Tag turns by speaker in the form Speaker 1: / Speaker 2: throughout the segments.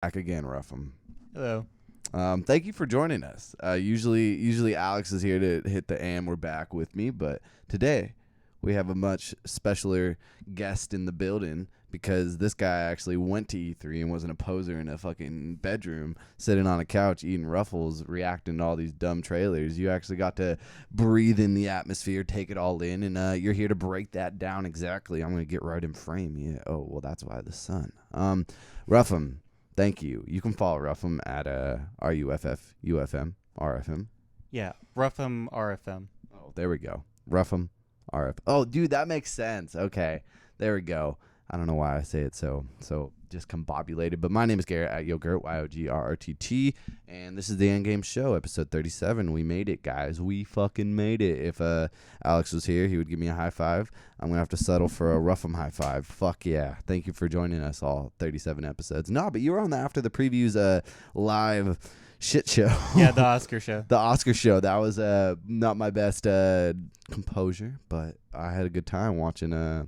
Speaker 1: Back again, Ruffum.
Speaker 2: Hello.
Speaker 1: Thank you for joining us. Usually Alex is here to hit the we're back with me, but today we have a much specialer guest in the building because this guy actually went to E3 and wasn't a poser in a fucking bedroom sitting on a couch eating Ruffles, reacting to all these dumb trailers. You actually got to breathe in the atmosphere, take it all in, and you're here to break that down exactly. I'm going to get right in frame. Yeah. Oh, well, that's why the sun. Ruffum. Thank you. You can follow Ruffum at RUFF RFM.
Speaker 2: Yeah, Ruffum RFM.
Speaker 1: Oh, there we go. Ruffum RF. Oh, dude, that makes sense. Okay, there we go. I don't know why I say it so discombobulated, but my name is Garrett at Yogurt, YOGRRTT, and this is the Endgame Show, episode 37. We made it, guys. We fucking made it. If Alex was here, he would give me a high five. I'm going to have to settle for a Ruffum high five. Fuck yeah. Thank you for joining us all 37 episodes. No, but you were on the After the Previews live shit show.
Speaker 2: Yeah, the Oscar show.
Speaker 1: The Oscar show. That was not my best composure, but I had a good time watching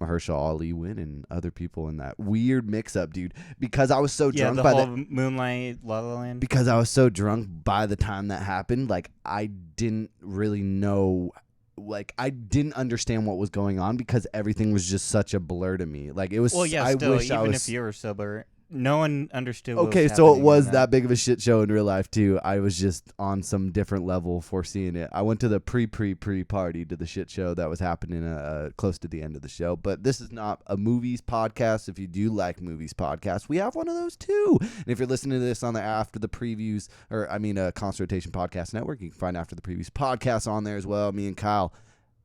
Speaker 1: Mahershala Ali win and other people in that weird mix-up, dude. Because I was so drunk
Speaker 2: by the Moonlight La La Land.
Speaker 1: Because I was so drunk by the time that happened, like I didn't really know. Like I didn't understand what was going on because everything was just such a blur to me. Like it was.
Speaker 2: Well, yeah, still, even if you were sober, no one understood. What
Speaker 1: Okay,
Speaker 2: was
Speaker 1: so it was
Speaker 2: that
Speaker 1: that big of a shit show in real life too. I was just on some different level foreseeing it. I went to the pre party to the shit show that was happening close to the end of the show. But this is not a movies podcast. If you do like movies podcast, we have one of those too. And if you're listening to this on the After the Previews, Consultation Podcast Network, you can find After the Previews podcast on there as well. Me and Kyle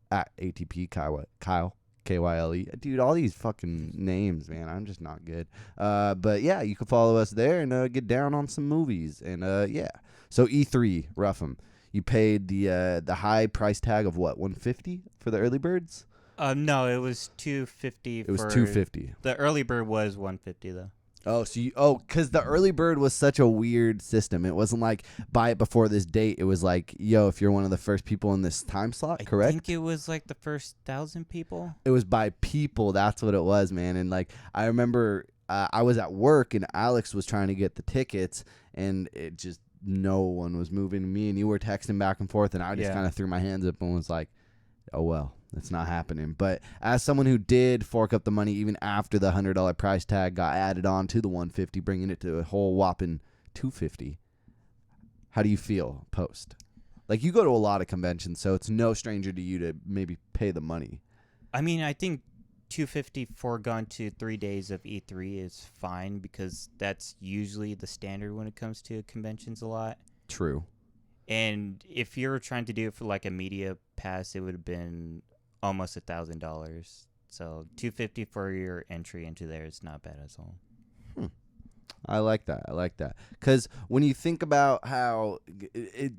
Speaker 1: at ATP Kyle. KYLE. Dude, all these fucking names, man. I'm just not good. But yeah, you can follow us there and get down on some movies. And yeah. So E3, Ruffum. You paid the high price tag of what, $150 for the early birds?
Speaker 2: No, it was $250.
Speaker 1: It was $250.
Speaker 2: The early bird was $150 though.
Speaker 1: Oh, because the early bird was such a weird system. It wasn't like buy it before this date. It was like, yo, if you're one of the first people in this time slot, correct?
Speaker 2: I think it was like the first 1,000 people.
Speaker 1: It was by people. That's what it was, man. And like, I remember I was at work and Alex was trying to get the tickets and it just, no one was moving. Me and you were texting back and forth and I just kind of threw my hands up and was like, oh, well. It's not happening. But as someone who did fork up the money even after the $100 price tag got added on to the $150, bringing it to a whole whopping $250, how do you feel post? Like, you go to a lot of conventions, so it's no stranger to you to maybe pay the money.
Speaker 2: I mean, I think $250 foregone to 3 days of E3 is fine because that's usually the standard when it comes to conventions a lot.
Speaker 1: True.
Speaker 2: And if you're trying to do it for like a media pass, it would have been almost $1,000. So $250 for your entry into there is not bad at all.
Speaker 1: I like that. Because when you think about how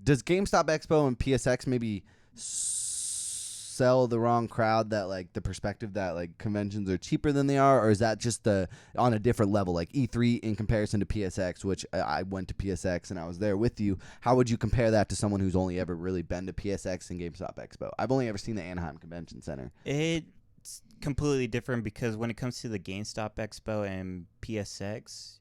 Speaker 1: does GameStop Expo and PSX maybe sell the wrong crowd that like the perspective that like conventions are cheaper than they are, or is that just on a different level, like E3 in comparison to PSX, which I went to PSX and I was there with you. How would you compare that to someone who's only ever really been to PSX and GameStop Expo? I've only ever seen the Anaheim Convention Center.
Speaker 2: It's completely different because when it comes to the GameStop Expo and PSX,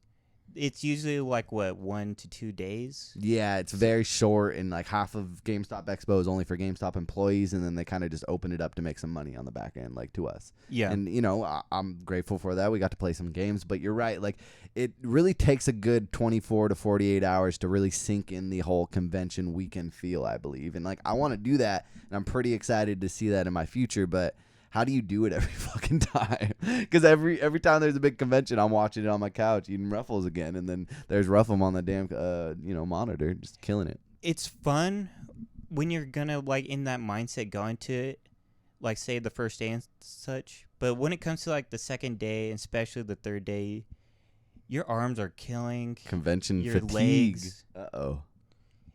Speaker 2: it's usually like, what, 1 to 2 days?
Speaker 1: Yeah, it's very short, and like half of GameStop Expo is only for GameStop employees, and then they kind of just open it up to make some money on the back end, like to us.
Speaker 2: Yeah.
Speaker 1: And, you know, I'm grateful for that. We got to play some games, but you're right. Like, it really takes a good 24 to 48 hours to really sink in the whole convention weekend feel, I believe. And, like, I want to do that, and I'm pretty excited to see that in my future, but how do you do it every fucking time? Because every time there's a big convention, I'm watching it on my couch eating Ruffles again, and then there's Ruffum on the damn monitor, just killing it.
Speaker 2: It's fun when you're gonna like in that mindset going to it, like say the first day and such. But when it comes to like the second day, and especially the third day, your arms are killing.
Speaker 1: Convention
Speaker 2: your
Speaker 1: fatigue.
Speaker 2: Legs.
Speaker 1: Uh-oh.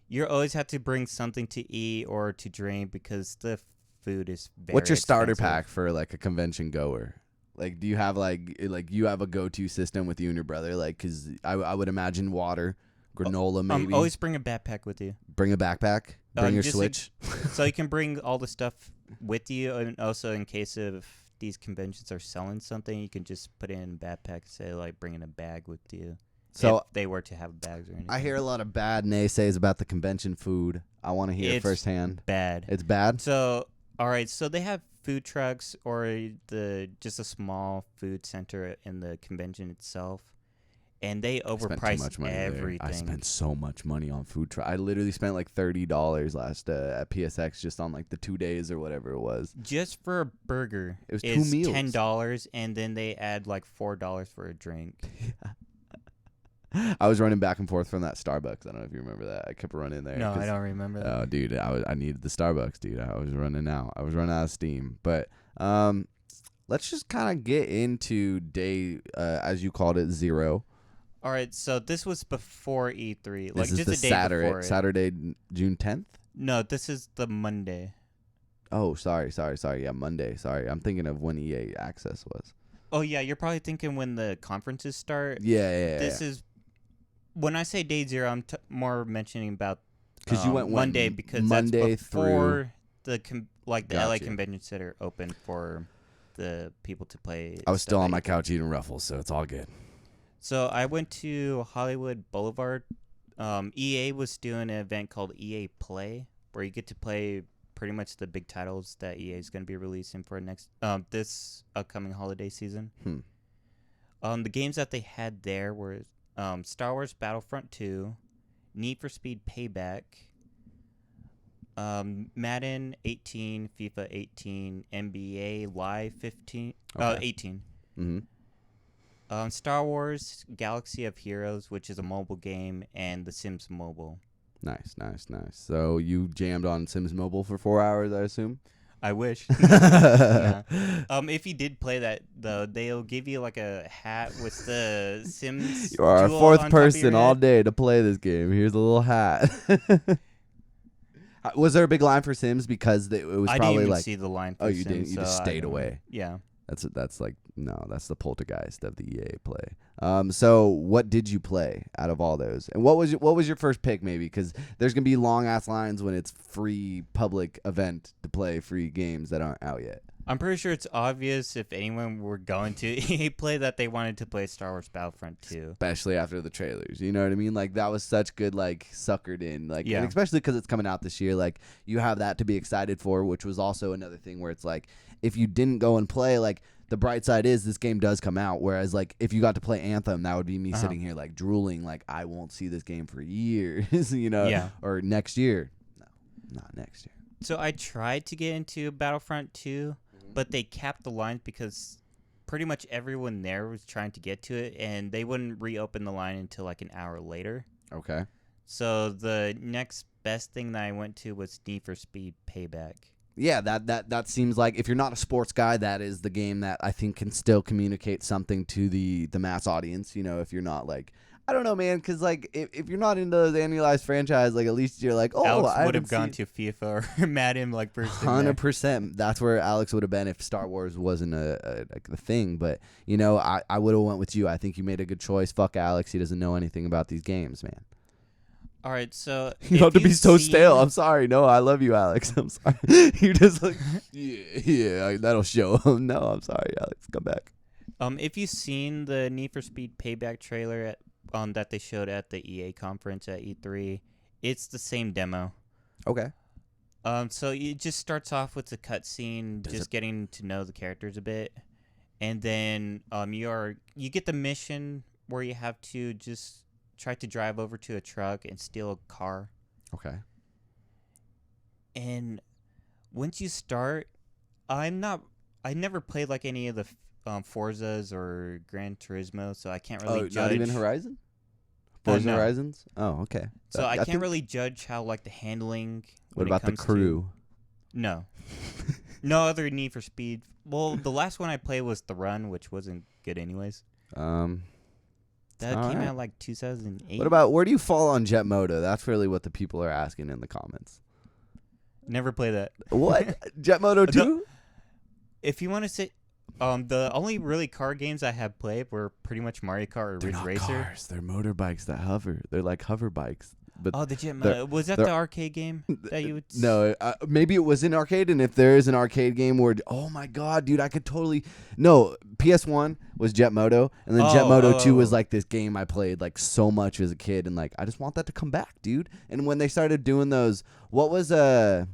Speaker 2: You always have to bring something to eat or to drink because the food is very
Speaker 1: What's your starter
Speaker 2: expensive.
Speaker 1: pack for like a convention goer? Like, do you have like you have a go-to system with you and your brother? Like, because I would imagine water, granola maybe.
Speaker 2: Always bring a backpack with you.
Speaker 1: Bring a backpack. Bring your
Speaker 2: just
Speaker 1: Switch.
Speaker 2: So you can bring all the stuff with you, and also in case of these conventions are selling something, you can just put it in a backpack. Say like bringing a bag with you,
Speaker 1: So
Speaker 2: if they were to have bags or anything.
Speaker 1: I hear a lot of bad naysays about the convention food. I want to hear it firsthand.
Speaker 2: Bad.
Speaker 1: It's bad?
Speaker 2: So, all right. So they have food trucks or just a small food center in the convention itself. And they overprice everything.
Speaker 1: I spent so much money on food truck. I literally spent like $30 last at PSX just on like the 2 days or whatever it was.
Speaker 2: Just for a burger.
Speaker 1: It was 2 meals.
Speaker 2: $10, and then they add like $4 for a drink.
Speaker 1: I was running back and forth from that Starbucks. I don't know if you remember that. I kept running there.
Speaker 2: No, I don't remember that.
Speaker 1: Oh, dude, I needed the Starbucks, dude. I was running out. I was running out of steam. But let's just kind of get into day, as you called it, 0.
Speaker 2: All right, so this was before E3.
Speaker 1: This is
Speaker 2: just
Speaker 1: the
Speaker 2: a day before it.
Speaker 1: Saturday, June 10th?
Speaker 2: No, this is the Monday.
Speaker 1: Oh, sorry. Yeah, Monday. Sorry. I'm thinking of when EA Access was.
Speaker 2: Oh, yeah, you're probably thinking when the conferences start.
Speaker 1: Yeah.
Speaker 2: This is, when I say day 0, I'm more mentioning about
Speaker 1: because you went
Speaker 2: Monday because
Speaker 1: Monday
Speaker 2: that's before
Speaker 1: through
Speaker 2: the LA Convention Center opened for the people to play.
Speaker 1: I was still on my couch eating Ruffles, so it's all good.
Speaker 2: So I went to Hollywood Boulevard. EA was doing an event called EA Play, where you get to play pretty much the big titles that EA is going to be releasing for this upcoming holiday season. The games that they had there were Star Wars Battlefront 2, Need for Speed Payback, Madden 18, FIFA 18, NBA Live 18.
Speaker 1: Mm-hmm.
Speaker 2: Star Wars Galaxy of Heroes, which is a mobile game, and The Sims Mobile.
Speaker 1: Nice. So you jammed on Sims Mobile for 4 hours, I assume?
Speaker 2: I wish. Yeah. If you did play that, though, they'll give you like a hat with the Sims.
Speaker 1: You are a
Speaker 2: jewel
Speaker 1: fourth
Speaker 2: on top of
Speaker 1: person
Speaker 2: your
Speaker 1: all
Speaker 2: head.
Speaker 1: day to play this game. Here's a little hat. Was there a big line for Sims? Because it was
Speaker 2: I
Speaker 1: probably
Speaker 2: didn't even
Speaker 1: like,
Speaker 2: see the line for
Speaker 1: oh, you
Speaker 2: Sims,
Speaker 1: didn't? You just
Speaker 2: so
Speaker 1: stayed away.
Speaker 2: Yeah.
Speaker 1: That's like, no, that's the poltergeist of the EA play. So what did you play out of all those? And what was your first pick maybe? Because there's going to be long ass lines when it's free public event to play free games that aren't out yet.
Speaker 2: I'm pretty sure it's obvious if anyone were going to EA Play that they wanted to play Star Wars Battlefront 2.
Speaker 1: Especially after the trailers. You know what I mean? Like, that was such good, like, suckered in. Like,
Speaker 2: yeah.
Speaker 1: And especially because it's coming out this year. Like, you have that to be excited for, which was also another thing where it's like, if you didn't go and play, like, the bright side is this game does come out. Whereas, like, if you got to play Anthem, that would be me sitting here, like, drooling. Like, I won't see this game for years, you know?
Speaker 2: Yeah.
Speaker 1: Or next year. No, not next year.
Speaker 2: So I tried to get into Battlefront 2, but they capped the lines because pretty much everyone there was trying to get to it, and they wouldn't reopen the line until like an hour later.
Speaker 1: Okay.
Speaker 2: So the next best thing that I went to was Need for Speed Payback.
Speaker 1: Yeah, that seems like if you're not a sports guy, that is the game that I think can still communicate something to the mass audience. You know, if you're not like, I don't know, man, because like if you're not into the annualized franchise, like at least you're like, oh,
Speaker 2: Alex
Speaker 1: I
Speaker 2: would have gone to FIFA or Madden like first.
Speaker 1: 100%. That's where Alex would have been if Star Wars wasn't a thing. But you know, I would have went with you. I think you made a good choice. Fuck Alex, he doesn't know anything about these games, man.
Speaker 2: All right, so
Speaker 1: you have to be so stale. I'm sorry. No, I love you, Alex. I'm sorry. You're just like, yeah, that'll show. No, I'm sorry, Alex. Come back.
Speaker 2: If you've seen the Need for Speed Payback trailer that they showed at the EA conference at E3, it's the same demo.
Speaker 1: Okay.
Speaker 2: So it just starts off with a cutscene, getting to know the characters a bit, and then you get the mission where you have to just try to drive over to a truck and steal a car.
Speaker 1: Okay.
Speaker 2: And once you start, I never played like any of the Forzas or Gran Turismo, so I can't really judge.
Speaker 1: Not even Horizon? Forza
Speaker 2: no.
Speaker 1: Horizons? Oh, okay.
Speaker 2: So I can't really judge how like the handling.
Speaker 1: What about the crew?
Speaker 2: No. No other Need for Speed. Well, the last one I played was The Run, which wasn't good anyways. That came out like 2008.
Speaker 1: What about, where do you fall on Jet Moto? That's really what the people are asking in the comments.
Speaker 2: Never play that.
Speaker 1: What? Jet Moto 2?
Speaker 2: If you want to say, the only really car games I have played were pretty much Mario Kart or Ridge Racer.
Speaker 1: Cars. They're motorbikes that hover. They're like hover bikes. but
Speaker 2: Oh, the Jet Moto. Was that the arcade game that you would...
Speaker 1: No, maybe it was in arcade, and if there is an arcade game where, oh my god, dude, I could totally... No, PS1 was Jet Moto, and then Jet Moto 2 was like this game I played like so much as a kid, and like I just want that to come back, dude. And when they started doing those, what was that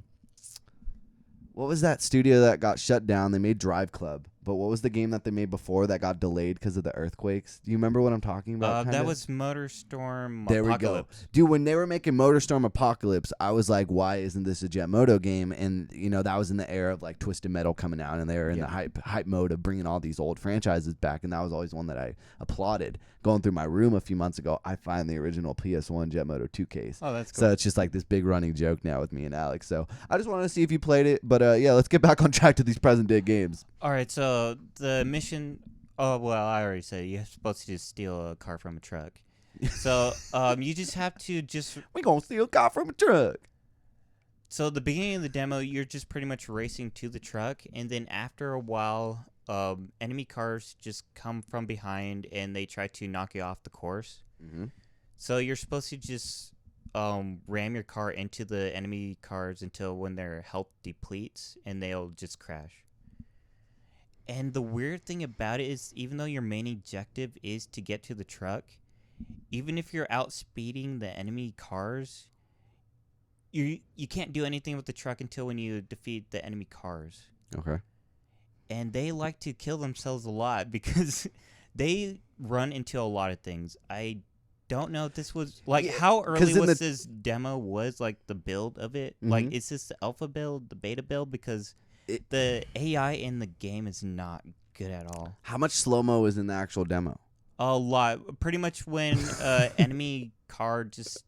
Speaker 1: studio that got shut down? They made Drive Club. But what was the game that they made before that got delayed because of the earthquakes? Do you remember what I'm talking about?
Speaker 2: That was Motorstorm
Speaker 1: there
Speaker 2: Apocalypse.
Speaker 1: We go. Dude, when they were making Motorstorm Apocalypse, I was like, why isn't this a Jet Moto game? And, you know, that was in the era of like Twisted Metal coming out, and they were in the hype mode of bringing all these old franchises back, and that was always one that I applauded. Going through my room a few months ago, I find the original PS1 Jet Moto 2 case.
Speaker 2: Oh, that's cool.
Speaker 1: So it's just like this big running joke now with me and Alex. So I just wanted to see if you played it. But yeah, let's get back on track to these present day games.
Speaker 2: All right, so the mission... Oh, well, I already said you're supposed to just steal a car from a truck. So you just have to just...
Speaker 1: We're going to steal a car from a truck.
Speaker 2: So at the beginning of the demo, you're just pretty much racing to the truck, and then after a while, enemy cars just come from behind, and they try to knock you off the course.
Speaker 1: Mm-hmm.
Speaker 2: So you're supposed to just ram your car into the enemy cars until when their health depletes, and they'll just crash. And the weird thing about it is, even though your main objective is to get to the truck, even if you're outspeeding the enemy cars, you can't do anything with the truck until when you defeat the enemy cars.
Speaker 1: Okay.
Speaker 2: And they like to kill themselves a lot because they run into a lot of things. I don't know if this was like how early was this demo was like the build of it. Mm-hmm. Like, is this the alpha build, the beta build? Because the AI in the game is not good at all. How
Speaker 1: much slow-mo is in the actual demo?
Speaker 2: A lot. Pretty much when enemy car just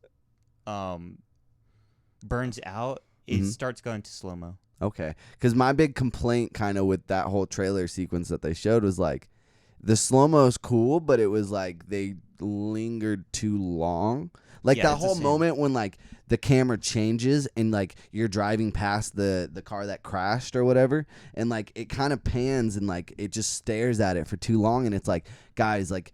Speaker 2: burns out, it starts going to slow-mo.
Speaker 1: Okay. Because my big complaint kind of with that whole trailer sequence that they showed was like, the slow-mo is cool, but it was like they lingered too long. Like that whole moment when like the camera changes and like you're driving past the car that crashed or whatever, and like it kind of pans and like it just stares at it for too long, and it's like, guys, like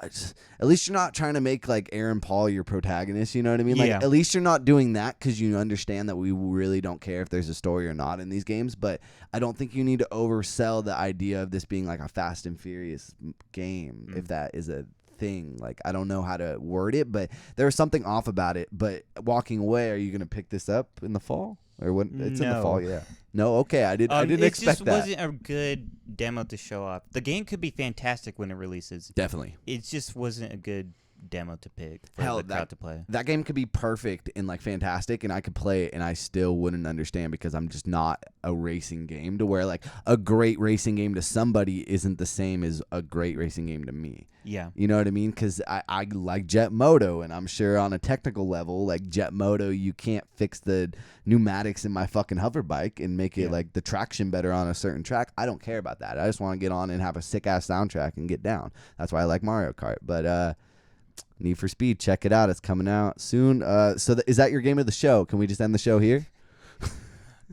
Speaker 1: at least you're not trying to make like Aaron Paul your protagonist, you know what I mean? Like at least you're not doing that because you understand that we really don't care if there's a story or not in these games. But I don't think you need to oversell the idea of this being like a Fast and Furious game, if that is a thing. Like, I don't know how to word it, but there was something off about it. But walking away, are you gonna pick this up in the fall or when it's in the fall? Yeah. No, okay. I didn't expect that.
Speaker 2: It just wasn't a good demo to show off. The game could be fantastic when it releases.
Speaker 1: Definitely.
Speaker 2: It just wasn't a good demo to pick for the crowd to play.
Speaker 1: That game could be perfect and like fantastic, and I could play it and I still wouldn't understand because I'm just not a racing game to where like a great racing game to somebody isn't the same as a great racing game to me.
Speaker 2: Yeah.
Speaker 1: You know what I mean? Because I like Jet Moto, and I'm sure on a technical level, like Jet Moto, you can't fix the pneumatics in my fucking hover bike and make it like the traction better on a certain track. I don't care about that. I just want to get on and have a sick ass soundtrack and get down. That's why I like Mario Kart. But Need for Speed, check it out. It's coming out soon. So is that your game of the show? Can we just end the show here?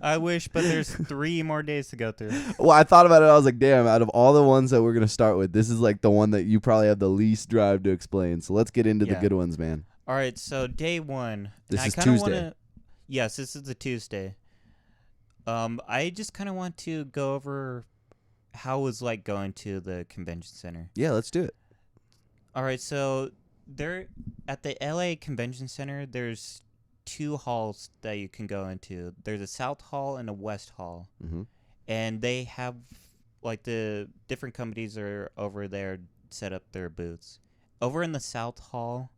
Speaker 2: I wish, but there's 3 more days to go through.
Speaker 1: Well, I thought about it. I was like, damn, out of all the ones that we're going to start with, this is like the one that you probably have the least drive to explain. So let's get into the good ones, man.
Speaker 2: All right, so day 1.
Speaker 1: This is Tuesday.
Speaker 2: Yes, this is a Tuesday. I just kind of want to go over how it was like going to the convention center.
Speaker 1: Yeah, let's do it.
Speaker 2: All right, so there at the LA Convention Center, there's 2 halls that you can go into. There's a South Hall and a West Hall. Mm-hmm. And they have, like, the different companies are over there set up their booths. Over in the South Hall,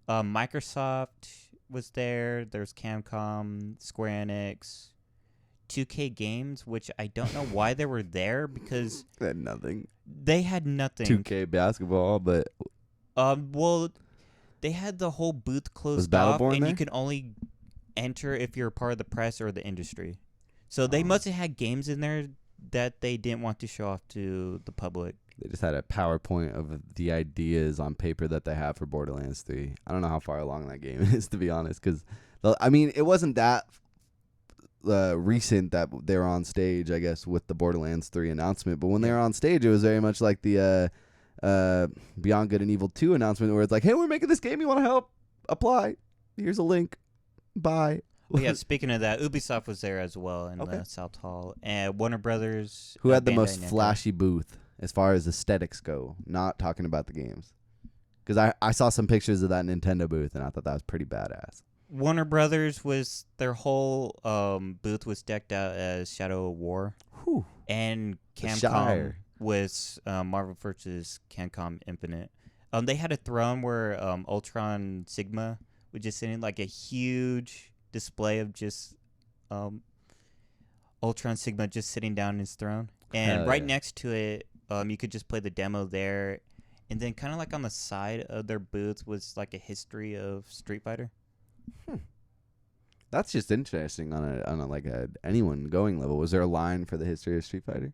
Speaker 2: Microsoft was there. There's Capcom, Square Enix, 2K Games, which I don't know why they were there because...
Speaker 1: They had nothing.
Speaker 2: They had nothing.
Speaker 1: 2K basketball, but...
Speaker 2: Well... They had the whole booth closed off, and there? You could only enter if you're part of the press or the industry. So they must have had games in there that they didn't want to show off to the public.
Speaker 1: They just had a PowerPoint of the ideas on paper that they have for Borderlands 3. I don't know how far along that game is, to be honest, because, I mean, it wasn't that recent that they were on stage, I guess, with the Borderlands 3 announcement. But when they were on stage, it was very much like the... Beyond Good and Evil 2 announcement where it's like, hey, we're making this game, you want to help? Apply. Here's a link. Bye.
Speaker 2: Well, yeah, speaking of that, Ubisoft was there as well in
Speaker 1: Okay.
Speaker 2: the South Hall, and Warner Brothers.
Speaker 1: Who had the
Speaker 2: Bandai
Speaker 1: most
Speaker 2: Namco.
Speaker 1: flashy booth as far as aesthetics go? Not talking about the games. Because I saw some pictures of that Nintendo booth, and I thought that was pretty badass.
Speaker 2: Warner Brothers was their whole booth was decked out as Shadow of War,
Speaker 1: Whew.
Speaker 2: and
Speaker 1: The
Speaker 2: Capcom
Speaker 1: Shire.
Speaker 2: was Marvel vs. Capcom Infinite. They had a throne where Ultron Sigma was just sitting, like a huge display of just Ultron Sigma just sitting down in his throne, and
Speaker 1: Hell
Speaker 2: right
Speaker 1: yeah.
Speaker 2: next to it, you could just play the demo there, and then kind of like on the side of their booth was like a history of Street Fighter.
Speaker 1: That's just interesting on a like a anyone going level. Was there a line for the history of Street Fighter?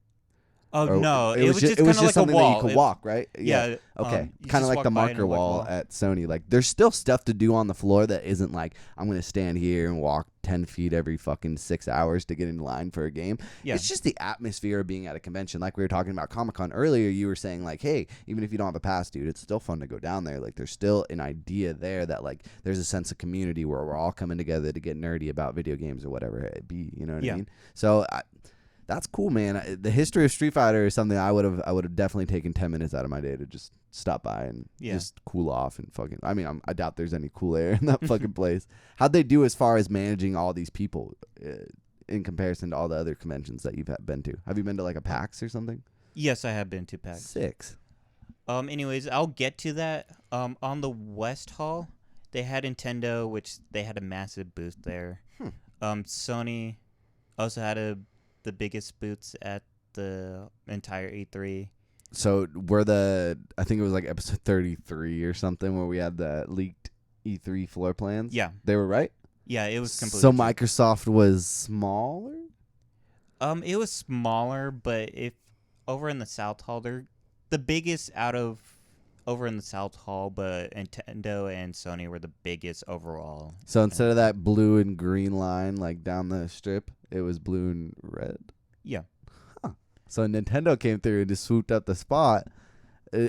Speaker 2: Oh
Speaker 1: Or
Speaker 2: no, it was just
Speaker 1: it was
Speaker 2: kind of like
Speaker 1: something
Speaker 2: a wall.
Speaker 1: that you could walk, right?
Speaker 2: Yeah.
Speaker 1: Okay.
Speaker 2: You
Speaker 1: Kind of
Speaker 2: just
Speaker 1: like
Speaker 2: walk
Speaker 1: the
Speaker 2: by it
Speaker 1: marker
Speaker 2: and, like,
Speaker 1: wall
Speaker 2: walk.
Speaker 1: at Sony. Like there's still stuff to do on the floor that isn't like I'm gonna stand here and walk 10 feet every fucking 6 hours to get in line for a game.
Speaker 2: Yeah.
Speaker 1: It's just the atmosphere of being at a convention. Like we were talking about Comic-Con earlier, you were saying like, hey, even if you don't have a pass, dude, it's still fun to go down there. Like there's still an idea there that like there's a sense of community where we're all coming together to get nerdy about video games or whatever it be. You know what I
Speaker 2: Yeah.
Speaker 1: mean? So that's cool, man. The history of Street Fighter is something I would have definitely taken 10 minutes out of my day to just stop by and just cool off and fucking. I mean, I doubt there's any cool air in that fucking place. How'd they do as far as managing all these people in comparison to all the other conventions that you've been to? Have you been to like a PAX or something?
Speaker 2: Yes, I have been to PAX.
Speaker 1: 6.
Speaker 2: Anyways, I'll get to that. On the West Hall, they had Nintendo, which they had a massive booth there. Sony also had the biggest booths at the entire E3.
Speaker 1: So I think it was like episode 33 or something where we had the leaked E3 floor plans.
Speaker 2: Yeah.
Speaker 1: They were right?
Speaker 2: Yeah, it was completely
Speaker 1: So
Speaker 2: true.
Speaker 1: Microsoft was smaller?
Speaker 2: It was smaller, but if over in the South Hall, they're the biggest over in the South Hall, but Nintendo and Sony were the biggest overall.
Speaker 1: So instead of that blue and green line like down the strip, it was blue and red?
Speaker 2: Yeah.
Speaker 1: So Nintendo came through and just swooped up the spot.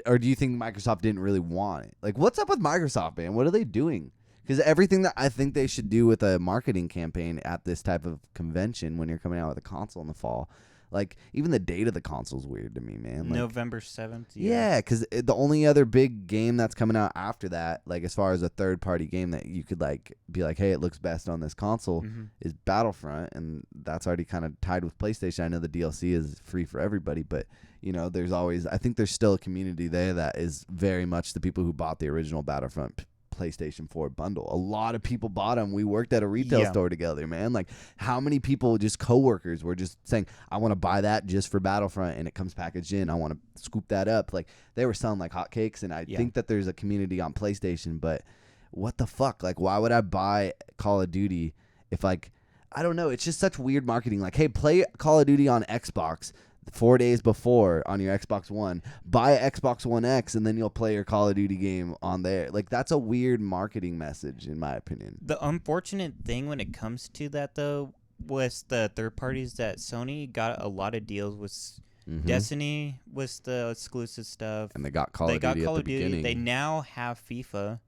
Speaker 1: Or do you think Microsoft didn't really want it? Like, what's up with Microsoft, man? What are they doing? Because everything that I think they should do with a marketing campaign at this type of convention when you're coming out with a console in the fall, like, even the date of the console is weird to me, man. Like,
Speaker 2: November 7th.
Speaker 1: yeah, because the only other big game that's coming out after that, like as far as a third-party game that you could like be like, hey, it looks best on this console, is Battlefront, and that's already kind of tied with PlayStation. I know the DLC is free for everybody, but you know, I think there's still a community there that is very much the people who bought the original Battlefront PlayStation 4 bundle. A lot of people bought them. We worked at a retail store together, man. Like, how many people, just coworkers, were just saying, I want to buy that just for Battlefront, and it comes packaged in. I want to scoop that up. Like, they were selling like hotcakes, and I think that there's a community on PlayStation, but what the fuck? Like, why would I buy Call of Duty if, like, I don't know. It's just such weird marketing. Like, hey, play Call of Duty on Xbox 4 days before on your Xbox One, buy an Xbox One X, and then you'll play your Call of Duty game on there. Like, that's a weird marketing message, in my opinion.
Speaker 2: The unfortunate thing when it comes to that, though, was the third parties that Sony got a lot of deals with. Destiny was the exclusive stuff.
Speaker 1: And they got Call of Duty at the beginning.
Speaker 2: They now have FIFA.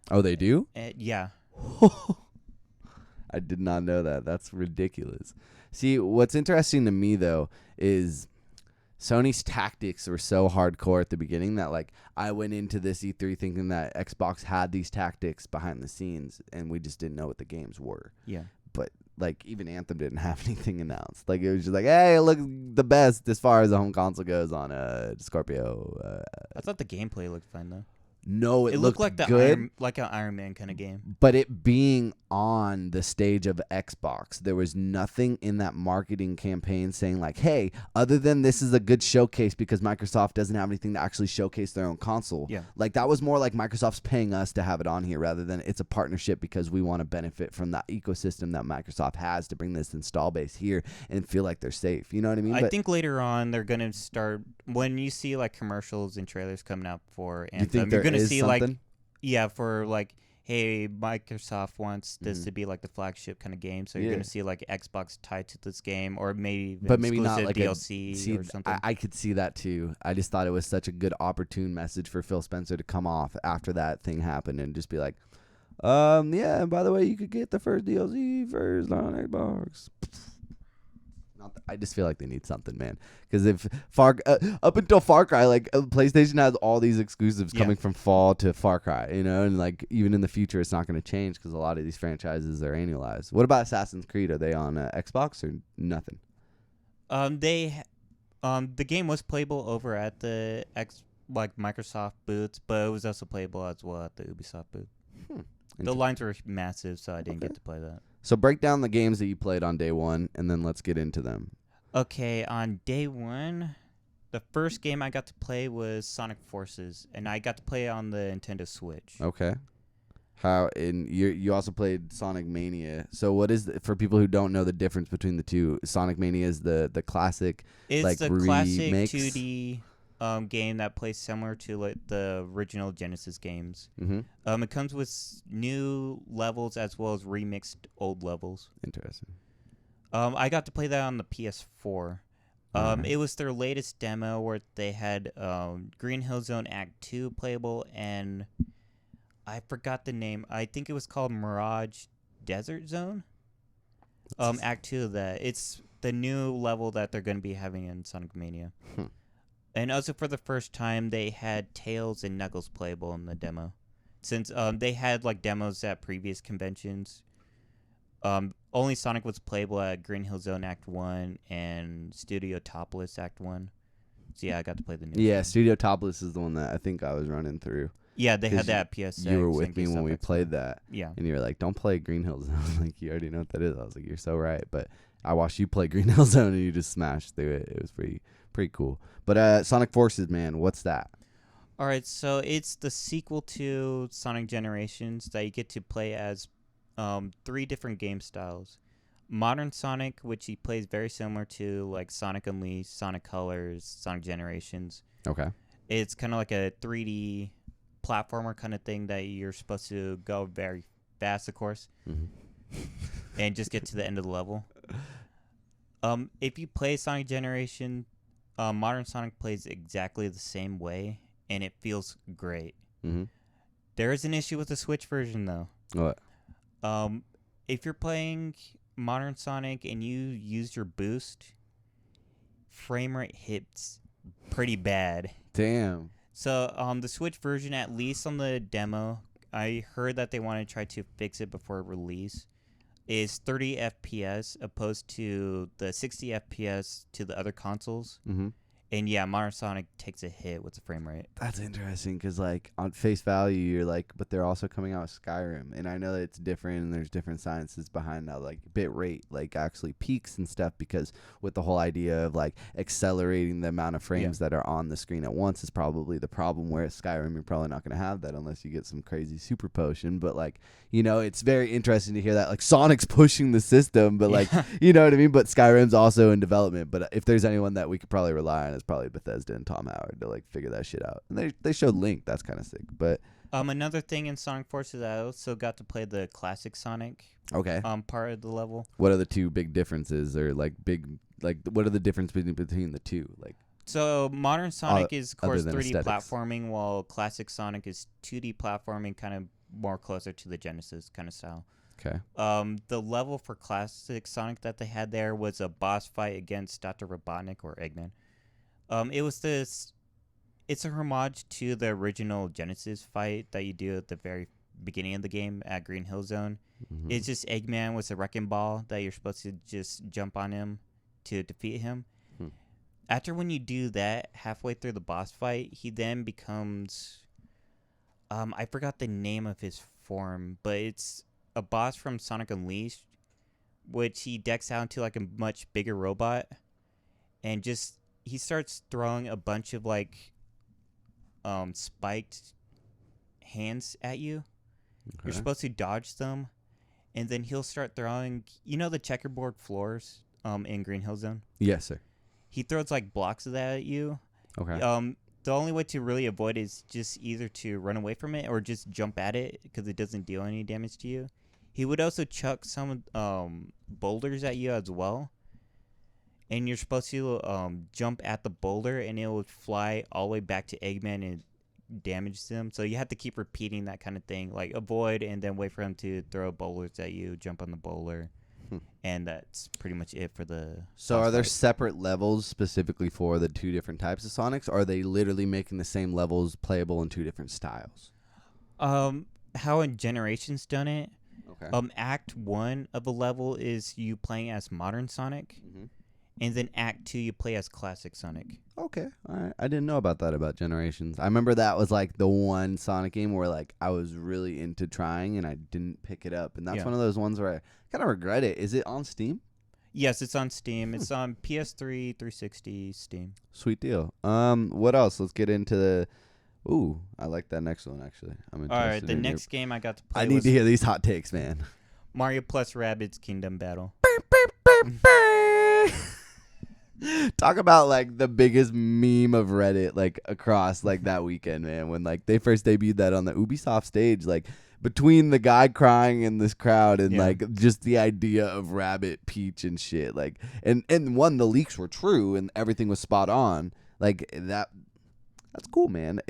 Speaker 1: Oh, they do?
Speaker 2: Yeah.
Speaker 1: I did not know that. That's ridiculous. See, what's interesting to me, though, is Sony's tactics were so hardcore at the beginning that, like, I went into this E3 thinking that Xbox had these tactics behind the scenes, and we just didn't know what the games were.
Speaker 2: Yeah.
Speaker 1: But, like, even Anthem didn't have anything announced. Like, it was just like, hey, look, the best as far as the home console goes on Scorpio.
Speaker 2: I thought the gameplay looked fine, though.
Speaker 1: No, it looked
Speaker 2: like
Speaker 1: good.
Speaker 2: an Iron Man kind of game.
Speaker 1: But it being on the stage of Xbox, there was nothing in that marketing campaign saying like, hey, other than this is a good showcase because Microsoft doesn't have anything to actually showcase their own console.
Speaker 2: Yeah.
Speaker 1: Like, that was more like Microsoft's paying us to have it on here rather than it's a partnership because we want to benefit from that ecosystem that Microsoft has to bring this install base here and feel like they're safe. You know what I mean?
Speaker 2: I think later on they're going to start, when you see like commercials and trailers coming out for Anthem, you're going to see
Speaker 1: something?
Speaker 2: for like, hey, Microsoft wants this to be like the flagship kind of game, so you're going to see like Xbox tied to this game, or maybe
Speaker 1: not like
Speaker 2: DLC or something.
Speaker 1: I could see that too. I just thought it was such a good opportune message for Phil Spencer to come off after that thing happened and just be like, Yeah, and by the way, you could get the first DLC first on Xbox. I just feel like they need something, man. Because if up until Far Cry, like PlayStation has all these exclusives coming from fall to Far Cry, you know, and like even in the future, it's not going to change because a lot of these franchises are annualized. What about Assassin's Creed? Are they on Xbox or nothing?
Speaker 2: The game was playable over at the Microsoft booths, but it was also playable as well at the Ubisoft booth. The lines were massive, so I didn't get to play that.
Speaker 1: So break down the games that you played on day one, and then let's get into them.
Speaker 2: Okay, on day one, the first game I got to play was Sonic Forces, and I got to play it on the Nintendo Switch.
Speaker 1: Okay. You also played Sonic Mania. So what is for people who don't know the difference between the two? Sonic Mania is the classic.
Speaker 2: It's the classic
Speaker 1: remix?
Speaker 2: 2D game that plays similar to like the original Genesis games.
Speaker 1: Mm-hmm.
Speaker 2: It comes with new levels as well as remixed old levels.
Speaker 1: Interesting.
Speaker 2: I got to play that on the PS4.
Speaker 1: Right.
Speaker 2: It was their latest demo where they had Green Hill Zone Act 2 playable, and I forgot the name. I think it was called Mirage Desert Zone. Act 2 of that. It's the new level that they're going to be having in Sonic Mania. And also for the first time, they had Tails and Knuckles playable in the demo. Since they had like demos at previous conventions. Only Sonic was playable at Green Hill Zone Act 1 and Studio Topless Act 1. So yeah, I got to play the new
Speaker 1: Yeah,
Speaker 2: one.
Speaker 1: Studio Topless is the one that I think I was running through.
Speaker 2: Yeah, they had that at PSX.
Speaker 1: You were with me when we played that.
Speaker 2: Yeah.
Speaker 1: And you were like, don't play Green Hill Zone. Like, you already know what that is. I was like, you're so right. But I watched you play Green Hill Zone and you just smashed through it. It was pretty cool. But Sonic Forces, man, what's that?
Speaker 2: All right, so it's the sequel to Sonic Generations that you get to play as 3 different game styles. Modern Sonic, which he plays very similar to like Sonic Unleashed, Sonic Colors, Sonic Generations.
Speaker 1: Okay.
Speaker 2: It's kind of like a 3D platformer kind of thing that you're supposed to go very fast, of course, and just get to the end of the level. If you play Sonic Generation, Modern Sonic plays exactly the same way, and it feels great. There is an issue with the Switch version, though.
Speaker 1: What?
Speaker 2: If you're playing Modern Sonic and you use your boost, frame rate hits pretty bad.
Speaker 1: Damn.
Speaker 2: So the Switch version, at least on the demo, I heard that they want to try to fix it before release, is 30 FPS opposed to the 60 FPS to the other consoles. And yeah, Modern Sonic takes a hit with the frame rate.
Speaker 1: That's interesting because, like, on face value, you're like, but they're also coming out with Skyrim. And I know that it's different and there's different sciences behind that, like, bit rate, like, actually peaks and stuff. Because with the whole idea of, like, accelerating the amount of frames that are on the screen at once is probably the problem. Whereas Skyrim, you're probably not going to have that unless you get some crazy super potion. But, like, you know, it's very interesting to hear that, like, Sonic's pushing the system, but, like, you know what I mean? But Skyrim's also in development. But if there's anyone that we could probably rely on, it's probably Bethesda and Tom Howard to, like, figure that shit out. And they showed Link. That's kind of sick. But
Speaker 2: another thing in Sonic Forces, I also got to play the classic Sonic.
Speaker 1: Okay.
Speaker 2: Part of the level.
Speaker 1: What are the two big differences, or like what are the differences between the two? Like,
Speaker 2: so modern Sonic is of course 3D
Speaker 1: aesthetics.
Speaker 2: platforming, while classic Sonic is 2D platforming, kind of more closer to the Genesis kind of style.
Speaker 1: Okay.
Speaker 2: The level for classic Sonic that they had there was a boss fight against Dr. Robotnik or Eggman. It's a homage to the original Genesis fight that you do at the very beginning of the game at Green Hill Zone. It's just Eggman with a wrecking ball that you're supposed to just jump on him to defeat him. After when you do that, halfway through the boss fight, he then becomes... I forgot the name of his form, but it's a boss from Sonic Unleashed, which he decks out into like a much bigger robot, and just he starts throwing a bunch of like spiked hands at you. Okay. You're supposed to dodge them, and then he'll start throwing, you know, the checkerboard floors in Green Hill Zone?
Speaker 1: Yes, sir.
Speaker 2: He throws like blocks of that at you.
Speaker 1: Okay.
Speaker 2: The only way to really avoid is just either to run away from it or just jump at it because it doesn't deal any damage to you. He would also chuck some boulders at you as well. And you're supposed to jump at the boulder, and it would fly all the way back to Eggman and damage them. So you have to keep repeating that kind of thing, like avoid and then wait for him to throw bowlers at you, jump on the bowler. And that's pretty much it for the.
Speaker 1: So are there separate levels specifically for the two different types of Sonics? Or are they literally making the same levels playable in two different styles?
Speaker 2: How in Generations done it?
Speaker 1: Okay.
Speaker 2: Act 1 of a level is you playing as modern Sonic, and then Act 2 you play as classic Sonic.
Speaker 1: Okay, all right. I didn't know about that about Generations. I remember that was like the one Sonic game where like I was really into trying and I didn't pick it up, and that's one of those ones where I kind of regret it. Is it on Steam?
Speaker 2: Yes, it's on Steam. It's on PS3, 360, Steam.
Speaker 1: Sweet deal. What else? Let's get into the. Ooh, I like that next one actually. I'm interested.
Speaker 2: All right, the next game I got to play.
Speaker 1: I need to hear these hot takes, man.
Speaker 2: Mario plus Rabbids Kingdom Battle.
Speaker 1: Talk about like the biggest meme of Reddit like across like that weekend, man, when like they first debuted that on the Ubisoft stage, like between the guy crying in this crowd and like just the idea of Rabbit, Peach and shit, like and one, the leaks were true and everything was spot on, like that's cool, man.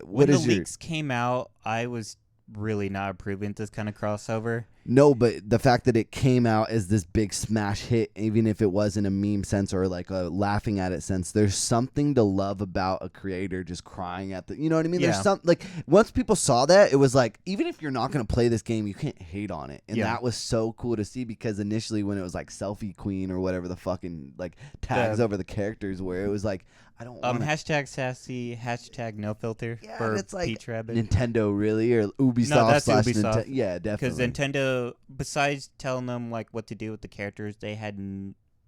Speaker 2: When the leaks came out, I was really not approving this kind of crossover.
Speaker 1: No, but the fact that it came out as this big smash hit, even if it was in a meme sense or like a laughing at it sense, there's something to love about a creator just crying at the, you know what I mean?
Speaker 2: Yeah.
Speaker 1: There's some, like, once people saw that, it was like, even if you're not going to play this game, you can't hate on it. And that was so cool to see, because initially when it was like Selfie Queen or whatever the fucking like tags over the characters were, it was like, I don't want
Speaker 2: hashtag sassy, hashtag no filter for
Speaker 1: it's like
Speaker 2: Peach Rabbit.
Speaker 1: Nintendo, really? Or Ubisoft?
Speaker 2: No, that's Ubisoft.
Speaker 1: Yeah, definitely.
Speaker 2: Because Nintendo, besides telling them like what to do with the characters, they had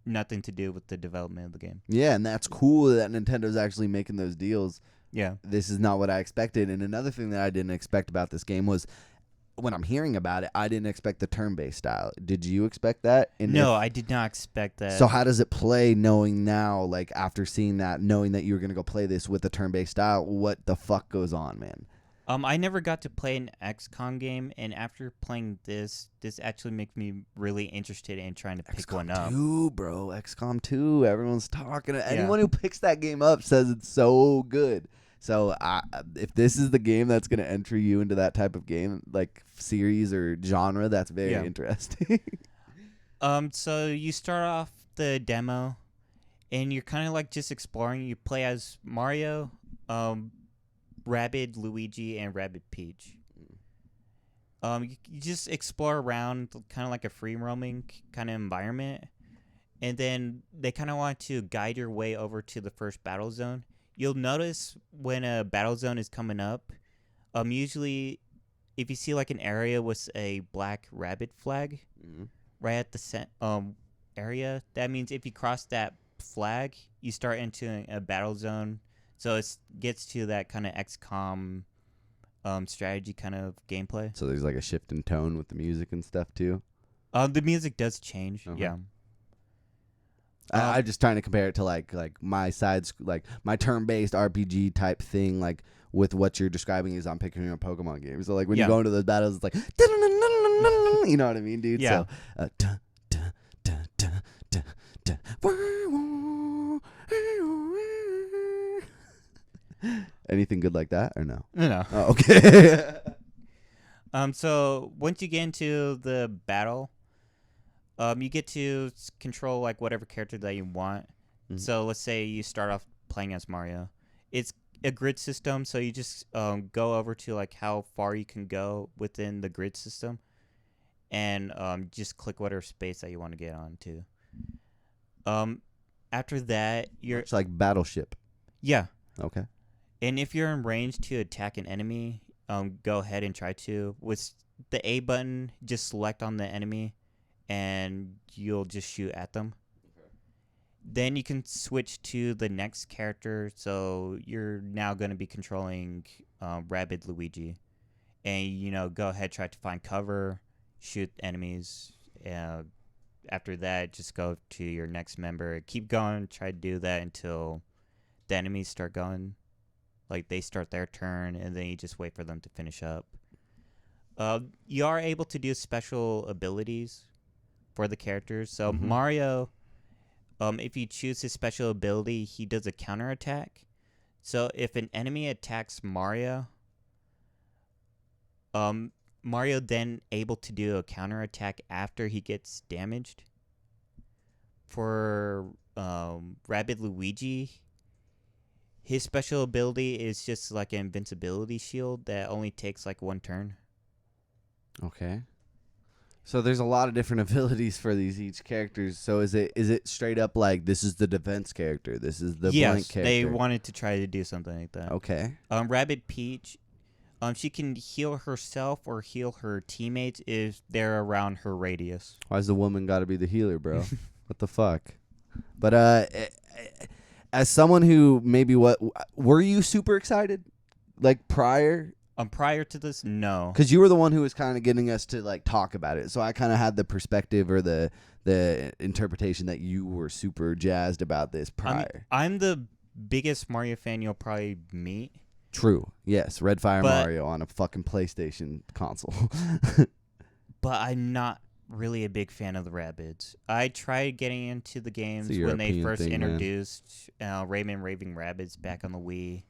Speaker 2: nothing to do with the development of the game.
Speaker 1: Yeah, and that's cool that Nintendo's actually making those deals.
Speaker 2: Yeah.
Speaker 1: This is not what I expected. And another thing that I didn't expect about this game was, when I'm hearing about it, I didn't expect the turn-based style. Did you expect that? And
Speaker 2: no, I did not expect that.
Speaker 1: So how does it play, knowing now, like after seeing that, knowing that you were going to go play this with the turn-based style, what the fuck goes on, man?
Speaker 2: I never got to play an XCOM game, and after playing this actually makes me really interested in trying to pick one up.
Speaker 1: XCOM 2, bro. XCOM 2. Everyone's talking. Anyone who picks that game up says it's so good. So if this is the game that's going to enter you into that type of game, like series or genre, that's very interesting.
Speaker 2: So you start off the demo, and you're kind of like just exploring. You play as Mario, Rabbid Luigi, and Rabbid Peach. You just explore around, kind of like a free roaming kind of environment, and then they kind of want to guide your way over to the first battle zone. You'll notice when a battle zone is coming up, usually if you see like an area with a black rabbit flag right at the area, that means if you cross that flag, you start entering a battle zone. So it gets to that kind of XCOM strategy kind of gameplay.
Speaker 1: So there's like a shift in tone with the music and stuff too?
Speaker 2: The music does change, yeah.
Speaker 1: I'm just trying to compare it to like my sides, like my turn-based RPG type thing, like with what you're describing is I'm picturing a Pokemon game. So like when you go into those battles, it's like, you know what I mean, dude?
Speaker 2: Yeah.
Speaker 1: So, anything good like that or no?
Speaker 2: No.
Speaker 1: Oh, okay.
Speaker 2: So once you get into the battle, you get to control like whatever character that you want. So let's say you start off playing as Mario. It's a grid system, so you just go over to like how far you can go within the grid system, and just click whatever space that you want to get onto. After that,
Speaker 1: It's like Battleship.
Speaker 2: Yeah.
Speaker 1: Okay.
Speaker 2: And if you're in range to attack an enemy, go ahead and try to. With the A button, just select on the enemy, and you'll just shoot at them. Okay. Then you can switch to the next character. So you're now going to be controlling Rabbid Luigi. And, go ahead, try to find cover, shoot enemies. After that, just go to your next member. Keep going, try to do that until the enemies start going. Like, they start their turn, and then you just wait for them to finish up. You are able to do special abilities for the characters. So Mario, if you choose his special ability, he does a counterattack. So if an enemy attacks Mario, Mario then able to do a counterattack after he gets damaged. For Rabbid Luigi, his special ability is just like an invincibility shield that only takes like one turn.
Speaker 1: Okay. So there's a lot of different abilities for each characters. So is it straight up like this is the defense character, this is the blank character?
Speaker 2: Yes, they wanted to try to do something like that.
Speaker 1: Okay.
Speaker 2: Rabbid Peach, she can heal herself or heal her teammates if they're around her radius.
Speaker 1: Why's the woman got to be the healer, bro? What the fuck? But as someone who maybe were you super excited like prior?
Speaker 2: Prior to this, no.
Speaker 1: Because you were the one who was kind of getting us to like talk about it, so I kind of had the perspective or the interpretation that you were super jazzed about this prior.
Speaker 2: I'm the biggest Mario fan you'll probably meet.
Speaker 1: True. Yes, Red Fire Mario on a fucking PlayStation console.
Speaker 2: But I'm not really a big fan of the Rabbids. I tried getting into the games when they first introduced Rayman Raving Rabbids back on the Wii.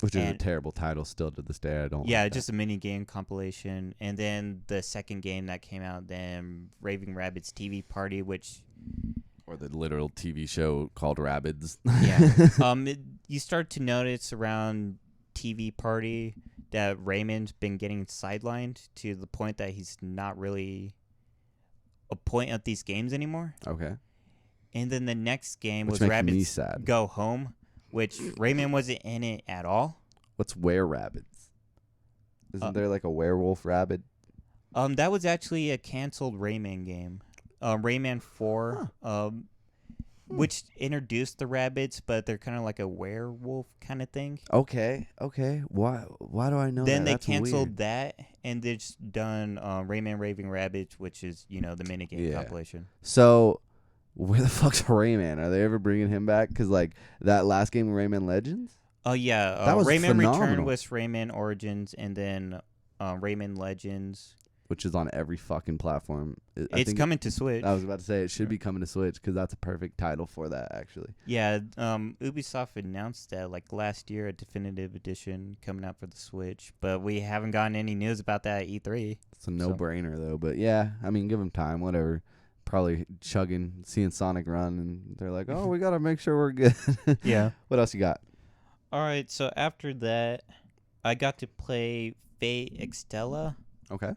Speaker 1: Which is a terrible title still to this day. I don't like
Speaker 2: just a mini game compilation. And then the second game that came out, then Raving Rabbids TV Party, which...
Speaker 1: Or the literal TV show called Rabbids.
Speaker 2: Yeah. You start to notice around TV Party that Raymond's been getting sidelined to the point that he's not really a point of these games anymore.
Speaker 1: Okay.
Speaker 2: And then the next game
Speaker 1: was
Speaker 2: Rabbids Go Home, which Rayman wasn't in it at all.
Speaker 1: What's Were-Rabbids? Isn't there like a werewolf rabbit?
Speaker 2: That was actually a canceled Rayman game. Rayman 4, which introduced the Rabbids, but they're kind of like a werewolf kind of thing.
Speaker 1: Okay. Why do I know
Speaker 2: then
Speaker 1: that?
Speaker 2: They canceled that, and they've just done Rayman Raving Rabbids, which is, the minigame compilation.
Speaker 1: So... Where the fuck's Rayman? Are they ever bringing him back? Because, like, that last game, Rayman Legends?
Speaker 2: Oh, yeah.
Speaker 1: That was
Speaker 2: Rayman
Speaker 1: phenomenal.
Speaker 2: Return was Rayman Origins, and then Rayman Legends.
Speaker 1: Which is on every fucking platform.
Speaker 2: It's coming to Switch.
Speaker 1: I was about to say, it should be coming to Switch, because that's a perfect title for that, actually.
Speaker 2: Yeah, Ubisoft announced that, like, last year, a definitive edition coming out for the Switch, but we haven't gotten any news about that at E3.
Speaker 1: It's a no-brainer, though. But, yeah, I mean, give them time, whatever. Probably chugging, seeing Sonic run, and they're like, oh, we got to make sure we're good.
Speaker 2: Yeah.
Speaker 1: What else you got?
Speaker 2: All right, so after that, I got to play Fate Extella.
Speaker 1: Okay.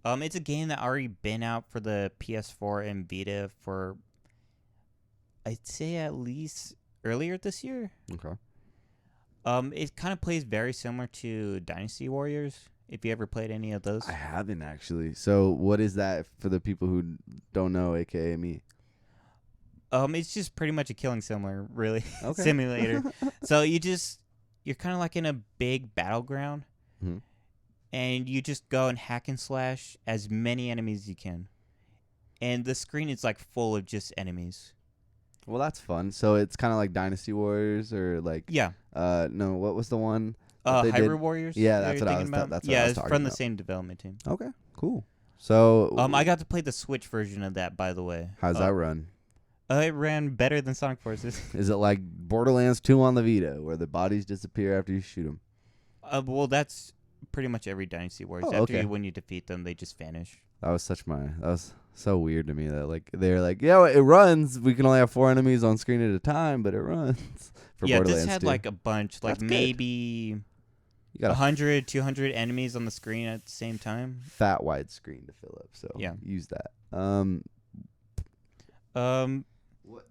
Speaker 2: It's a game that already been out for the PS4 and Vita for, I'd say at least earlier this year.
Speaker 1: Okay.
Speaker 2: It kind of plays very similar to Dynasty Warriors. If you ever played any of those.
Speaker 1: I haven't, actually. So what is that for the people who don't know, a.k.a. me?
Speaker 2: It's just pretty much a killing simulator, really.
Speaker 1: Okay.
Speaker 2: Simulator. So you're kind of like in a big battleground.
Speaker 1: Mm-hmm.
Speaker 2: And you just go and hack and slash as many enemies as you can. And the screen is like full of just enemies.
Speaker 1: Well, that's fun. So it's kind of like Dynasty Warriors or like...
Speaker 2: Yeah.
Speaker 1: No, what was the one...
Speaker 2: Hyrule Warriors.
Speaker 1: Yeah, that's what I was. That's what I was talking
Speaker 2: it's from
Speaker 1: about.
Speaker 2: the same development team.
Speaker 1: Okay, cool. So,
Speaker 2: I got to play the Switch version of that, by the way.
Speaker 1: How's that run?
Speaker 2: It ran better than Sonic Forces.
Speaker 1: Is it like Borderlands 2 on the Vita, where the bodies disappear after you shoot them?
Speaker 2: Well, that's pretty much every Dynasty Warriors. When you defeat them, they just vanish.
Speaker 1: That was so weird to me that like they're like, yeah, it runs. We can only have 4 enemies on screen at a time, but it runs. For Borderlands
Speaker 2: this had
Speaker 1: 2.
Speaker 2: like a bunch, like maybe 100, 200 enemies on the screen at the same time.
Speaker 1: Fat wide screen to fill up. So use that.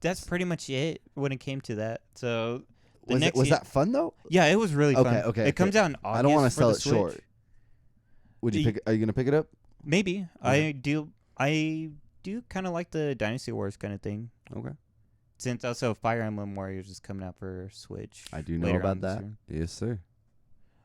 Speaker 2: That's pretty much it when it came to that. So
Speaker 1: was that fun though?
Speaker 2: Yeah, it was really fun.
Speaker 1: Okay.
Speaker 2: It comes out in August.
Speaker 1: I don't want to sell it
Speaker 2: Switch.
Speaker 1: short. Are you gonna pick it up?
Speaker 2: Maybe. I do kind of like the Dynasty Wars kind of thing.
Speaker 1: Okay.
Speaker 2: Since also Fire Emblem Warriors is coming out for Switch.
Speaker 1: I do know about that. Yes, sir.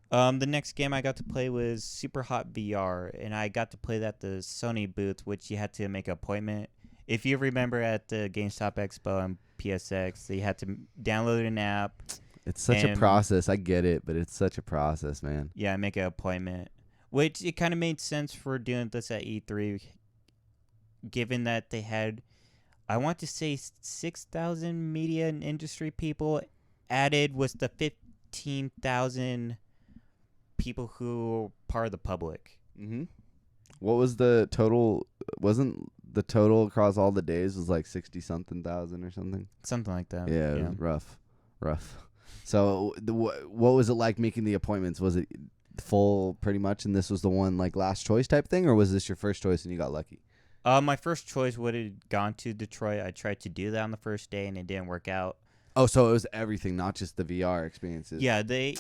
Speaker 2: The next game I got to play was Super Hot VR, and I got to play that at the Sony booth, which you had to make an appointment. If you remember at the GameStop Expo and PSX, you had to download an app.
Speaker 1: It's such a process. I get it, but it's such a process, man.
Speaker 2: Yeah, make an appointment, which it kind of made sense for doing this at E3, given that they had, I want to say 6,000 media and industry people added was the 15,000 people who part of the public.
Speaker 1: Mm-hmm. What was the total? Wasn't the total across all the days was like 60-something thousand or something?
Speaker 2: Something like that.
Speaker 1: Yeah, it was rough. So what was it like making the appointments? Was it full pretty much, and this was the one like last choice type thing, or was this your first choice and you got lucky?
Speaker 2: My first choice would have gone to Detroit. I tried to do that on the first day, and it didn't work out.
Speaker 1: Oh, so it was everything, not just the VR experiences.
Speaker 2: Yeah, they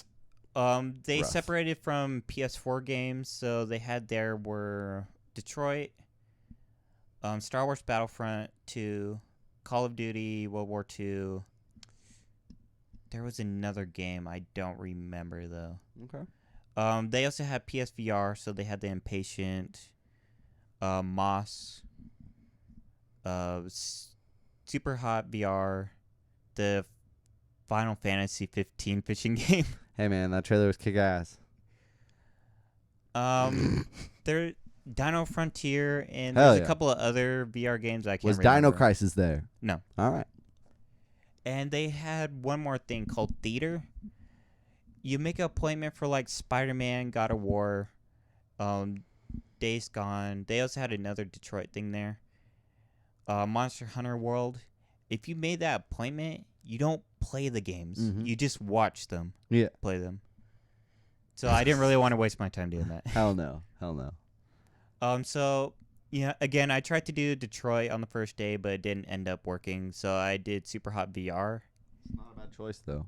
Speaker 1: Rough.
Speaker 2: separated from PS4 games, so they had there were Detroit, Star Wars Battlefront 2, Call of Duty World War II. There was another game I don't remember though.
Speaker 1: Okay.
Speaker 2: They also had PSVR, so they had the Impatient, Moss, Super Hot VR, the Final Fantasy 15 fishing game.
Speaker 1: Hey man, that trailer was kick ass.
Speaker 2: There, Dino Frontier, and
Speaker 1: Hell
Speaker 2: there's
Speaker 1: yeah.
Speaker 2: a couple of other VR games I can't
Speaker 1: Was
Speaker 2: remember.
Speaker 1: Dino Crisis there?
Speaker 2: No.
Speaker 1: All right.
Speaker 2: And they had one more thing called Theater. You make an appointment for like Spider-Man, God of War, Days Gone. They also had another Detroit thing there. Monster Hunter World. If you made that appointment, you don't play the games.
Speaker 1: Mhm.
Speaker 2: You just watch them.
Speaker 1: Yeah.
Speaker 2: Play them. So I didn't really want to waste my time doing that.
Speaker 1: Hell no.
Speaker 2: So yeah, again, I tried to do Detroit on the first day, but it didn't end up working. So I did Super Hot VR.
Speaker 1: It's not a bad choice though.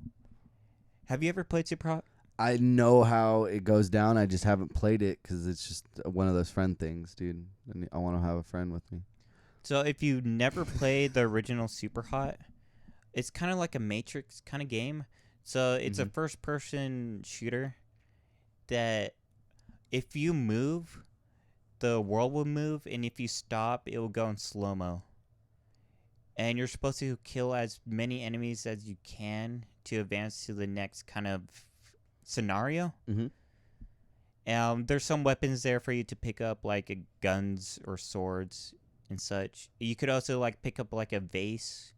Speaker 2: Have you ever played Super Hot?
Speaker 1: I know how it goes down. I just haven't played it because it's just one of those friend things, dude. I want to have a friend with me.
Speaker 2: So if you never played the original Super Hot, it's kind of like a Matrix kind of game. So it's a first-person shooter that if you move, the world will move, and if you stop, it will go in slow-mo. And you're supposed to kill as many enemies as you can to advance to the next kind of scenario.
Speaker 1: Mm-hmm.
Speaker 2: There's some weapons there for you to pick up, like guns or swords and such. You could also like pick up like a vase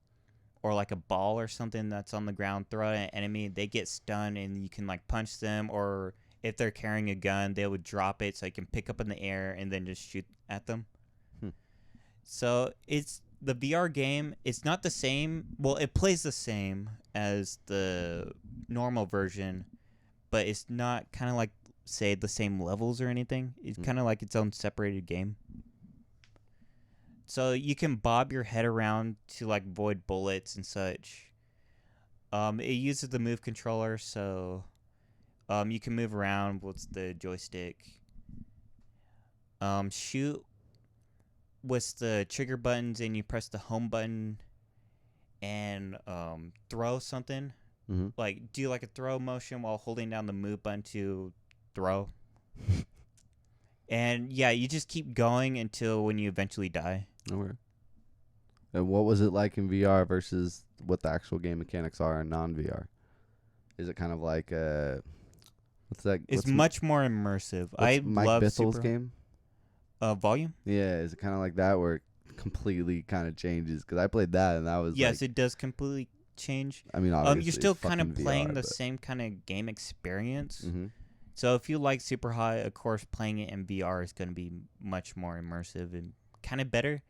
Speaker 2: or like a ball or something that's on the ground, throw it at an enemy, they get stunned, and you can like punch them, or if they're carrying a gun, they would drop it so you can pick up in the air and then just shoot at them. So it's the VR game. It's not the same. Well, it plays the same as the normal version, but it's not kind of like, say, the same levels or anything. It's kind of like its own separated game. So you can bob your head around to like avoid bullets and such. It uses the move controller, so you can move around with the joystick. Shoot with the trigger buttons, and you press the home button and throw something. Like do like a throw motion while holding down the move button to throw. And yeah, you just keep going until when you eventually die.
Speaker 1: Okay. And what was it like in VR versus what the actual game mechanics are in non-VR? Is it kind of like what's that?
Speaker 2: It's much more immersive. I
Speaker 1: Mike
Speaker 2: love
Speaker 1: Bithel's game.
Speaker 2: Volume.
Speaker 1: Yeah, is it kind of like that where it completely kind of changes? Because I played that and that was
Speaker 2: yes, it does completely change.
Speaker 1: I mean, obviously,
Speaker 2: you're still
Speaker 1: it's
Speaker 2: kind of
Speaker 1: fucking
Speaker 2: playing
Speaker 1: VR,
Speaker 2: the
Speaker 1: but-
Speaker 2: same kind of game experience.
Speaker 1: Mm-hmm.
Speaker 2: So if you like Super Hot, of course, playing it in VR is going to be much more immersive and kind of better.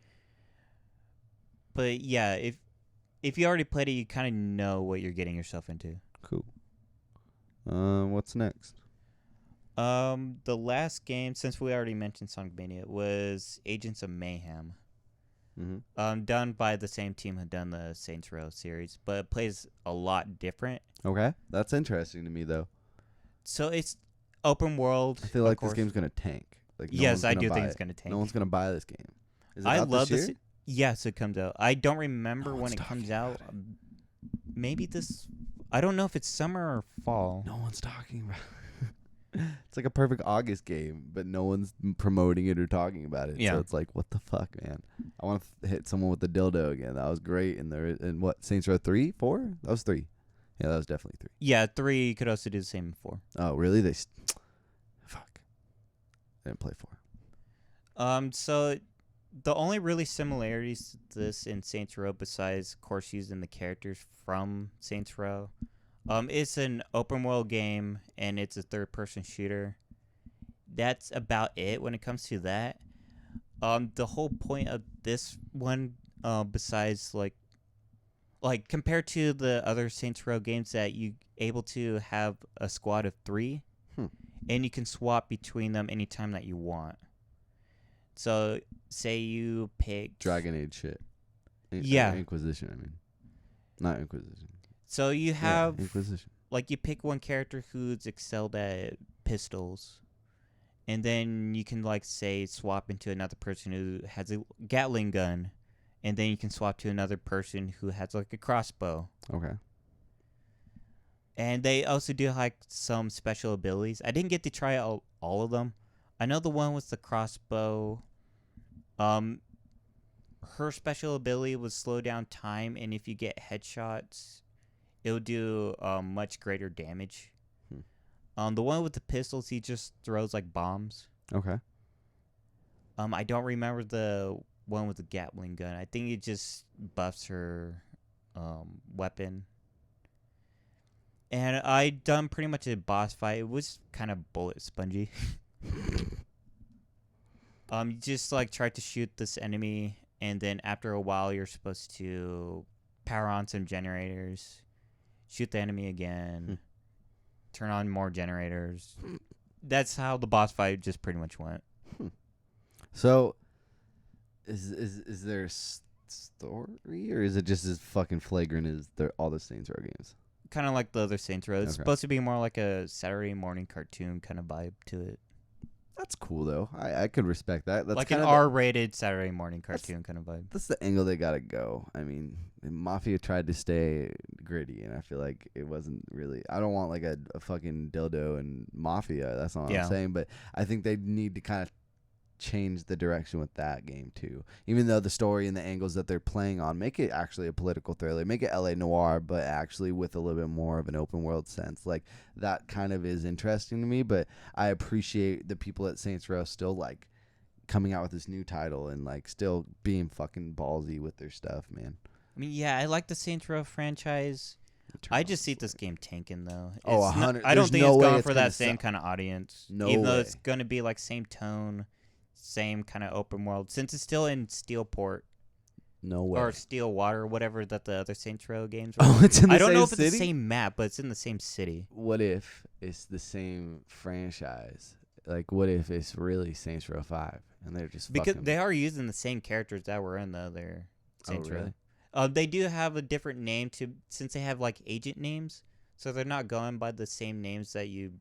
Speaker 2: But yeah, if you already played it, you kind of know what you're getting yourself into.
Speaker 1: Cool. What's next?
Speaker 2: The last game, since we already mentioned Sonic Mania, was Agents of Mayhem.
Speaker 1: Mm-hmm.
Speaker 2: Done by the same team who done the Saints Row series, but it plays a lot different.
Speaker 1: Okay, that's interesting to me though.
Speaker 2: So it's open world.
Speaker 1: I feel like this game's gonna tank. Like, no
Speaker 2: yes,
Speaker 1: one's
Speaker 2: I
Speaker 1: gonna
Speaker 2: do
Speaker 1: buy
Speaker 2: think
Speaker 1: it.
Speaker 2: it's gonna tank.
Speaker 1: No one's gonna buy this game. Is it
Speaker 2: I
Speaker 1: out
Speaker 2: love
Speaker 1: this
Speaker 2: this.
Speaker 1: year?
Speaker 2: Yes, it comes out. I don't remember
Speaker 1: No
Speaker 2: when
Speaker 1: one's
Speaker 2: it
Speaker 1: talking
Speaker 2: comes out.
Speaker 1: about
Speaker 2: Maybe this. I don't know if it's summer or fall.
Speaker 1: No one's talking about it. It's like a perfect August game, but no one's promoting it or talking about it.
Speaker 2: Yeah.
Speaker 1: So it's like, what the fuck, man? I want to hit someone with the dildo again. That was great. And what, Saints Row 3? 4? That was 3. Yeah, that was definitely 3.
Speaker 2: Yeah, 3. You could also do the same in 4.
Speaker 1: Oh, really? Fuck. I didn't play 4.
Speaker 2: So the only really similarities to this in Saints Row, besides, of course, using the characters from Saints Row, It's an open world game and it's a third person shooter. That's about it when it comes to that. The whole point of this one, besides like compared to the other Saints Row games, that you able to have a squad of 3, and you can swap between them anytime that you want. So say you pick
Speaker 1: Dragon Age shit.
Speaker 2: Yeah.
Speaker 1: Inquisition, I mean. Not Inquisition.
Speaker 2: So you have
Speaker 1: Inquisition.
Speaker 2: like you pick one character who's excelled at pistols, and then you can like say swap into another person who has a Gatling gun, and then you can swap to another person who has like a crossbow.
Speaker 1: Okay.
Speaker 2: And they also do like some special abilities. I didn't get to try all of them. I know the one with the crossbow. Her special ability was slow down time, and if you get headshots, it will do much greater damage. The one with the pistols, he just throws like bombs.
Speaker 1: Okay.
Speaker 2: I don't remember the one with the Gatling gun. I think it just buffs her weapon. And I done pretty much a boss fight. It was kind of bullet spongy. You just like try to shoot this enemy, and then after a while, you're supposed to power on some generators, shoot the enemy again, turn on more generators. That's how the boss fight just pretty much went.
Speaker 1: So, is there a story, or is it just as fucking flagrant as all the Saints Row games?
Speaker 2: Kind of like the other Saints Row. It's
Speaker 1: Okay.
Speaker 2: supposed to be more like a Saturday morning cartoon kind of vibe to it.
Speaker 1: That's cool though. I could respect that. That's
Speaker 2: like
Speaker 1: kind
Speaker 2: an
Speaker 1: of
Speaker 2: R-rated Saturday morning cartoon kind of vibe.
Speaker 1: that's the angle they gotta go. I mean, Mafia tried to stay gritty, and I feel like it wasn't really. I don't want like a fucking dildo in Mafia. That's not what
Speaker 2: Yeah.
Speaker 1: I'm saying. But I think they need to kind of change the direction with that game too. Even though the story and the angles that they're playing on make it actually a political thriller, make it LA noir, but actually with a little bit more of an open world sense. Like that kind of is interesting to me. But I appreciate the people at Saints Row still like coming out with this new title and like still being fucking ballsy with their stuff, man.
Speaker 2: I mean, yeah, I like the Saints Row franchise. I just see this game tanking though.
Speaker 1: Oh,
Speaker 2: It's not-
Speaker 1: 100
Speaker 2: I don't
Speaker 1: there's
Speaker 2: think
Speaker 1: no
Speaker 2: it's
Speaker 1: way
Speaker 2: going
Speaker 1: it's
Speaker 2: for
Speaker 1: gonna
Speaker 2: that same
Speaker 1: sell.
Speaker 2: kind of audience.
Speaker 1: No
Speaker 2: even though
Speaker 1: way.
Speaker 2: it's going to be like same tone, same kind of open world. Since it's still in Steelport
Speaker 1: No way.
Speaker 2: or Stillwater, whatever that the other Saints Row games were.
Speaker 1: Oh, it's in the
Speaker 2: I don't
Speaker 1: same
Speaker 2: know if
Speaker 1: city?
Speaker 2: it's the same map, but it's in the same city.
Speaker 1: What if it's the same franchise? Like, what if it's really Saints Row 5 and they're just
Speaker 2: Because
Speaker 1: fucking...
Speaker 2: they are using the same characters that were in the other Saints
Speaker 1: really?
Speaker 2: Row. They do have a different name since they have like agent names, so they're not going by the same names that you,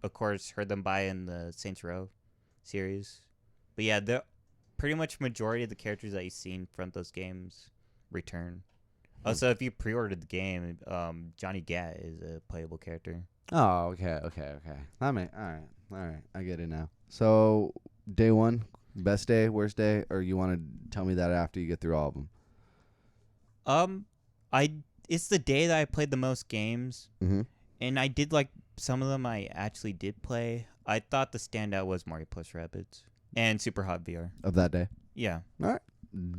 Speaker 2: of course, heard them by in the Saints Row series. But yeah, the pretty much majority of the characters that you've seen from those games return. Also, if you pre-ordered the game, Johnny Gat is a playable character.
Speaker 1: Oh, okay. All right. I get it now. So, day one, best day, worst day, or you want to tell me that after you get through all of them?
Speaker 2: It's the day that I played the most games,
Speaker 1: Mm-hmm.
Speaker 2: and I did like some of them. I actually did play. I thought the standout was Mario Plus Rabbids and Super Hot VR.
Speaker 1: Of that day.
Speaker 2: Yeah.
Speaker 1: All right.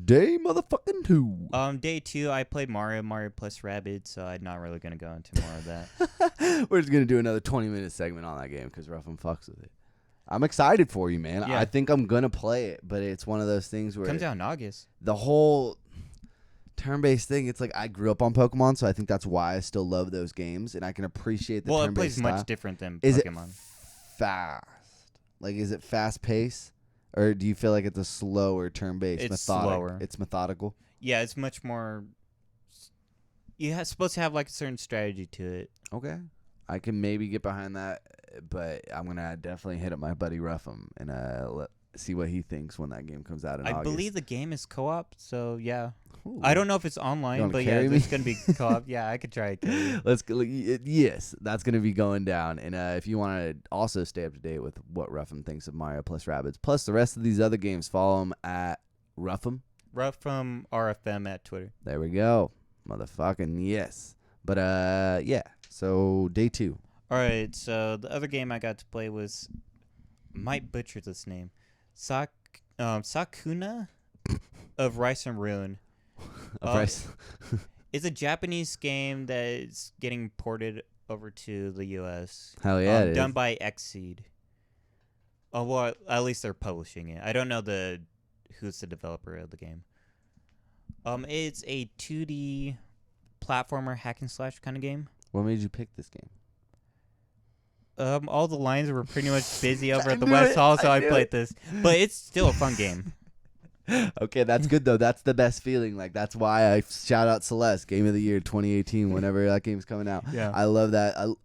Speaker 1: Day motherfucking 2.
Speaker 2: Day 2, I played Mario Plus Rabbids, so I'm not really gonna go into more of that.
Speaker 1: We're just going to do another 20-minute segment on that game because Ruffum fucks with it. I'm excited for you, man.
Speaker 2: Yeah.
Speaker 1: I think I'm going to play it, but it's one of those things where
Speaker 2: Comes out in August.
Speaker 1: the whole turn-based thing, it's like I grew up on Pokemon, so I think that's why I still love those games, and I can appreciate the
Speaker 2: Well, it
Speaker 1: turn-based
Speaker 2: plays
Speaker 1: style.
Speaker 2: much different than
Speaker 1: Is
Speaker 2: Pokemon.
Speaker 1: it fast? Like, is it fast-paced? Or do you feel like it's a slower turn-based?
Speaker 2: It's slower.
Speaker 1: It's methodical?
Speaker 2: Yeah, it's much more. You're supposed to have like a certain strategy to it.
Speaker 1: Okay. I can maybe get behind that, but I'm going to definitely hit up my buddy Ruffum and see what he thinks when that game comes out in
Speaker 2: I
Speaker 1: August.
Speaker 2: believe the game is co-op, so yeah.
Speaker 1: Ooh.
Speaker 2: I don't know if it's
Speaker 1: You
Speaker 2: online,
Speaker 1: wanna
Speaker 2: but yeah,
Speaker 1: carry me?
Speaker 2: it's gonna be co-op. Yeah, I could try it.
Speaker 1: Let's go. Yes, that's going to be going down. And if you want to also stay up to date with what Ruffum thinks of Mario plus Rabbids, plus the rest of these other games, follow him at Ruffum.
Speaker 2: Ruffum RFM at Twitter.
Speaker 1: There we go. Motherfucking yes. But yeah. So day 2.
Speaker 2: All right, so the other game I got to play was, might butcher this name, Sakuna of Rice and Ruin.
Speaker 1: Rice.
Speaker 2: It's a Japanese game that is getting ported over to the U.S.
Speaker 1: Hell yeah, it
Speaker 2: done
Speaker 1: is.
Speaker 2: by Xseed. Oh, well, at least they're publishing it. I don't know who's the developer of the game. It's a 2D platformer hack and slash kind of game.
Speaker 1: What made you pick this game?
Speaker 2: All the lines were pretty much busy over at the West Hall, so I played this. But it's still a fun game.
Speaker 1: Okay, that's good though. That's the best feeling. Like that's why I shout out Celeste, Game of the Year 2018. Whenever that game's coming out,
Speaker 2: Yeah,
Speaker 1: I love that.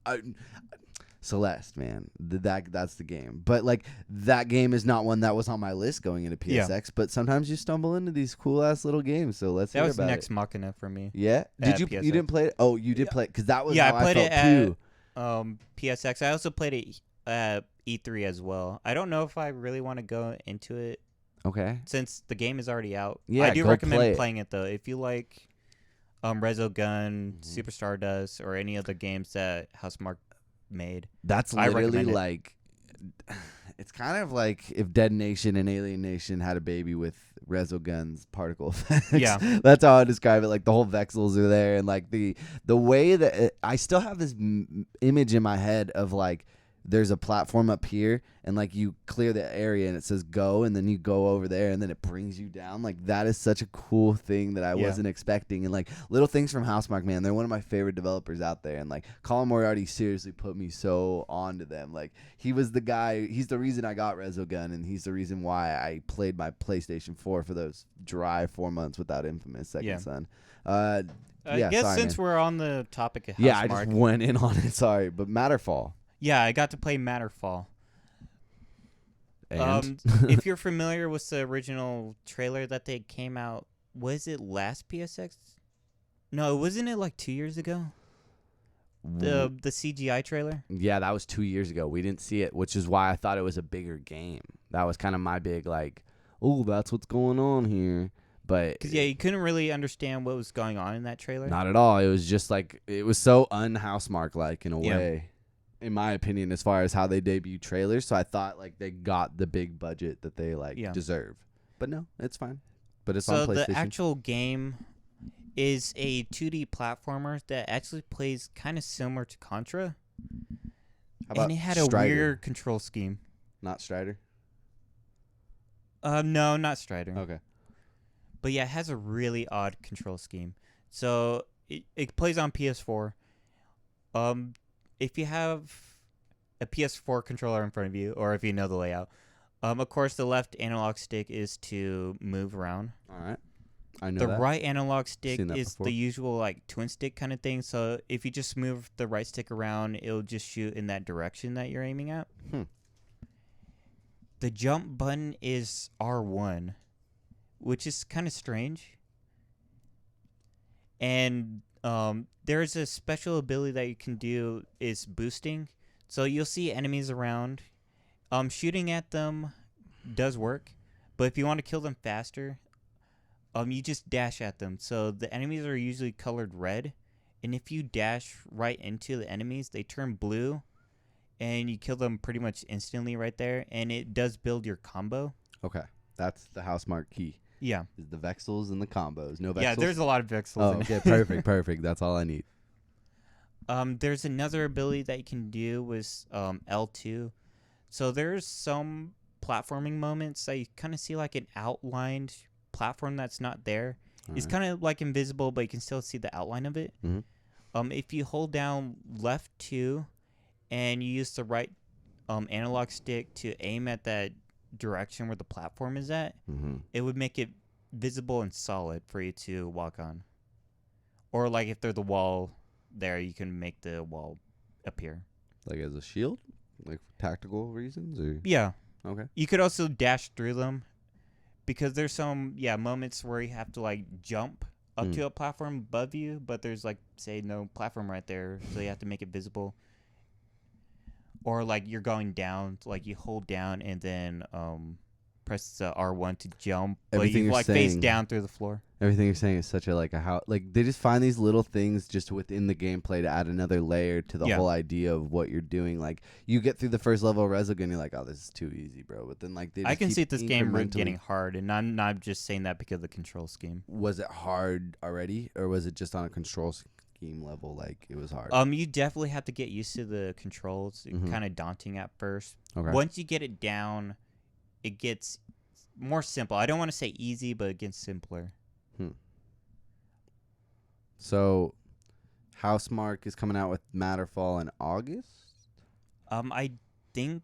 Speaker 1: Celeste, man, that's the game. But like that game is not one that was on my list going into PSX. But sometimes you stumble into these cool ass little games. So let's hear about it.
Speaker 2: That was Next Machina for me.
Speaker 1: Yeah, did you?
Speaker 2: PSX.
Speaker 1: You didn't play it? Oh, you did play it because that was
Speaker 2: Yeah,
Speaker 1: how
Speaker 2: I played
Speaker 1: felt
Speaker 2: it
Speaker 1: too.
Speaker 2: at PSX. I also played it at E3 as well. I don't know if I really want to go into it.
Speaker 1: Okay.
Speaker 2: Since the game is already out.
Speaker 1: Yeah,
Speaker 2: I do
Speaker 1: go
Speaker 2: recommend
Speaker 1: play
Speaker 2: playing it though. If you like Resogun, Super Stardust, or any other games that Housemarque made.
Speaker 1: That's
Speaker 2: I
Speaker 1: literally
Speaker 2: recommend it.
Speaker 1: like it's kind of like if Dead Nation and Alien Nation had a baby with Resogun's particle effects.
Speaker 2: Yeah.
Speaker 1: That's how I describe it. Like the whole vexels are there, and like the way that I still have this image in my head of like there's a platform up here and like you clear the area and it says go and then you go over there and then it brings you down. Like that is such a cool thing that I wasn't expecting. And like little things from Housemarque, man, they're one of my favorite developers out there. And like Colin Moriarty seriously put me so onto them. Like he was the guy, he's the reason I got Resogun, and he's the reason why I played my PlayStation 4 for those dry 4 months without Infamous Second Son.
Speaker 2: I guess since we're on the topic of Housemarque.
Speaker 1: Yeah, I just went in on it. Sorry, but Matterfall.
Speaker 2: Yeah, I got to play Matterfall.
Speaker 1: And
Speaker 2: if you're familiar with the original trailer that they came out, was it last PSX? No, wasn't it like 2 years ago? The CGI trailer?
Speaker 1: Yeah, that was 2 years ago. We didn't see it, which is why I thought it was a bigger game. That was kind of my big like, oh, that's what's going on here. But
Speaker 2: because you couldn't really understand what was going on in that trailer.
Speaker 1: Not at all. It was just like it was so un-Housemarque like in a way. In my opinion, as far as how they debut trailers. So I thought like they got the big budget that they deserve. But no, it's fine. But it's on PlayStation.
Speaker 2: So the actual game is a 2D platformer that actually plays kind of similar to Contra.
Speaker 1: How about
Speaker 2: and it had
Speaker 1: Strider?
Speaker 2: a weird control scheme.
Speaker 1: Not Strider?
Speaker 2: No, not Strider.
Speaker 1: Okay.
Speaker 2: But yeah, it has a really odd control scheme. So it plays on PS4. If you have a PS4 controller in front of you, or if you know the layout, of course the left analog stick is to move around.
Speaker 1: All right. I know
Speaker 2: the
Speaker 1: that.
Speaker 2: right analog stick is
Speaker 1: before.
Speaker 2: the usual like twin stick kind of thing. So if you just move the right stick around, it'll just shoot in that direction that you're aiming at. The jump button is R1, which is kind of strange. And there's a special ability that you can do is boosting. So you'll see enemies around. Shooting at them does work, but if you want to kill them faster, you just dash at them. So the enemies are usually colored red, and if you dash right into the enemies, they turn blue, and you kill them pretty much instantly right there, and it does build your combo.
Speaker 1: Okay. That's the Housemarque key.
Speaker 2: Yeah.
Speaker 1: Is the vexels and the combos. No vexels?
Speaker 2: Yeah, there's a lot of vexels
Speaker 1: Oh,
Speaker 2: in it.
Speaker 1: okay. Perfect. That's all I need.
Speaker 2: There's another ability that you can do with L2. So there's some platforming moments that you kind of see like an outlined platform that's not there. It's kind of like invisible, but you can still see the outline of it.
Speaker 1: Mm-hmm.
Speaker 2: If you hold down left 2 and you use the right analog stick to aim at that direction where the platform is at, it would make it visible and solid for you to walk on. Or like if there's a wall there, you can make the wall appear.
Speaker 1: Like as a shield? Like for tactical reasons? Or
Speaker 2: Yeah.
Speaker 1: Okay.
Speaker 2: You could also dash through them because there's some moments where you have to like jump up to a platform above you, but there's like say no platform right there, so you have to make it visible. Or like you're going down, like you hold down and then press R1 to jump, but
Speaker 1: Everything
Speaker 2: you
Speaker 1: you're
Speaker 2: like face
Speaker 1: saying-
Speaker 2: down through the floor.
Speaker 1: Everything you're saying is such a like a how like they just find these little things just within the gameplay to add another layer to the
Speaker 2: Yeah.
Speaker 1: whole idea of what you're doing. Like you get through the first level of Resogun, you're like, oh, this is too easy, bro. But then like they just
Speaker 2: I can
Speaker 1: keep
Speaker 2: see this game
Speaker 1: incrementally-
Speaker 2: getting hard, and I'm not just saying that because of the control scheme.
Speaker 1: Was it hard already, or was it just on a control scheme level? Like it was hard.
Speaker 2: You definitely have to get used to the controls. It's
Speaker 1: Mhm.
Speaker 2: kind of daunting at first.
Speaker 1: Okay.
Speaker 2: Once you get it down, it gets more simple. I don't want to say easy, but it gets simpler.
Speaker 1: So, Housemarque is coming out with Matterfall in August.
Speaker 2: I think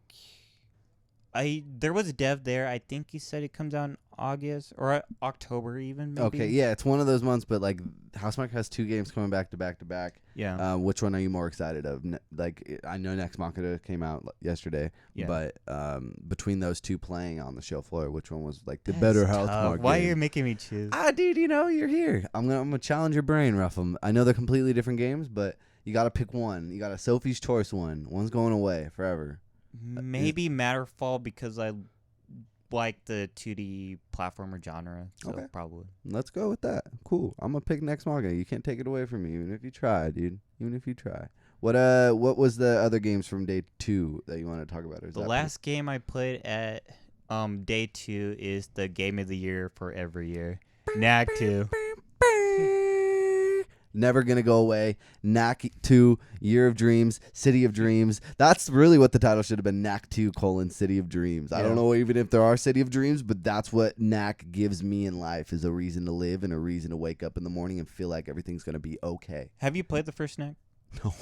Speaker 2: there was a dev there. I think he said it comes out in August or October even. Maybe.
Speaker 1: Okay, yeah, it's one of those months, but like Housemarque has 2 games coming back to back to back.
Speaker 2: Yeah.
Speaker 1: Which one are you more excited of? I know Next Machina came out yesterday,
Speaker 2: Yeah.
Speaker 1: but between those 2 playing on the show floor, which one was like the
Speaker 2: That's
Speaker 1: better
Speaker 2: tough.
Speaker 1: Housemarque
Speaker 2: Why
Speaker 1: game?
Speaker 2: are you making me choose?
Speaker 1: Dude, you're here. I'm gonna challenge your brain, Ruffum. I know they're completely different games, but you gotta pick one. You got a Sophie's Choice one. One's going away forever.
Speaker 2: Maybe Matterfall because I like the 2D platformer genre. So
Speaker 1: Okay.
Speaker 2: probably.
Speaker 1: Let's go with that. Cool. I'm gonna pick Next Machina. You can't take it away from me, even if you try, dude. Even if you try. What was the other games from day 2 that you want to talk about? Or is
Speaker 2: The
Speaker 1: that
Speaker 2: last game I played at day 2 is the game of the year for every year. Knack 2.
Speaker 1: Never gonna go away. Knack 2, Year of Dreams, City of Dreams. That's really what the title should have been. Knack 2, City of Dreams. I
Speaker 2: Yeah.
Speaker 1: don't know even if there are City of Dreams, but that's what Knack gives me in life, is a reason to live and a reason to wake up in the morning and feel like everything's gonna be okay.
Speaker 2: Have you played the first Knack?
Speaker 1: No.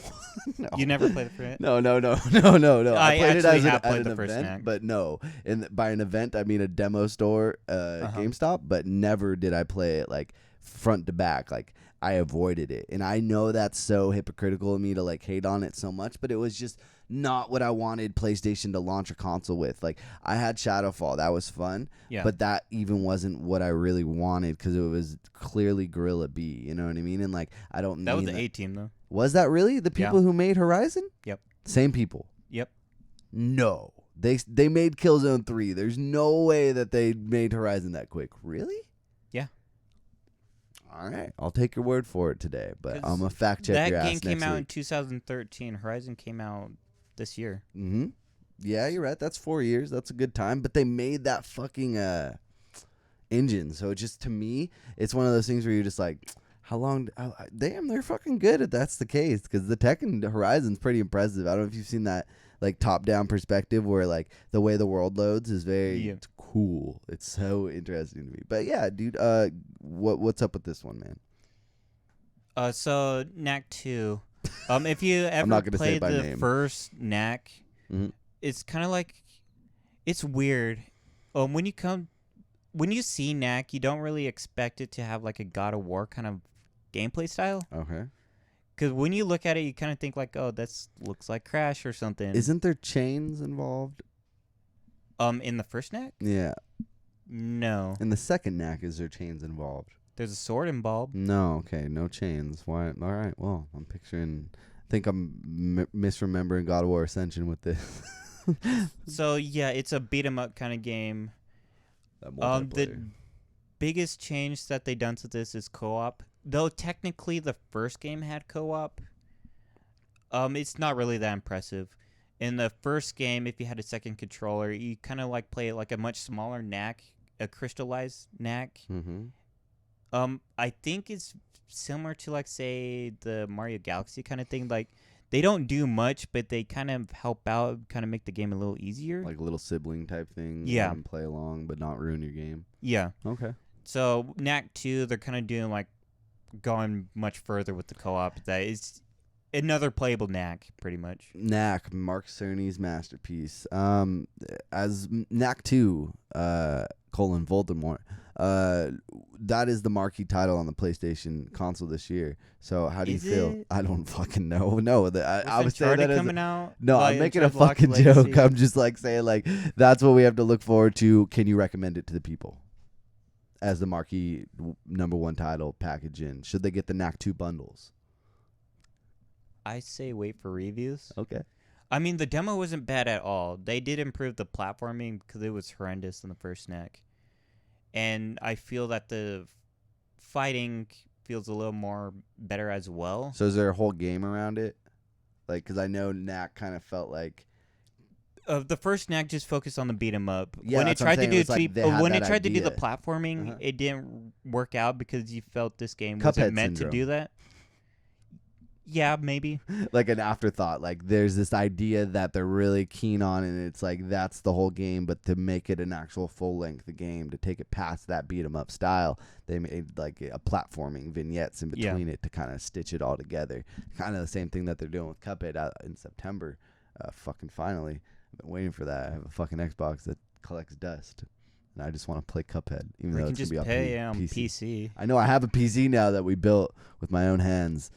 Speaker 1: No.
Speaker 2: You never played the first?
Speaker 1: No. I
Speaker 2: I
Speaker 1: played it
Speaker 2: actually
Speaker 1: as
Speaker 2: have
Speaker 1: at
Speaker 2: played
Speaker 1: an
Speaker 2: the first
Speaker 1: event,
Speaker 2: Knack.
Speaker 1: but no. And by an event, I mean a demo store, GameStop, but never did I play it like front to back. Like I avoided it. And I know that's so hypocritical of me to like hate on it so much, but it was just not what I wanted PlayStation to launch a console with. Like I had Shadowfall. That was fun.
Speaker 2: Yeah.
Speaker 1: But that even wasn't what I really wanted because it was clearly Gorilla B. You know what I mean? And like I don't
Speaker 2: That was
Speaker 1: mean
Speaker 2: the A team though.
Speaker 1: Was that really the people who made Horizon?
Speaker 2: Yep.
Speaker 1: Same people.
Speaker 2: Yep.
Speaker 1: No. They made Killzone 3. There's no way that they made Horizon that quick. Really?
Speaker 2: Yeah.
Speaker 1: All right. I'll take your word for it today, but
Speaker 2: 'Cause
Speaker 1: I'm going to fact check
Speaker 2: That
Speaker 1: your ass
Speaker 2: game
Speaker 1: next
Speaker 2: came out in
Speaker 1: week.
Speaker 2: 2013. Horizon came out this year.
Speaker 1: Mm-hmm. Yeah, you're right. That's 4 years. That's a good time. But they made that fucking engine. So just to me, it's one of those things where you're just like, how long? Damn, they're fucking good if that's the case. Because the tech in Horizon's pretty impressive. I don't know if you've seen that like top-down perspective where like the way the world loads is very cool. It's so interesting to me. But yeah, dude, what's up with this one, man?
Speaker 2: So Knack 2. If you
Speaker 1: I'm
Speaker 2: ever
Speaker 1: not gonna say
Speaker 2: played
Speaker 1: it by
Speaker 2: the
Speaker 1: name.
Speaker 2: first Knack,
Speaker 1: Mhm.
Speaker 2: it's kind of like it's weird. When you see Knack, you don't really expect it to have like a God of War kind of gameplay style.
Speaker 1: Okay.
Speaker 2: Because when you look at it, you kind of think like, oh, that looks like Crash or something.
Speaker 1: Isn't there chains involved?
Speaker 2: In the first Knack?
Speaker 1: Yeah.
Speaker 2: No.
Speaker 1: In the second Knack, is there chains involved?
Speaker 2: There's a sword involved.
Speaker 1: No, okay, no chains. Why? All right, well, I'm picturing. I think I'm misremembering God of War Ascension with this.
Speaker 2: So yeah, it's a beat 'em up kind of game.
Speaker 1: That
Speaker 2: The
Speaker 1: multiplayer.
Speaker 2: biggest change that they done to this is co-op. Though technically the first game had co-op, it's not really that impressive. In the first game, if you had a second controller, you kind of like play it like a much smaller Knack, a crystallized Knack.
Speaker 1: Mm-hmm.
Speaker 2: I think it's similar to like say the Mario Galaxy kind of thing. Like they don't do much, but they kind of help out, kind of make the game a little easier.
Speaker 1: Like a little sibling type thing.
Speaker 2: Yeah.
Speaker 1: And play along, but not ruin your game.
Speaker 2: Yeah.
Speaker 1: Okay.
Speaker 2: So Knack 2, they're kind of doing like going much further with the co-op. That is another playable Knack, pretty much.
Speaker 1: Knack, Mark Cerny's masterpiece. As Knack 2, Voldemort. That is the marquee title on the PlayStation console this year. So how do you
Speaker 2: Is
Speaker 1: feel?
Speaker 2: it?
Speaker 1: I don't fucking know. No, I would say
Speaker 2: Uncharted
Speaker 1: that as
Speaker 2: coming out.
Speaker 1: no,
Speaker 2: like,
Speaker 1: I'm making a
Speaker 2: Uncharted
Speaker 1: fucking
Speaker 2: Lost
Speaker 1: joke.
Speaker 2: Legacy.
Speaker 1: I'm just like saying like that's what we have to look forward to. Can you recommend it to the people as the marquee number 1 title package in? Should they get the Knack 2 bundles?
Speaker 2: I say wait for reviews.
Speaker 1: Okay.
Speaker 2: I mean, the demo wasn't bad at all. They did improve the platforming because it was horrendous in the first snack. And I feel that the fighting feels a little more better as well.
Speaker 1: So is there a whole game around it? Like, because I know Knack kind of felt like...
Speaker 2: The first snack just focused on the beat 'em up.
Speaker 1: Yeah,
Speaker 2: when it
Speaker 1: that's what I'm
Speaker 2: tried to
Speaker 1: saying.
Speaker 2: do
Speaker 1: It was like
Speaker 2: when
Speaker 1: they
Speaker 2: it
Speaker 1: had
Speaker 2: tried
Speaker 1: that
Speaker 2: to do the
Speaker 1: idea.
Speaker 2: platforming, it didn't work out because you felt this game
Speaker 1: Cuphead
Speaker 2: wasn't meant
Speaker 1: syndrome.
Speaker 2: to do that. Yeah, maybe.
Speaker 1: Like an afterthought. Like there's this idea that they're really keen on, and it's like that's the whole game. But to make it an actual full length game, to take it past that beat 'em up style, they made like a platforming vignettes in between it to kind of stitch it all together. Kind of the same thing that they're doing with Cuphead out in September. Fucking finally, I've been waiting for that. I have a fucking Xbox that collects dust, and I just want to play Cuphead, even
Speaker 2: Or
Speaker 1: though
Speaker 2: you can
Speaker 1: it's
Speaker 2: just
Speaker 1: gonna be
Speaker 2: pay
Speaker 1: on
Speaker 2: on
Speaker 1: PC.
Speaker 2: PC.
Speaker 1: I know I have a PC now that we built with my own hands.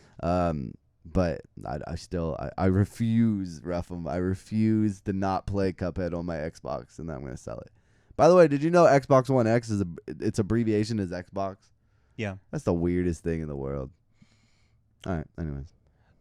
Speaker 1: But I refuse, Ruffum. I refuse to not play Cuphead on my Xbox, and then I'm going to sell it. By the way, did you know Xbox One X its abbreviation is Xbox?
Speaker 2: Yeah.
Speaker 1: That's the weirdest thing in the world. All right, anyways.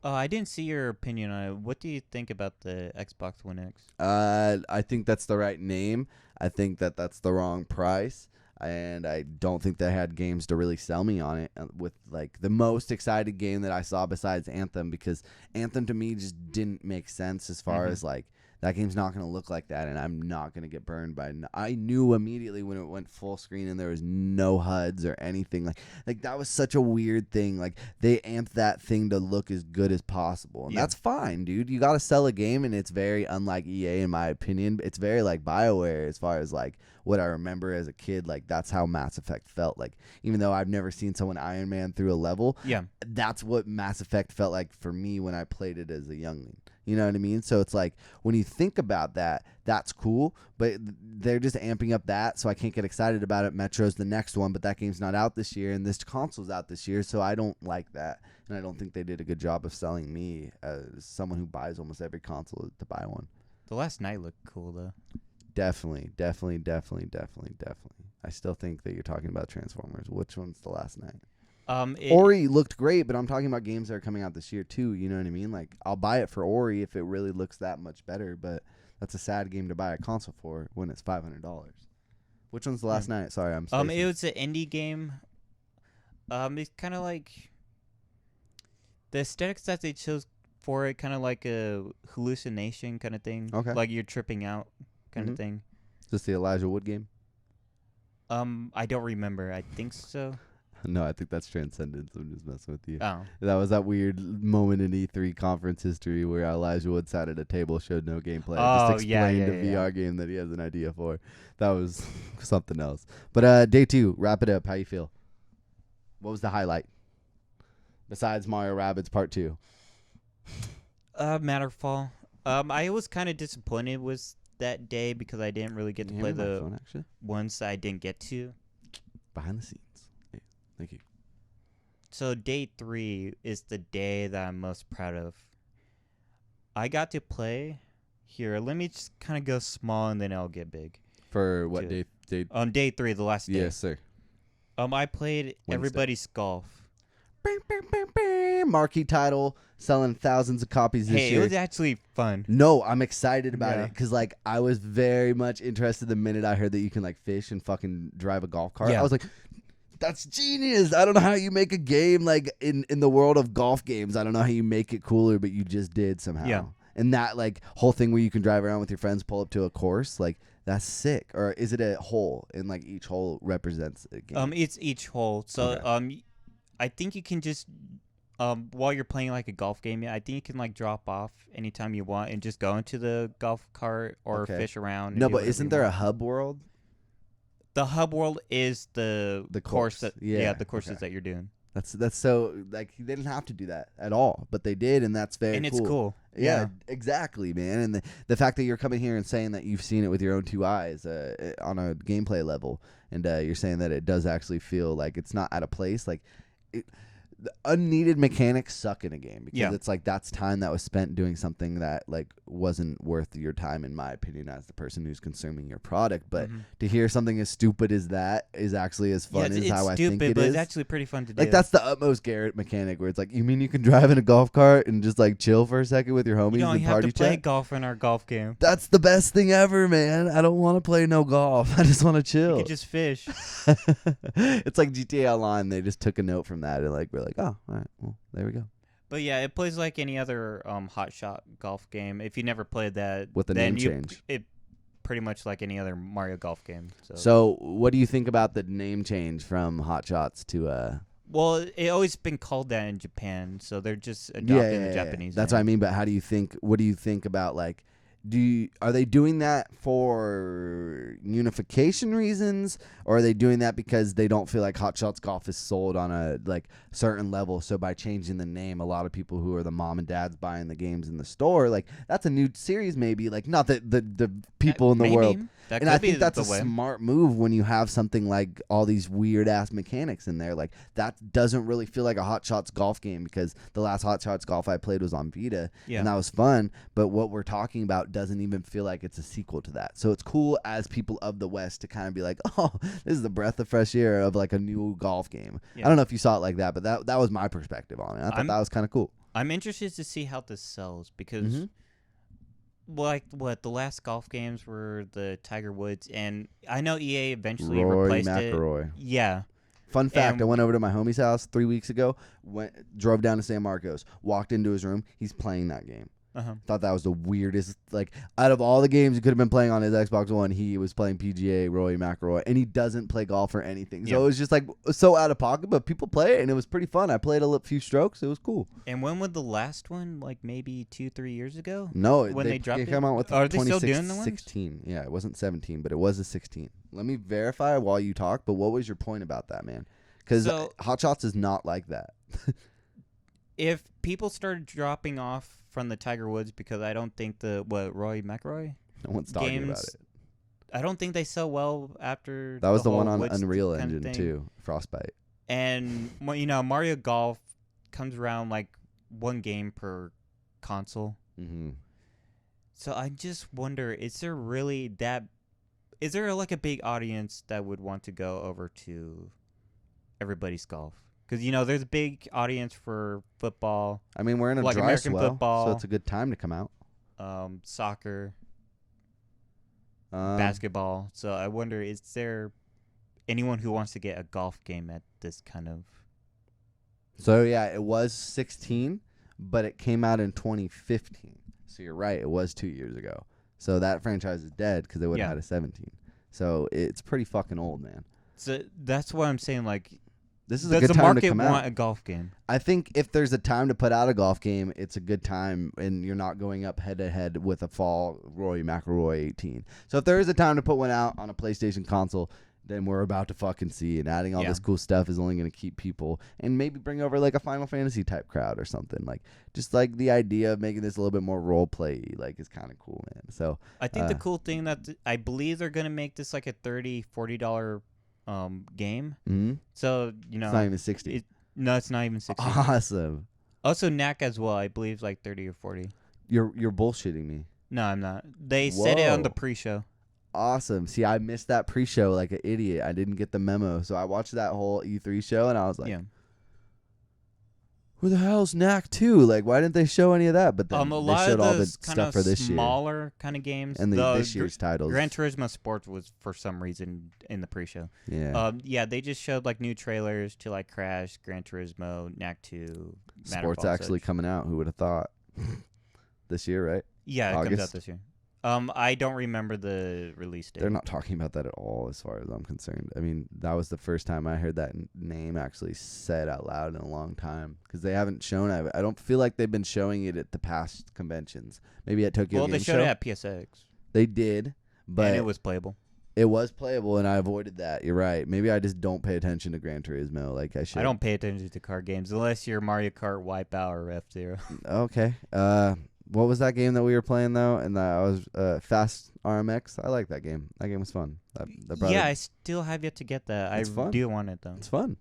Speaker 2: I didn't see your opinion on it. What do you think about the Xbox One X?
Speaker 1: I think that's the right name. I think that's the wrong price. And I don't think they had games to really sell me on it with like the most excited game that I saw besides Anthem, because Anthem to me just didn't make sense as far as like that game's not going to look like that, and I'm not going to get burned by it. I knew immediately when it went full screen and there was no HUDs or anything. Like that was such a weird thing. Like they amped that thing to look as good as possible. And that's fine, dude. You got to sell a game, and it's very unlike EA in my opinion. It's very like BioWare as far as like what I remember as a kid. Like that's how Mass Effect felt. Like even though I've never seen someone Iron Man through a level, that's what Mass Effect felt like for me when I played it as a youngling. You know what I mean? So it's like when you think about that, that's cool, but they're just amping up that, so I can't get excited about it. Metro's the next one, but that game's not out this year, and this console's out this year, so I don't like that, and I don't think they did a good job of selling me as someone who buys almost every console to buy one.
Speaker 2: The Last Night looked cool, though.
Speaker 1: Definitely. I still think that you're talking about Transformers. Which one's The Last Night? Ori looked great, but I'm talking about games that are coming out this year too. You know what I mean? Like I'll buy it for Ori if it really looks that much better, but that's a sad game to buy a console for when it's $500. Which one's The Last Night? Sorry, I'm spacing.
Speaker 2: It was an indie game. It's kind of like the aesthetics that they chose for it, kind of like a hallucination kind of thing.
Speaker 1: Okay,
Speaker 2: like you're tripping out kind of thing.
Speaker 1: Is this the Elijah Wood game?
Speaker 2: I don't remember. I think so.
Speaker 1: No, I think that's Transcendence. I'm just messing with you.
Speaker 2: Oh.
Speaker 1: That was that weird moment in E3 conference history where Elijah Wood sat at a table, showed no gameplay, just explained a VR game that he has an idea for. That was something else. But day 2, wrap it up. How you feel? What was the highlight? Besides Mario Rabbids Part 2.
Speaker 2: Matterfall. I was kind of disappointed with that day because I didn't really get to play the ones I didn't get to.
Speaker 1: Behind the scenes. Thank you.
Speaker 2: So day 3 is the day that I'm most proud of. I got to play here. Let me just kind of go small and then I'll get big.
Speaker 1: For what day?
Speaker 2: On day 3, the last day.
Speaker 1: Yes, sir.
Speaker 2: I played Wednesday. Everybody's Golf.
Speaker 1: Marquee title, selling thousands of copies this year.
Speaker 2: It was actually fun.
Speaker 1: No, I'm excited about it because like I was very much interested the minute I heard that you can like fish and fucking drive a golf cart. I was like, that's genius. I don't know how you make a game like in the world of golf games. I don't know how you make it cooler, but you just did somehow.
Speaker 2: Yeah.
Speaker 1: And that like whole thing where you can drive around with your friends, pull up to a course, like that's sick. Or is it a hole and like each hole represents a game?
Speaker 2: It's each hole. So I think you can just while you're playing like a golf game, I think you can like drop off anytime you want and just go into the golf cart or fish around.
Speaker 1: No, but isn't there a hub world?
Speaker 2: The hub world is the course that the courses that you're doing.
Speaker 1: That's so like they didn't have to do that at all, but they did, and that's very
Speaker 2: cool.
Speaker 1: And
Speaker 2: it's cool.
Speaker 1: Yeah, exactly, man. And the fact that you're coming here and saying that you've seen it with your own 2 eyes on a gameplay level, and you're saying that it does actually feel like it's not out of place. Like unneeded mechanics suck in a game because
Speaker 2: Yeah.
Speaker 1: it's like that's time that was spent doing something that like wasn't worth your time, in my opinion, as the person who's consuming your product. But to hear something as stupid as that is actually as fun as how I think it
Speaker 2: but
Speaker 1: is.
Speaker 2: it's actually pretty fun to do.
Speaker 1: Like that's the utmost Garrett mechanic where it's like, you mean you can drive in a golf cart and just like chill for a second with your homies
Speaker 2: you
Speaker 1: and
Speaker 2: have
Speaker 1: party
Speaker 2: to play
Speaker 1: chat?
Speaker 2: golf in our golf game.
Speaker 1: That's the best thing ever, man. I don't want to play no golf. I just want to chill.
Speaker 2: You could just fish.
Speaker 1: It's like GTA Online. They just took a note from that and like we're like, oh, all right, well, there we go.
Speaker 2: But yeah, it plays like any other hot shot golf game. If you never played that,
Speaker 1: With the
Speaker 2: then
Speaker 1: name change.
Speaker 2: it pretty much like any other Mario golf game.
Speaker 1: So what do you think about the name change from Hot Shots to
Speaker 2: Well, it always been called that in Japan, so they're just adopting the Japanese.
Speaker 1: That's
Speaker 2: name.
Speaker 1: what I mean. But how do you think? What do you think about like? Are they doing that for unification reasons, or are they doing that because they don't feel like Hot Shots Golf is sold on a like certain level? So by changing the name, a lot of people who are the mom and dads buying the games in the store, like that's a new series, maybe. Like not that the people in the world. And I think that's a smart move when you have something like all these weird ass mechanics in there. Like that doesn't really feel like a Hot Shots Golf game, because the last Hot Shots Golf I played was on Vita, and that was fun. But what we're talking about doesn't even feel like it's a sequel to that. So it's cool as people of the West to kind of be like, oh, this is the breath of fresh air of like a new golf game. I don't know if you saw it like that, but that was my perspective on it. I thought that was kind of cool.
Speaker 2: I'm interested to see how this sells because. Like the last golf games were the Tiger Woods, and I know EA eventually replaced
Speaker 1: McIlroy.
Speaker 2: it. Yeah.
Speaker 1: Fun fact: I went over to my homie's house 3 weeks ago. Drove down to San Marcos, walked into his room. He's playing that game. Thought that was the weirdest. Like out of all the games he could have been playing on his Xbox One, he was playing PGA, Rory McIlroy, and he doesn't play golf or anything. So it was just like so out of pocket, but people play it, and it was pretty fun. I played a few strokes. It was cool.
Speaker 2: And when was the last one? Like maybe 2-3 years ago?
Speaker 1: No,
Speaker 2: when they dropped it.
Speaker 1: Came out with
Speaker 2: Are they still doing the ones?
Speaker 1: 16. Yeah, it wasn't 17, but it was a 16. Let me verify while you talk. But what was your point about that, man? Because Hot Shots is not like that.
Speaker 2: If people started dropping off from the Tiger Woods, because I don't think Rory McIlroy?
Speaker 1: No one's talking about it.
Speaker 2: I don't think they sell well after.
Speaker 1: That was the one on
Speaker 2: Woods
Speaker 1: Unreal Engine too, Frostbite.
Speaker 2: And Mario Golf comes around like one game per console. So I just wonder, is there like a big audience that would want to go over to Everybody's Golf? Because, there's a big audience for football.
Speaker 1: I mean, we're in a
Speaker 2: like
Speaker 1: dry
Speaker 2: American
Speaker 1: swell,
Speaker 2: football,
Speaker 1: so it's a good time to come out.
Speaker 2: Soccer, basketball. So I wonder, is there anyone who wants to get a golf game at this kind of...
Speaker 1: So, yeah, it was 16, but it came out in 2015. So you're right, it was 2 years ago. So that franchise is dead because they would have had a 17. So it's pretty fucking old, man.
Speaker 2: So that's what I'm saying, like...
Speaker 1: This is a good time to come out.
Speaker 2: Does the market want a golf game?
Speaker 1: I think if there's a time to put out a golf game, it's a good time, and you're not going up head-to-head with a fall Rory McIlroy 18. So if there is a time to put one out on a PlayStation console, then we're about to fucking see. And adding all this cool stuff is only going to keep people, and maybe bring over like a Final Fantasy type crowd or something. Like just like the idea of making this a little bit more role play, like is kind of cool, man. So
Speaker 2: I think the cool thing that I believe they're going to make this like a $30-$40 game. So
Speaker 1: it's not even 60.
Speaker 2: No, it's not even 60.
Speaker 1: Awesome.
Speaker 2: Also, NAC as well. I believe like 30 or 40.
Speaker 1: You're bullshitting me.
Speaker 2: No, I'm not. They said it on the pre-show.
Speaker 1: Awesome. See, I missed that pre-show like an idiot. I didn't get the memo, so I watched that whole E3 show, and I was like, who the hell's NAC 2? Like, why didn't they show any of that? But then they showed all the stuff for this year.
Speaker 2: Smaller kind of games.
Speaker 1: And this year's titles.
Speaker 2: Gran Turismo Sports was, for some reason, in the pre-show.
Speaker 1: Yeah.
Speaker 2: They just showed, like, new trailers to, like, Crash, Gran Turismo, NAC 2,
Speaker 1: Sports actually coming out. Who would have thought? This year, right?
Speaker 2: Yeah, it comes out this year. I don't remember the release date.
Speaker 1: They're not talking about that at all as far as I'm concerned. I mean, that was the first time I heard that name actually said out loud in a long time, because they haven't shown it. I don't feel like they've been showing it at the past conventions. Maybe at Tokyo Game Show.
Speaker 2: Well, they showed it at PSX.
Speaker 1: They did, but...
Speaker 2: And it was playable.
Speaker 1: It was playable, and I avoided that. You're right. Maybe I just don't pay attention to Gran Turismo like I should.
Speaker 2: I don't pay attention to car games unless you're Mario Kart, Wipeout, or F-Zero.
Speaker 1: Okay. What was that game that we were playing, though? And that was Fast RMX. I like that game. That game was fun. I
Speaker 2: still have yet to get that.
Speaker 1: It's fun.
Speaker 2: do want it, though.
Speaker 1: It's fun.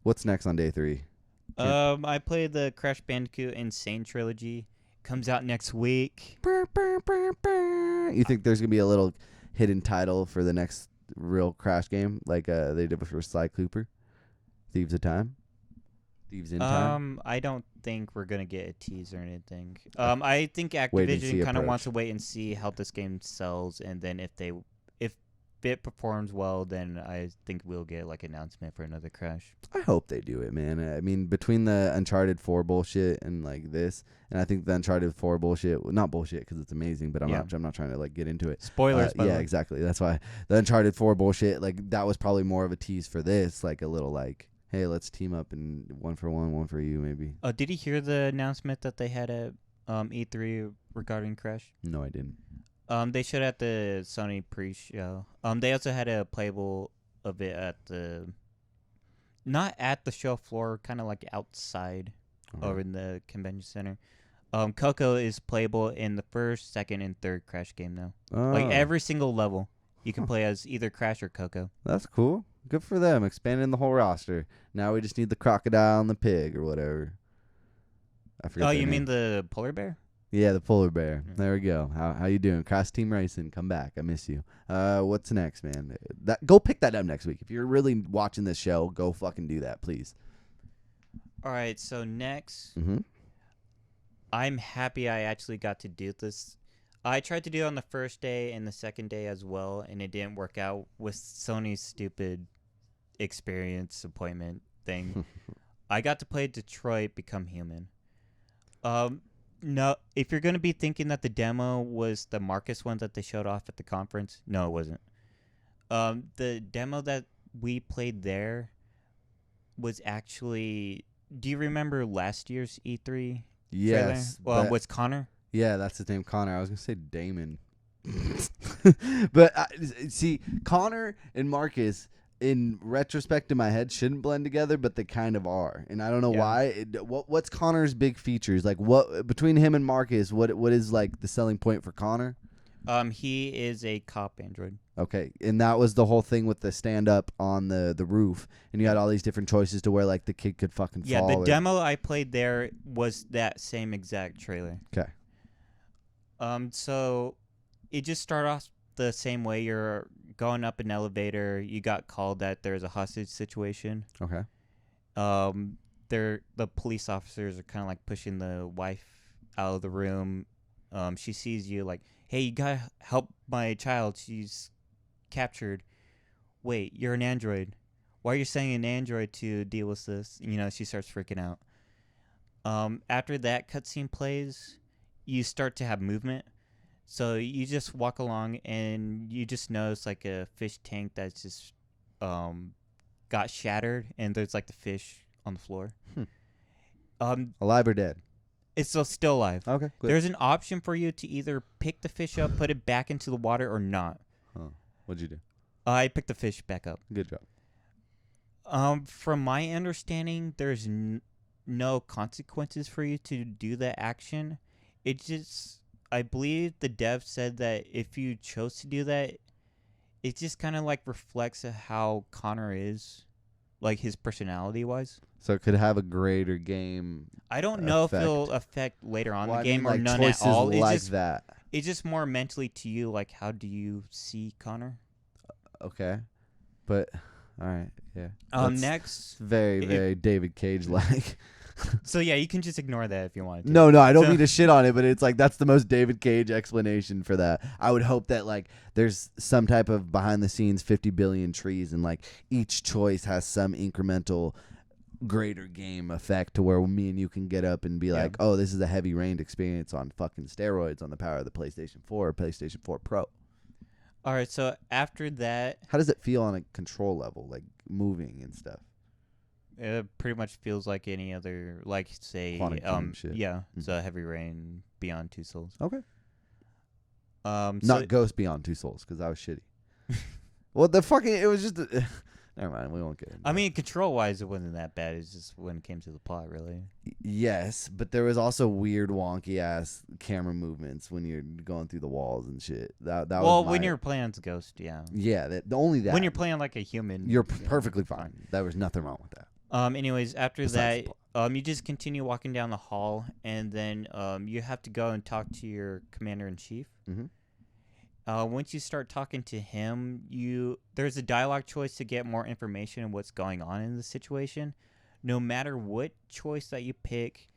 Speaker 1: What's next on day 3?
Speaker 2: I played the Crash Bandicoot Insane trilogy. Comes out next week.
Speaker 1: You think there's gonna be a little hidden title for the next real Crash game, like they did with Sly Cooper, Thieves of Time, Thieves in Time?
Speaker 2: I don't think we're gonna get a tease or anything. I think
Speaker 1: Wait and see
Speaker 2: Activision kind of
Speaker 1: approach.
Speaker 2: wants to wait and see how this game sells, and then if it performs well, then I think we'll get like announcement for another Crash.
Speaker 1: I hope they do it, man. I mean, between the Uncharted 4 bullshit and like this, and I think the Uncharted 4 bullshit, not bullshit because it's amazing, but I'm not trying to like get into it.
Speaker 2: Spoilers, by the
Speaker 1: yeah,
Speaker 2: way.
Speaker 1: exactly. That's why the Uncharted 4 bullshit, like that was probably more of a tease for this, like a little like, hey, let's team up and one for one, one for you, maybe.
Speaker 2: Oh, did you hear the announcement that they had at E3 regarding Crash?
Speaker 1: No, I didn't.
Speaker 2: They showed at the Sony pre-show. They also had a playable of it at not at the show floor, kind of like outside over in the convention center. Coco is playable in the first, second, and third Crash game now. Like every single level, you can play as either Crash or Coco.
Speaker 1: That's cool. Good for them, expanding the whole roster. Now we just need the crocodile and the pig or whatever. I forget.
Speaker 2: Oh,
Speaker 1: their
Speaker 2: you
Speaker 1: name.
Speaker 2: mean the polar bear?
Speaker 1: Yeah, the polar bear.
Speaker 2: Mm.
Speaker 1: There we go. How you doing? Crash Team Racing, come back. I miss you. What's next, man? Go pick that up next week. If you're really watching this show, go fucking do that, please.
Speaker 2: All right, so next,
Speaker 1: Mm-hmm.
Speaker 2: I'm happy I actually got to do this. I tried to do it on the first day and the second day as well, and it didn't work out with Sony's stupid experience appointment thing. I got to play Detroit Become Human. No, if you're going to be thinking that the demo was the Marcus one that they showed off at the conference, no, it wasn't. The demo that we played there was actually... Do you remember last year's E3
Speaker 1: Yes.
Speaker 2: trailer? Well, with Connor?
Speaker 1: Yeah, that's his name, Connor. I was gonna say Damon. But see, Connor and Marcus, in retrospect in my head, shouldn't blend together, but they kind of are, and I don't know why. What's Connor's big features? Like, what between him and Marcus? What is like the selling point for Connor?
Speaker 2: He is a cop android.
Speaker 1: Okay, and that was the whole thing with the stand up on the roof, and you had all these different choices to where like the kid could fucking fall.
Speaker 2: Yeah, the demo I played there was that same exact trailer.
Speaker 1: Okay.
Speaker 2: So it just started off the same way. You're going up an elevator. You got called that there's a hostage situation.
Speaker 1: Okay.
Speaker 2: The police officers are kind of like pushing the wife out of the room. She sees you like, hey, you gotta help my child. She's captured. Wait, you're an android. Why are you sending an android to deal with this? You know, she starts freaking out. After that cutscene plays, you start to have movement. So you just walk along and you just notice like a fish tank that's just got shattered, and there's like the fish on the floor.
Speaker 1: Alive or dead?
Speaker 2: It's still alive.
Speaker 1: Okay. Good.
Speaker 2: There's an option for you to either pick the fish up, put it back into the water, or not.
Speaker 1: Huh. What'd you do?
Speaker 2: I picked the fish back up.
Speaker 1: Good job.
Speaker 2: From my understanding, there's no consequences for you to do that action. It just, I believe the dev said that if you chose to do that, it just kind of like reflects how Connor is, like his personality wise.
Speaker 1: So it could have a greater game.
Speaker 2: I don't know
Speaker 1: effect.
Speaker 2: if it'll affect later on
Speaker 1: Well,
Speaker 2: the game
Speaker 1: I
Speaker 2: or
Speaker 1: mean, like
Speaker 2: none at
Speaker 1: choices
Speaker 2: all.
Speaker 1: like that.
Speaker 2: It's just more mentally to you, like how do you see Connor?
Speaker 1: Okay, but all right, yeah.
Speaker 2: Next,
Speaker 1: Very, very David Cage like.
Speaker 2: so yeah, you can just ignore that if you want to.
Speaker 1: No, I don't
Speaker 2: So-
Speaker 1: mean to shit on it, but it's like that's the most David Cage explanation for that. I would hope that like there's some type of behind the scenes 50 billion trees, and like each choice has some incremental greater game effect to where me and you can get up and be like, oh, this is a heavy rained experience on fucking steroids on the power of the PlayStation 4 or PlayStation 4 Pro.
Speaker 2: All right, so after that,
Speaker 1: How does it feel on a control level, like moving and stuff?
Speaker 2: it pretty much feels like any other, like say,
Speaker 1: Quantum Kingdom shit.
Speaker 2: yeah, so Heavy Rain, Beyond Two Souls.
Speaker 1: Okay.
Speaker 2: So
Speaker 1: Not Ghost Beyond Two Souls, because that was shitty. Well, the fucking, it was just, never mind, we won't get into
Speaker 2: I mean, control wise, it wasn't that bad. It's just when it came to the plot, really.
Speaker 1: Yes, but there was also weird, wonky ass camera movements when you're going through the walls and shit. That
Speaker 2: Well,
Speaker 1: was
Speaker 2: when you're playing as a ghost, yeah.
Speaker 1: only that.
Speaker 2: When you're playing like a human,
Speaker 1: you're
Speaker 2: yeah,
Speaker 1: perfectly fine. There was nothing wrong with that.
Speaker 2: Anyways, after
Speaker 1: Besides the
Speaker 2: that, you just continue walking down the hall, and then you have to go and talk to your commander-in-chief.
Speaker 1: Mm-hmm.
Speaker 2: Once you start talking to him, there's a dialogue choice to get more information on what's going on in the situation. No matter what choice that you pick,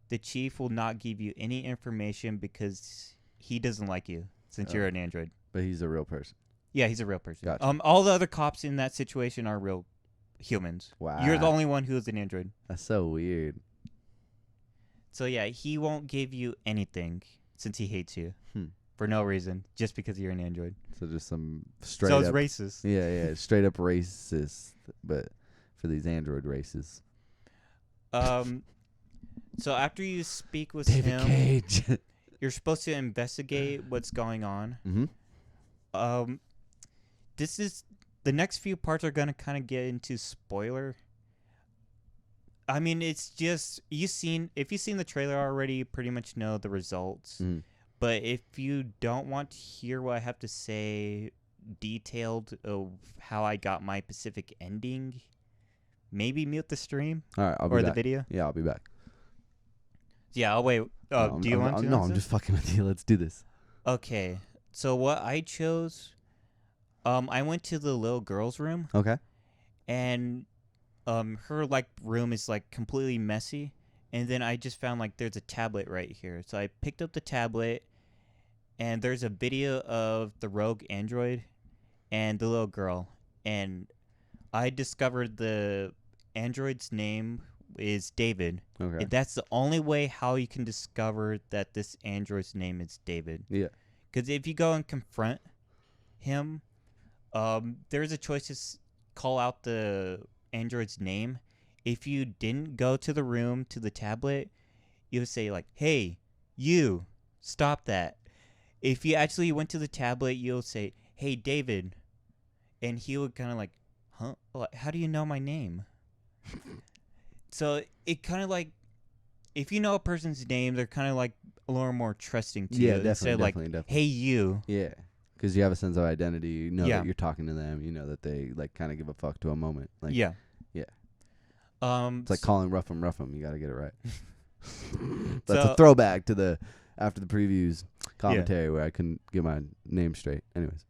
Speaker 2: the chief will not give you any information because he doesn't like you since you're an android.
Speaker 1: But he's a real person.
Speaker 2: Yeah, he's a real person.
Speaker 1: Gotcha.
Speaker 2: All the other cops in that situation are real humans.
Speaker 1: Wow.
Speaker 2: You're the only one who is an android.
Speaker 1: That's so weird.
Speaker 2: So yeah, he won't give you anything since he hates you
Speaker 1: Hmm.
Speaker 2: for no reason, just because you're an android.
Speaker 1: So just some straight
Speaker 2: So
Speaker 1: up.
Speaker 2: it's racist.
Speaker 1: Yeah, straight up racist, but for these android races.
Speaker 2: So after you speak with
Speaker 1: David
Speaker 2: him,
Speaker 1: Cage.
Speaker 2: you're supposed to investigate what's going on.
Speaker 1: Mm-hmm.
Speaker 2: This is the next few parts are gonna kind of get into spoiler. I mean, it's just if you've seen the trailer already, you pretty much know the results.
Speaker 1: Mm-hmm.
Speaker 2: But if you don't want to hear what I have to say detailed of how I got my Pacific ending, maybe mute the stream
Speaker 1: All right, I'll be
Speaker 2: or
Speaker 1: back.
Speaker 2: the video.
Speaker 1: Yeah, I'll be back.
Speaker 2: Yeah, I'll wait.
Speaker 1: No,
Speaker 2: Do you want to?
Speaker 1: No, I'm just fucking with you. Let's do this.
Speaker 2: Okay. So what I chose, I went to the little girl's room,
Speaker 1: Okay.
Speaker 2: and her like room is like completely messy, and then I just found like there's a tablet right here. So I picked up the tablet, and there's a video of the rogue android and the little girl, and I discovered the android's name is David.
Speaker 1: Okay.
Speaker 2: And that's the only way how you can discover that this android's name is David.
Speaker 1: Yeah.
Speaker 2: Because if you go and confront him, there's a choice to call out the android's name. If you didn't go to the room, to the tablet, you would say, like, hey, you, stop that. If you actually went to the tablet, you'll say, hey, David. And he would kind of like, huh? Like, how do you know my name? So it kind of like, if you know a person's name, they're kind of like a little more trusting to
Speaker 1: Yeah,
Speaker 2: you. Instead of like,
Speaker 1: definitely.
Speaker 2: hey, you.
Speaker 1: Yeah. Because you have a sense of identity. You know
Speaker 2: Yeah.
Speaker 1: that you're talking to them. You know that they like kind of give a fuck to a moment. Like,
Speaker 2: Yeah.
Speaker 1: Yeah.
Speaker 2: It's
Speaker 1: It's like calling Ruffum. You got to get it right. That's
Speaker 2: So-
Speaker 1: a throwback to the after the previews commentary where I couldn't get my name straight. Anyways.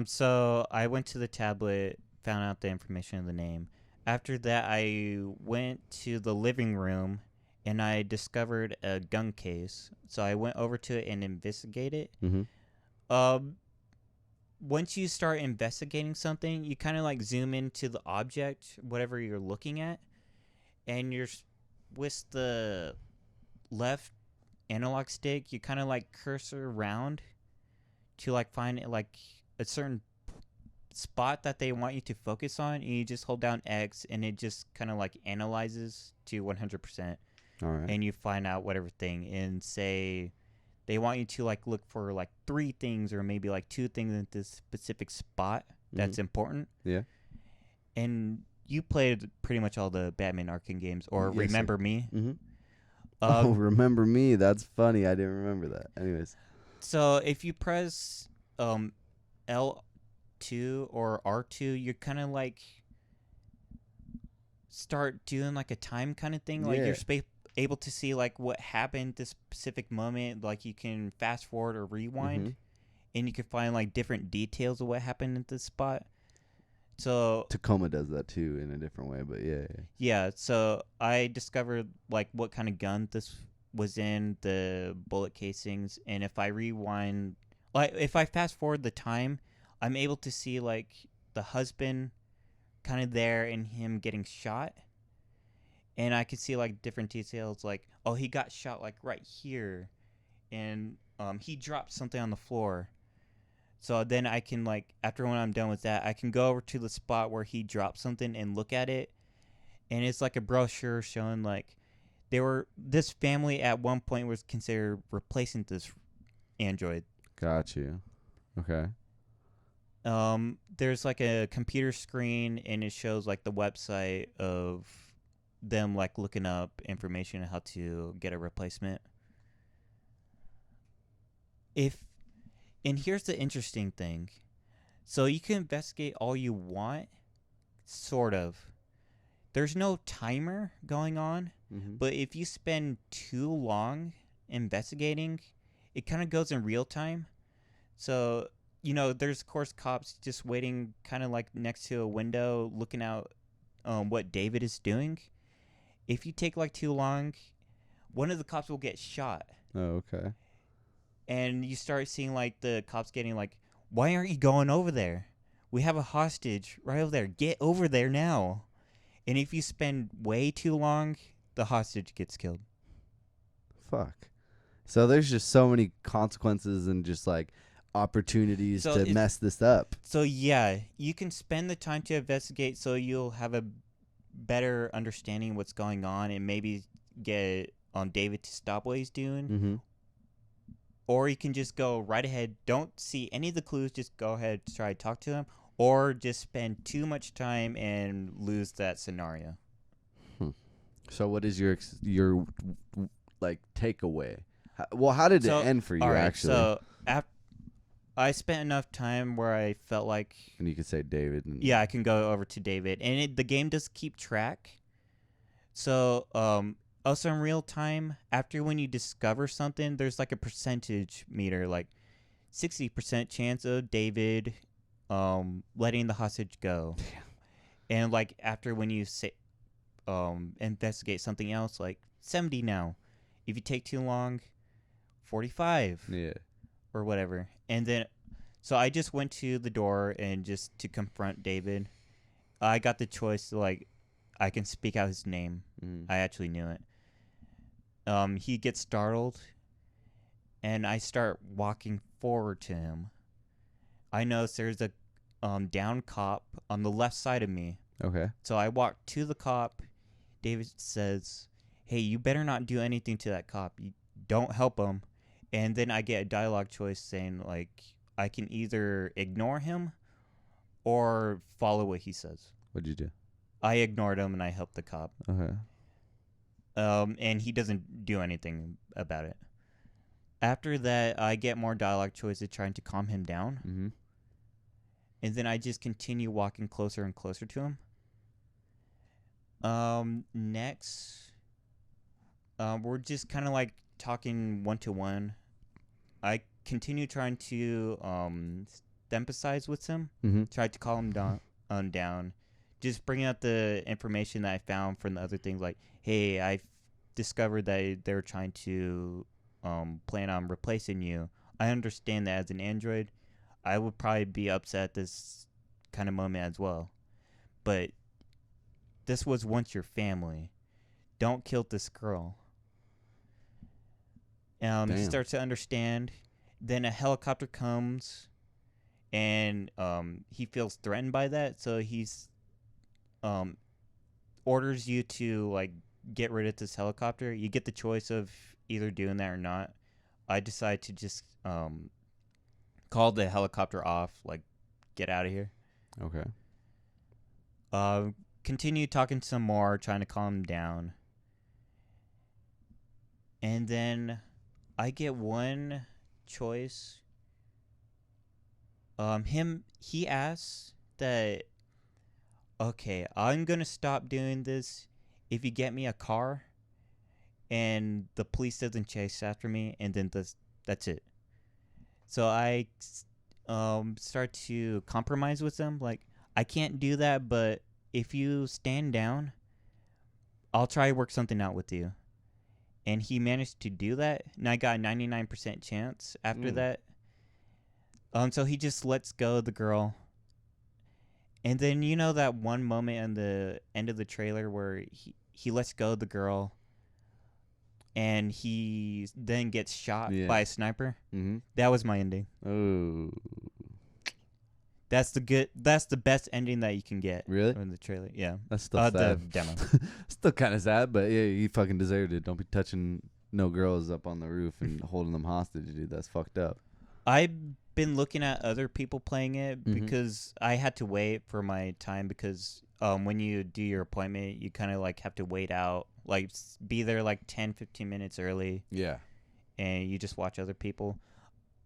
Speaker 2: So I went to the tablet, found out the information of the name. After that, I went to the living room, and I discovered a gun case. So I went over to it and investigated it.
Speaker 1: Mm-hmm.
Speaker 2: Once you start investigating something, you kind of like zoom into the object, whatever you're looking at, and you're with the left analog stick, you kind of like cursor around to like find like a certain spot that they want you to focus on, and you just hold down X, and it just kind of like analyzes to 100%,
Speaker 1: All right.
Speaker 2: and you find out whatever thing, and say they want you to like look for like 3 things or maybe like 2 things in this specific spot that's important.
Speaker 1: Yeah.
Speaker 2: And you played pretty much all the Batman Arkham games, or
Speaker 1: Yes,
Speaker 2: Remember Me.
Speaker 1: Mm-hmm. Oh, Remember Me. That's funny. I didn't remember that. Anyways.
Speaker 2: So if you press L2 or R2, you kind of like start doing like a time kind of thing. Like
Speaker 1: Yeah.
Speaker 2: you're able to see like what happened this specific moment. Like you can fast forward or rewind,
Speaker 1: Mhm.
Speaker 2: and you can find like different details of what happened at this spot. So
Speaker 1: Tacoma does that too in a different way, but yeah.
Speaker 2: yeah, so I discovered like what kind of gun this was in, the bullet casings, and if I rewind, like if I fast forward the time, I'm able to see like the husband kind of there and him getting shot, and I could see like different details, like oh, he got shot like right here, and he dropped something on the floor. So then I can like, after when I'm done with that, I can go over to the spot where he dropped something and look at it, and it's like a brochure showing like this family at one point was considered replacing this android.
Speaker 1: Got you. Okay.
Speaker 2: There's like a computer screen, and it shows like the website of them like looking up information on how to get a replacement. And here's the interesting thing. So you can investigate all you want, sort of. there's no timer going on, but if you spend too long investigating, it kind of goes in real time. So, there's, of course, cops just waiting kind of like next to a window looking out what David is doing. If you take like too long, one of the cops will get shot.
Speaker 1: Oh, okay.
Speaker 2: And you start seeing like the cops getting like, why aren't you going over there? We have a hostage right over there. Get over there now. And if you spend way too long, the hostage gets killed.
Speaker 1: Fuck. So there's just so many consequences and just like opportunities to mess this up.
Speaker 2: So yeah, you can spend the time to investigate so you'll have a better understanding of what's going on and maybe get David to stop what he's doing. Or you can just go right ahead, don't see any of the clues, just go ahead, try to talk to him, or just spend too much time and lose that scenario.
Speaker 1: So what is your like takeaway? How did it end for you, actually?
Speaker 2: So I spent enough time where I felt like...
Speaker 1: And you could say David.
Speaker 2: Yeah, I can go over to David. And the game does keep track. So, also in real time, after when you discover something, there's like a percentage meter, like 60% chance of David letting the hostage go. And like after when you say investigate something else, like 70 now. If you take too long, 45.
Speaker 1: Yeah.
Speaker 2: Or whatever. And then, so I just went to the door and just to confront David. I got the choice to like, I can speak out his name. I actually knew it. He gets startled, and I start walking forward to him. I notice there's a down cop on the left side of me.
Speaker 1: Okay.
Speaker 2: So I walk to the cop. David says, "Hey, you better not do anything to that cop. You don't help him." And then I get a dialogue choice saying, like, I can either ignore him or follow what he says.
Speaker 1: What'd you do?
Speaker 2: I ignored him and I helped the cop.
Speaker 1: Okay.
Speaker 2: And he doesn't do anything about it. After that, I get more dialogue choices trying to calm him down. And then I just continue walking closer and closer to him. Next, we're just kind of like talking one-to-one. I continue trying to empathize with him. Tried to calm him down. Just bringing out the information that I found from the other things. Like, hey, I discovered that they're trying to plan on replacing you. I understand that as an android, I would probably be upset at this kind of moment as well. But this was once your family. Don't kill this girl. He starts to understand. Then a helicopter comes, and he feels threatened by that. So he's orders you to like get rid of this helicopter. You get the choice of either doing that or not. I decide to just call the helicopter off, like get out of here.
Speaker 1: Okay.
Speaker 2: Continue talking some more, trying to calm him down, and then I get one choice. He asks that, okay, I'm gonna stop doing this if you get me a car and the police doesn't chase after me, and then that's it. So I start to compromise with them, like, I can't do that, but if you stand down, I'll try to work something out with you. And he managed to do that, and I got a 99% chance after that. So he just lets go of the girl. And then you know that one moment in the end of the trailer where he lets go of the girl, and he then gets shot by a sniper? That was my ending.
Speaker 1: Oh.
Speaker 2: That's the best ending that you can get.
Speaker 1: Really?
Speaker 2: In the trailer, yeah.
Speaker 1: That's still sad.
Speaker 2: The demo.
Speaker 1: Still kind of sad, but yeah, he fucking deserved it. Don't be touching no girls up on the roof and holding them hostage, dude. That's fucked up.
Speaker 2: I've been looking at other people playing it because I had to wait for my time because when you do your appointment, you kind of like have to wait out, like be there like 10, 15 minutes early.
Speaker 1: Yeah.
Speaker 2: And you just watch other people.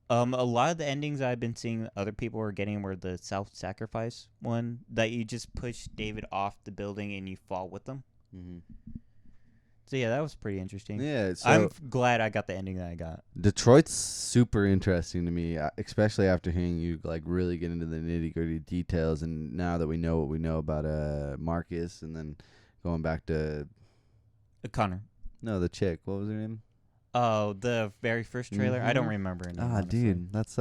Speaker 2: A lot of the endings I've been seeing other people were getting were the self-sacrifice one, that you just push David off the building and you fall with them.
Speaker 1: Mm-hmm.
Speaker 2: So yeah, that was pretty interesting.
Speaker 1: Yeah, so
Speaker 2: I'm glad I got the ending that I got.
Speaker 1: Detroit's super interesting to me, especially after hearing you like really get into the nitty-gritty details, and now that we know what we know about Marcus, and then going back to
Speaker 2: Connor.
Speaker 1: No, the chick. What was her name?
Speaker 2: Oh, the very first trailer. I don't
Speaker 1: Mhm.
Speaker 2: remember her name.
Speaker 1: Ah,
Speaker 2: honestly.
Speaker 1: dude, that's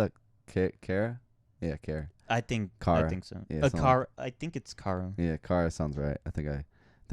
Speaker 1: Kara. Yeah, Kara.
Speaker 2: I think
Speaker 1: Kara.
Speaker 2: so.
Speaker 1: Yeah, something like-
Speaker 2: Kara. I think it's Kara.
Speaker 1: Yeah, Kara sounds right. I think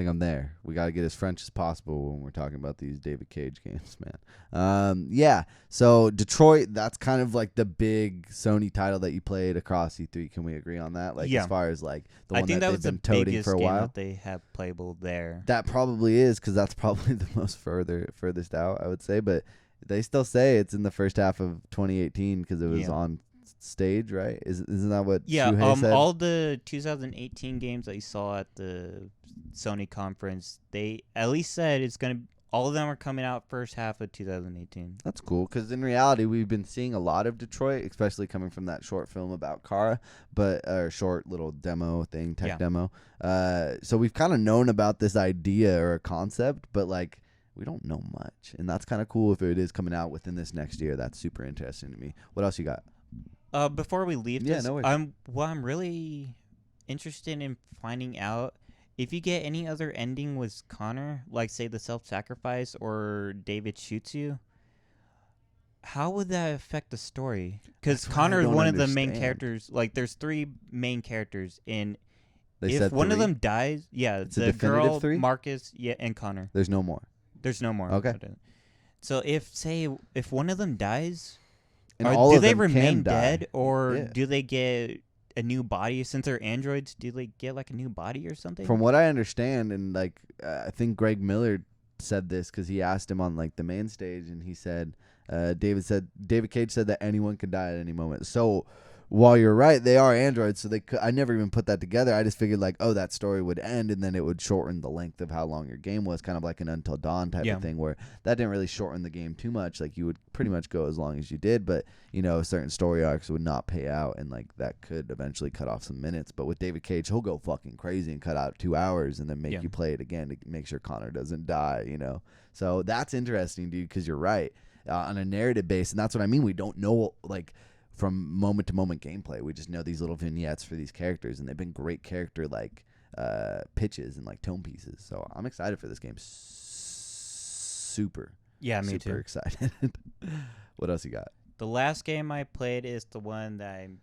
Speaker 1: I'm there. We got to get as French as possible when we're talking about these David Cage games, man. Yeah. So Detroit, that's kind of like the big Sony title that you played across E3. Can we agree on that? Like
Speaker 2: Yeah.
Speaker 1: as far as like the
Speaker 2: I
Speaker 1: one
Speaker 2: think
Speaker 1: that
Speaker 2: that
Speaker 1: they've
Speaker 2: was the
Speaker 1: been toting
Speaker 2: biggest
Speaker 1: for a
Speaker 2: game
Speaker 1: while.
Speaker 2: that they have playable there.
Speaker 1: That probably is, because that's probably the most furthest out, I would say. But they still say it's in the first half of 2018 because it was on stage, right? Isn't that what Shuhei said?
Speaker 2: All the 2018 games that you saw at the Sony conference, they at least said it's gonna. All of them are coming out first half of 2018.
Speaker 1: That's cool, because in reality, we've been seeing a lot of Detroit, especially coming from that short film about Kara, or short little demo thing, tech demo. So we've kind of known about this idea or a concept, but like we don't know much, and that's kind of cool if it is coming out within this next year. That's super interesting to me. What else you got?
Speaker 2: Before we leave this,
Speaker 1: no worries.
Speaker 2: I'm really interested in finding out if you get any other ending with Connor, like say the self-sacrifice or David shoots you. How would that affect the story? Because Connor is one of the main characters. Like, there's 3 main characters, and if one of them dies,
Speaker 1: it's
Speaker 2: the
Speaker 1: a definitive
Speaker 2: girl,
Speaker 1: 3?
Speaker 2: Marcus, and Connor.
Speaker 1: There's no more.
Speaker 2: There's no more.
Speaker 1: Okay.
Speaker 2: So if one of them dies,
Speaker 1: And all
Speaker 2: do
Speaker 1: of
Speaker 2: they
Speaker 1: them
Speaker 2: remain
Speaker 1: can die.
Speaker 2: dead, or
Speaker 1: Yeah.
Speaker 2: do they get a new body? Since they're androids, do they get like a new body or something?
Speaker 1: From what I understand, and like I think Greg Miller said this because he asked him on like the main stage, and he said David Cage said that anyone can die at any moment. So while you're right, they are androids, so I never even put that together. I just figured like, oh, that story would end, and then it would shorten the length of how long your game was, kind of like an Until Dawn type of thing, where that didn't really shorten the game too much. Like you would pretty much go as long as you did, but certain story arcs would not pay out, and like that could eventually cut off some minutes. But with David Cage, he'll go fucking crazy and cut out 2 hours, and then make you play it again to make sure Connor doesn't die. So that's interesting, dude, because you're right on a narrative base, and that's what I mean. We don't know like from moment to moment gameplay. We just know these little vignettes for these characters, and they've been great character like pitches and like tone pieces. So I'm excited for this game. Super.
Speaker 2: Yeah, me
Speaker 1: super
Speaker 2: too.
Speaker 1: Excited. What else you got?
Speaker 2: The last game I played is the one that I'm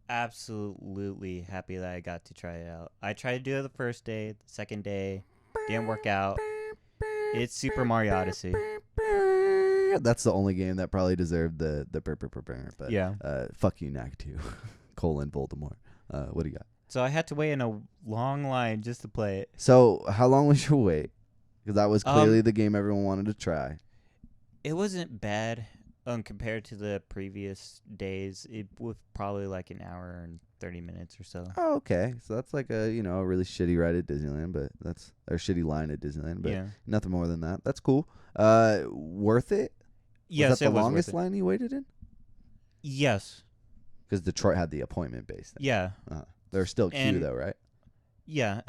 Speaker 2: absolutely happy that I got to try it out. I tried to do it the first day, the second day, didn't work out. It's Super Mario Odyssey.
Speaker 1: That's the only game that probably deserved the but
Speaker 2: yeah.
Speaker 1: Fuck you, Knack 2, Voldemort. What do you got?
Speaker 2: So I had to wait in a long line just to play it.
Speaker 1: So how long was your wait? Because that was clearly the game everyone wanted to try.
Speaker 2: It wasn't bad compared to the previous days. It was probably like an hour and 30 minutes or so.
Speaker 1: Oh, okay. So that's like a a really shitty ride at Disneyland, or shitty line at Disneyland, but nothing more than that. That's cool. Worth it?
Speaker 2: Yes,
Speaker 1: was that
Speaker 2: it
Speaker 1: the
Speaker 2: was
Speaker 1: longest
Speaker 2: worth it.
Speaker 1: line you waited in?
Speaker 2: Yes.
Speaker 1: Because Detroit had the appointment base.
Speaker 2: Yeah.
Speaker 1: There's still queue though, right?
Speaker 2: Yeah.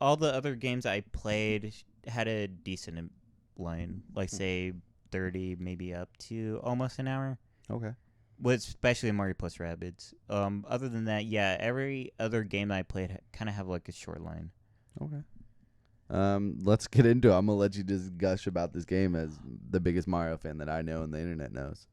Speaker 2: All the other games I played had a decent line, like say 30, maybe up to almost an hour.
Speaker 1: Okay.
Speaker 2: With especially Mario plus Rabbids. Other than that, yeah, every other game I played kind of have like a short line.
Speaker 1: Okay. Let's get into it. I'm gonna let you just gush about this game as the biggest Mario fan that I know and the internet knows.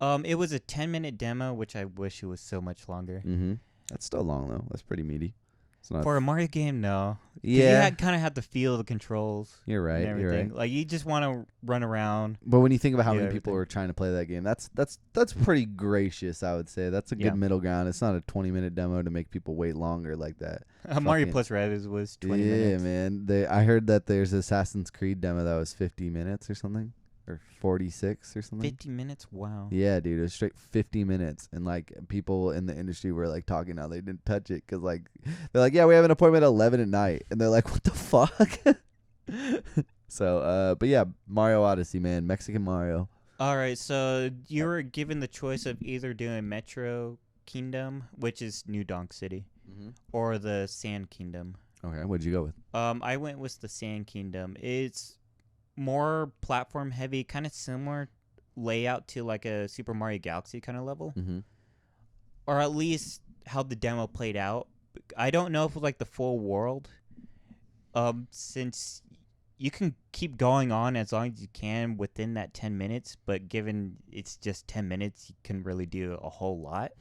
Speaker 2: It was a 10-minute demo, which I wish it was so much longer.
Speaker 1: Mm-hmm. That's still long though. That's pretty meaty. It's not
Speaker 2: For a Mario game, no.
Speaker 1: Yeah.
Speaker 2: You kind of have to feel the controls.
Speaker 1: You're right.
Speaker 2: And everything.
Speaker 1: You're right.
Speaker 2: Like you just want to run around.
Speaker 1: But when you think about how many
Speaker 2: everything.
Speaker 1: people were trying to play that game, that's pretty gracious, I would say. That's a good middle ground. It's not a 20-minute demo to make people wait longer like that.
Speaker 2: Mario plus Rabbids was 20 minutes.
Speaker 1: Yeah, man. I heard that there's Assassin's Creed demo that was 50 minutes or something. Or 46 or something.
Speaker 2: 50 minutes? Wow.
Speaker 1: Yeah, dude. It was straight 50 minutes. And, like, people in the industry were, like, talking how they didn't touch it. Because, like, they're like, yeah, we have an appointment at 11 at night. And they're like, what the fuck? So, but, yeah, Mario Odyssey, man. Mexican Mario.
Speaker 2: All right, so you were given the choice of either doing Metro Kingdom, which is New Donk City, or the Sand Kingdom.
Speaker 1: Okay, what'd you go with?
Speaker 2: I went with the Sand Kingdom. It's more platform heavy, kind of similar layout to like a Super Mario Galaxy kind of level, or at least how the demo played out. I don't know if like the full world, since you can keep going on as long as you can within that 10 minutes, but given it's just 10 minutes, you can really do a whole lot.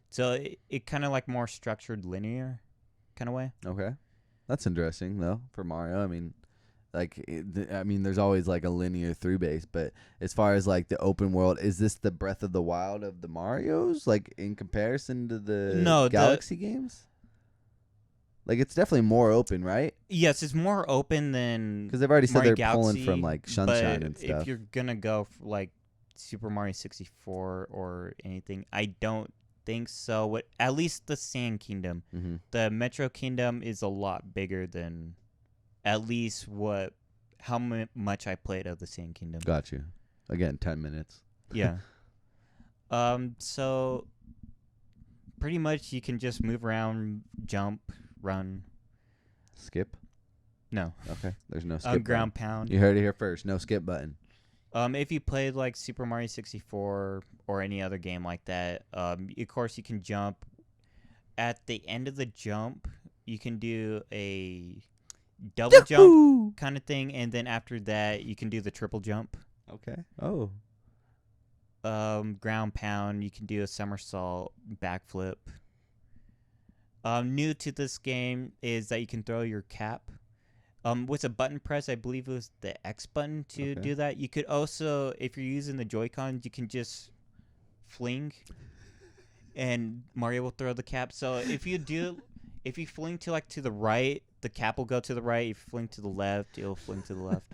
Speaker 2: So it kind of like more structured linear kind of way.
Speaker 1: Okay. That's interesting, though, for Mario. I mean, there's always like a linear through base, but as far as like the open world, is this the Breath of the Wild of the Marios, like in comparison to the Galaxy games? Like, it's definitely more open, right?
Speaker 2: Yes, it's more open than
Speaker 1: because they've already said
Speaker 2: Mario
Speaker 1: they're
Speaker 2: Galaxy,
Speaker 1: pulling from like Sunshine and
Speaker 2: but
Speaker 1: stuff.
Speaker 2: if you're gonna go for like Super Mario 64 or anything, I don't think so. At least the Sand Kingdom, the Metro Kingdom is a lot bigger than at least how much I played of the Sand Kingdom.
Speaker 1: Got you. Again, 10 minutes.
Speaker 2: Yeah. So pretty much you can just move around, jump, run.
Speaker 1: Skip?
Speaker 2: No.
Speaker 1: Okay. There's no skip
Speaker 2: ground
Speaker 1: button.
Speaker 2: pound.
Speaker 1: You heard it here first. No skip button.
Speaker 2: If you played like Super Mario 64 or any other game like that, of course you can jump. At the end of the jump, you can do a double jump kind of thing, and then after that, you can do the triple jump.
Speaker 1: Okay. Oh.
Speaker 2: Ground pound, you can do a somersault, backflip. New to this game is that you can throw your cap. With a button press, I believe it was the X button to do that. You could also, if you're using the Joy-Cons, you can just fling, and Mario will throw the cap. So if you fling to the right, the cap will go to the right. If you fling to the left, it'll fling to the left.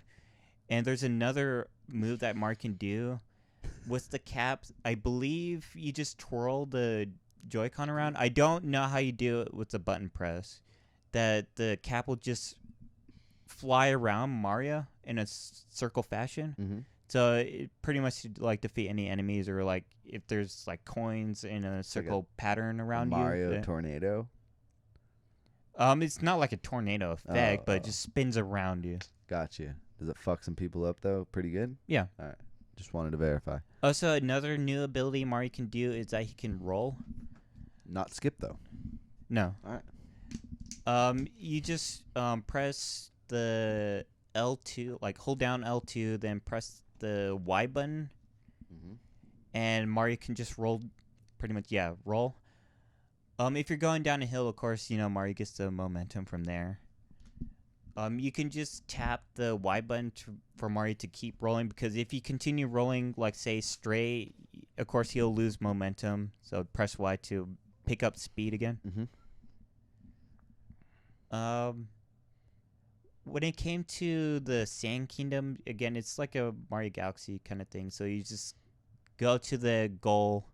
Speaker 2: And there's another move that Mario can do with the caps. I believe you just twirl the Joy-Con around. I don't know how you do it with the button press. That the cap will just fly around Mario in a circle fashion. So it pretty much like defeat any enemies, or like if there's like coins in a circle pattern around
Speaker 1: Mario tornado.
Speaker 2: It's not like a tornado effect, but it just spins around you.
Speaker 1: Gotcha. Does it fuck some people up though? Pretty good.
Speaker 2: Yeah.
Speaker 1: All right. Just wanted to verify.
Speaker 2: Also, another new ability Mario can do is that he can roll.
Speaker 1: Not skip though.
Speaker 2: No.
Speaker 1: All right.
Speaker 2: You just press the L2, like hold down L2, then press the Y button, and Mario can just roll. Pretty much, roll. If you're going down a hill, of course, Mario gets the momentum from there. You can just tap the Y button for Mario to keep rolling, because if you continue rolling, like say straight, of course he'll lose momentum. So press Y to pick up speed again. When it came to the Sand Kingdom, again, it's like a Mario Galaxy kind of thing. So you just go to the goal,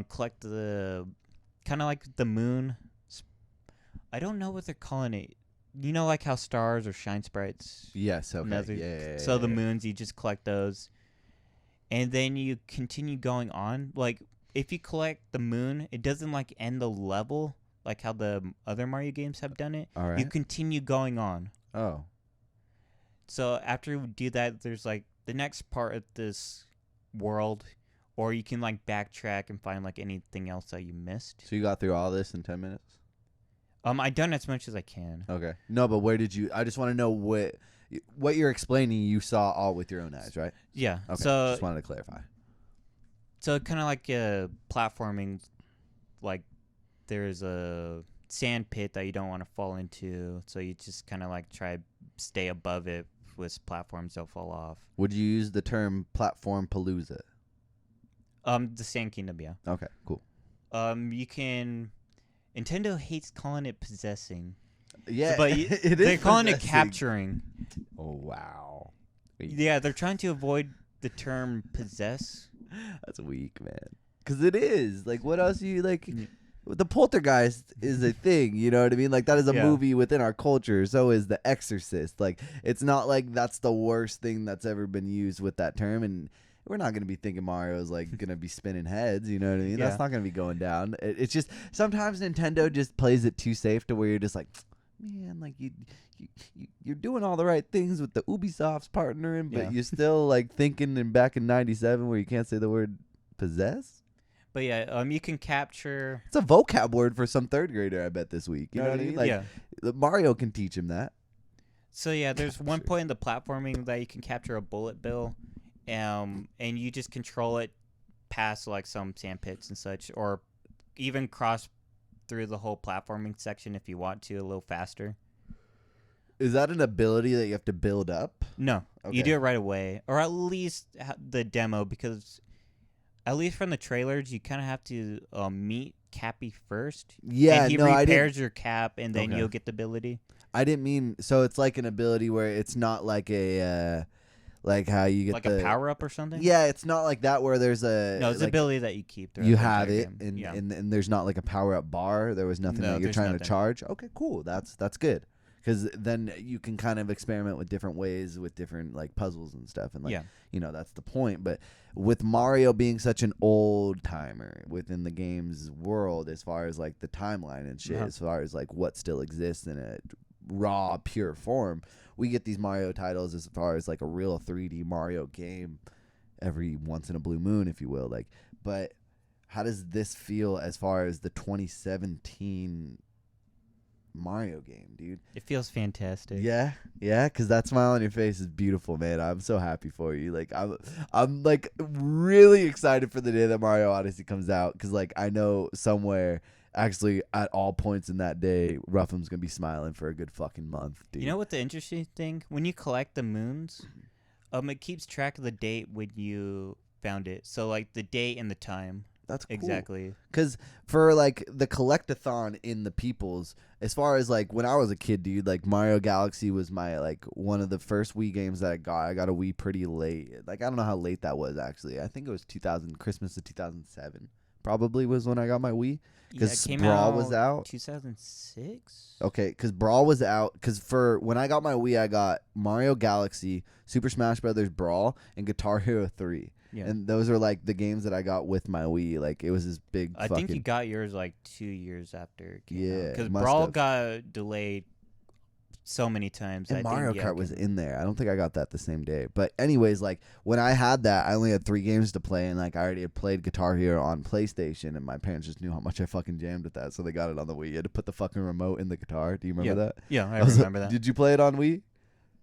Speaker 2: collect the kind of like the moon. I don't know what they're calling it. You know, like how stars or shine sprites.
Speaker 1: Yes. Okay. Yeah.
Speaker 2: So the moons, you just collect those, and then you continue going on. Like if you collect the moon, it doesn't like end the level like how the other Mario games have done it.
Speaker 1: All right.
Speaker 2: You continue going on.
Speaker 1: Oh.
Speaker 2: So after you do that, there's like the next part of this world, or you can like backtrack and find like anything else that you missed.
Speaker 1: So you got through all this in 10 minutes?
Speaker 2: I done as much as I can.
Speaker 1: Okay. No, but where did you? I just want to know what you're explaining. You saw all with your own eyes, right?
Speaker 2: Yeah.
Speaker 1: Okay.
Speaker 2: So
Speaker 1: just wanted to clarify.
Speaker 2: So kind of like platforming, like there's a sand pit that you don't want to fall into, so you just kind of like try stay above it with platforms don't fall off.
Speaker 1: Would you use the term platform palooza?
Speaker 2: The Sand Kingdom, yeah.
Speaker 1: Okay, cool.
Speaker 2: You can. Nintendo hates calling it possessing.
Speaker 1: Yeah,
Speaker 2: but they're calling it capturing.
Speaker 1: Oh wow.
Speaker 2: Yeah, they're trying to avoid the term possess.
Speaker 1: That's weak, man. Because it is. Like, what else do you like? The Poltergeist is a thing, you know what I mean? Like that is a
Speaker 2: Yeah.
Speaker 1: movie within our culture. So is The Exorcist. Like it's not like that's the worst thing that's ever been used with that term. And we're not gonna be thinking Mario's like gonna be spinning heads. You know what I mean?
Speaker 2: Yeah.
Speaker 1: That's not gonna be going down. It's just sometimes Nintendo just plays it too safe to where you're just like, man, like you're doing all the right things with the Ubisoft's partnering, but
Speaker 2: Yeah.
Speaker 1: you're still like thinking in back in '97 where you can't say the word possess.
Speaker 2: But yeah, you can capture.
Speaker 1: It's a vocab word for some third grader, I bet, this week. You know what I mean? Like,
Speaker 2: yeah.
Speaker 1: Mario can teach him that.
Speaker 2: So yeah, there's one
Speaker 1: Capture.
Speaker 2: point in the platforming that you can capture a bullet bill, and you just control it past like some sand pits and such, or even cross through the whole platforming section if you want to a little faster.
Speaker 1: Is that an ability that you have to build up?
Speaker 2: No,
Speaker 1: Okay.
Speaker 2: you do it right away, or at least the demo, because at least from the trailers, you kind of have to meet Cappy first.
Speaker 1: Yeah,
Speaker 2: and he
Speaker 1: no, I didn't.
Speaker 2: repairs your cap, and then
Speaker 1: Okay.
Speaker 2: you'll get the ability.
Speaker 1: I didn't mean. So it's like an ability where it's not like a, like how you get
Speaker 2: Like
Speaker 1: the
Speaker 2: a power up or something.
Speaker 1: Yeah, it's not like that where there's a.
Speaker 2: No, it's
Speaker 1: like,
Speaker 2: an ability that you keep. throughout
Speaker 1: you
Speaker 2: the
Speaker 1: have
Speaker 2: entire
Speaker 1: it,
Speaker 2: game.
Speaker 1: and,
Speaker 2: yeah.
Speaker 1: and there's not like a power up bar. There was nothing
Speaker 2: No,
Speaker 1: that you're
Speaker 2: there's
Speaker 1: trying to
Speaker 2: nothing.
Speaker 1: charge. Okay, cool. That's good. Because then you can kind of experiment with different ways with different like puzzles and stuff, and like
Speaker 2: Yeah.
Speaker 1: that's the point. But with Mario being such an old timer within the game's world, as far as like the timeline and shit,
Speaker 2: Uh-huh.
Speaker 1: as far as like what still exists in a raw, pure form, we get these Mario titles as far as like a real 3D Mario game every once in a blue moon, if you will. Like, but how does this feel as far as the 2017 Mario game, dude?
Speaker 2: It feels fantastic.
Speaker 1: Yeah, because that smile on your face is beautiful, man. I'm so happy for you. Like, I'm like really excited for the day that Mario Odyssey comes out, because like I know somewhere, actually at all points in that day, Ruffum's gonna be smiling for a good fucking month, dude.
Speaker 2: You know what the interesting thing? When you collect the moons, it keeps track of the date when you found it. So like the date and the time.
Speaker 1: That's cool.
Speaker 2: Exactly.
Speaker 1: Because for like the collectathon in the peoples, as far as like when I was a kid, dude, like Mario Galaxy was my like one of the first Wii games that I got. I got a Wii pretty late. Like I don't know how late that was actually. I think it was Christmas of 2007. Probably was when I got my Wii, because Brawl was out.
Speaker 2: 2006.
Speaker 1: Okay, because Brawl was out. Because for when I got my Wii, I got Mario Galaxy, Super Smash Brothers Brawl, and Guitar Hero 3.
Speaker 2: Yeah.
Speaker 1: And those are like the games that I got with my Wii. Like it was this big.
Speaker 2: I think you got yours like 2 years after it came out.
Speaker 1: Yeah,
Speaker 2: Because
Speaker 1: must
Speaker 2: Brawl
Speaker 1: have.
Speaker 2: got delayed so many times.
Speaker 1: And Mario Kart was in there. I don't think I got that the same day. But anyways, like when I had that, I only had 3 games to play, and like I already had played Guitar Hero on PlayStation, and my parents just knew how much I fucking jammed with that, so they got it on the Wii. You had to put the fucking remote in the guitar. Do you remember that?
Speaker 2: Yeah, I remember that.
Speaker 1: Did you play it on Wii?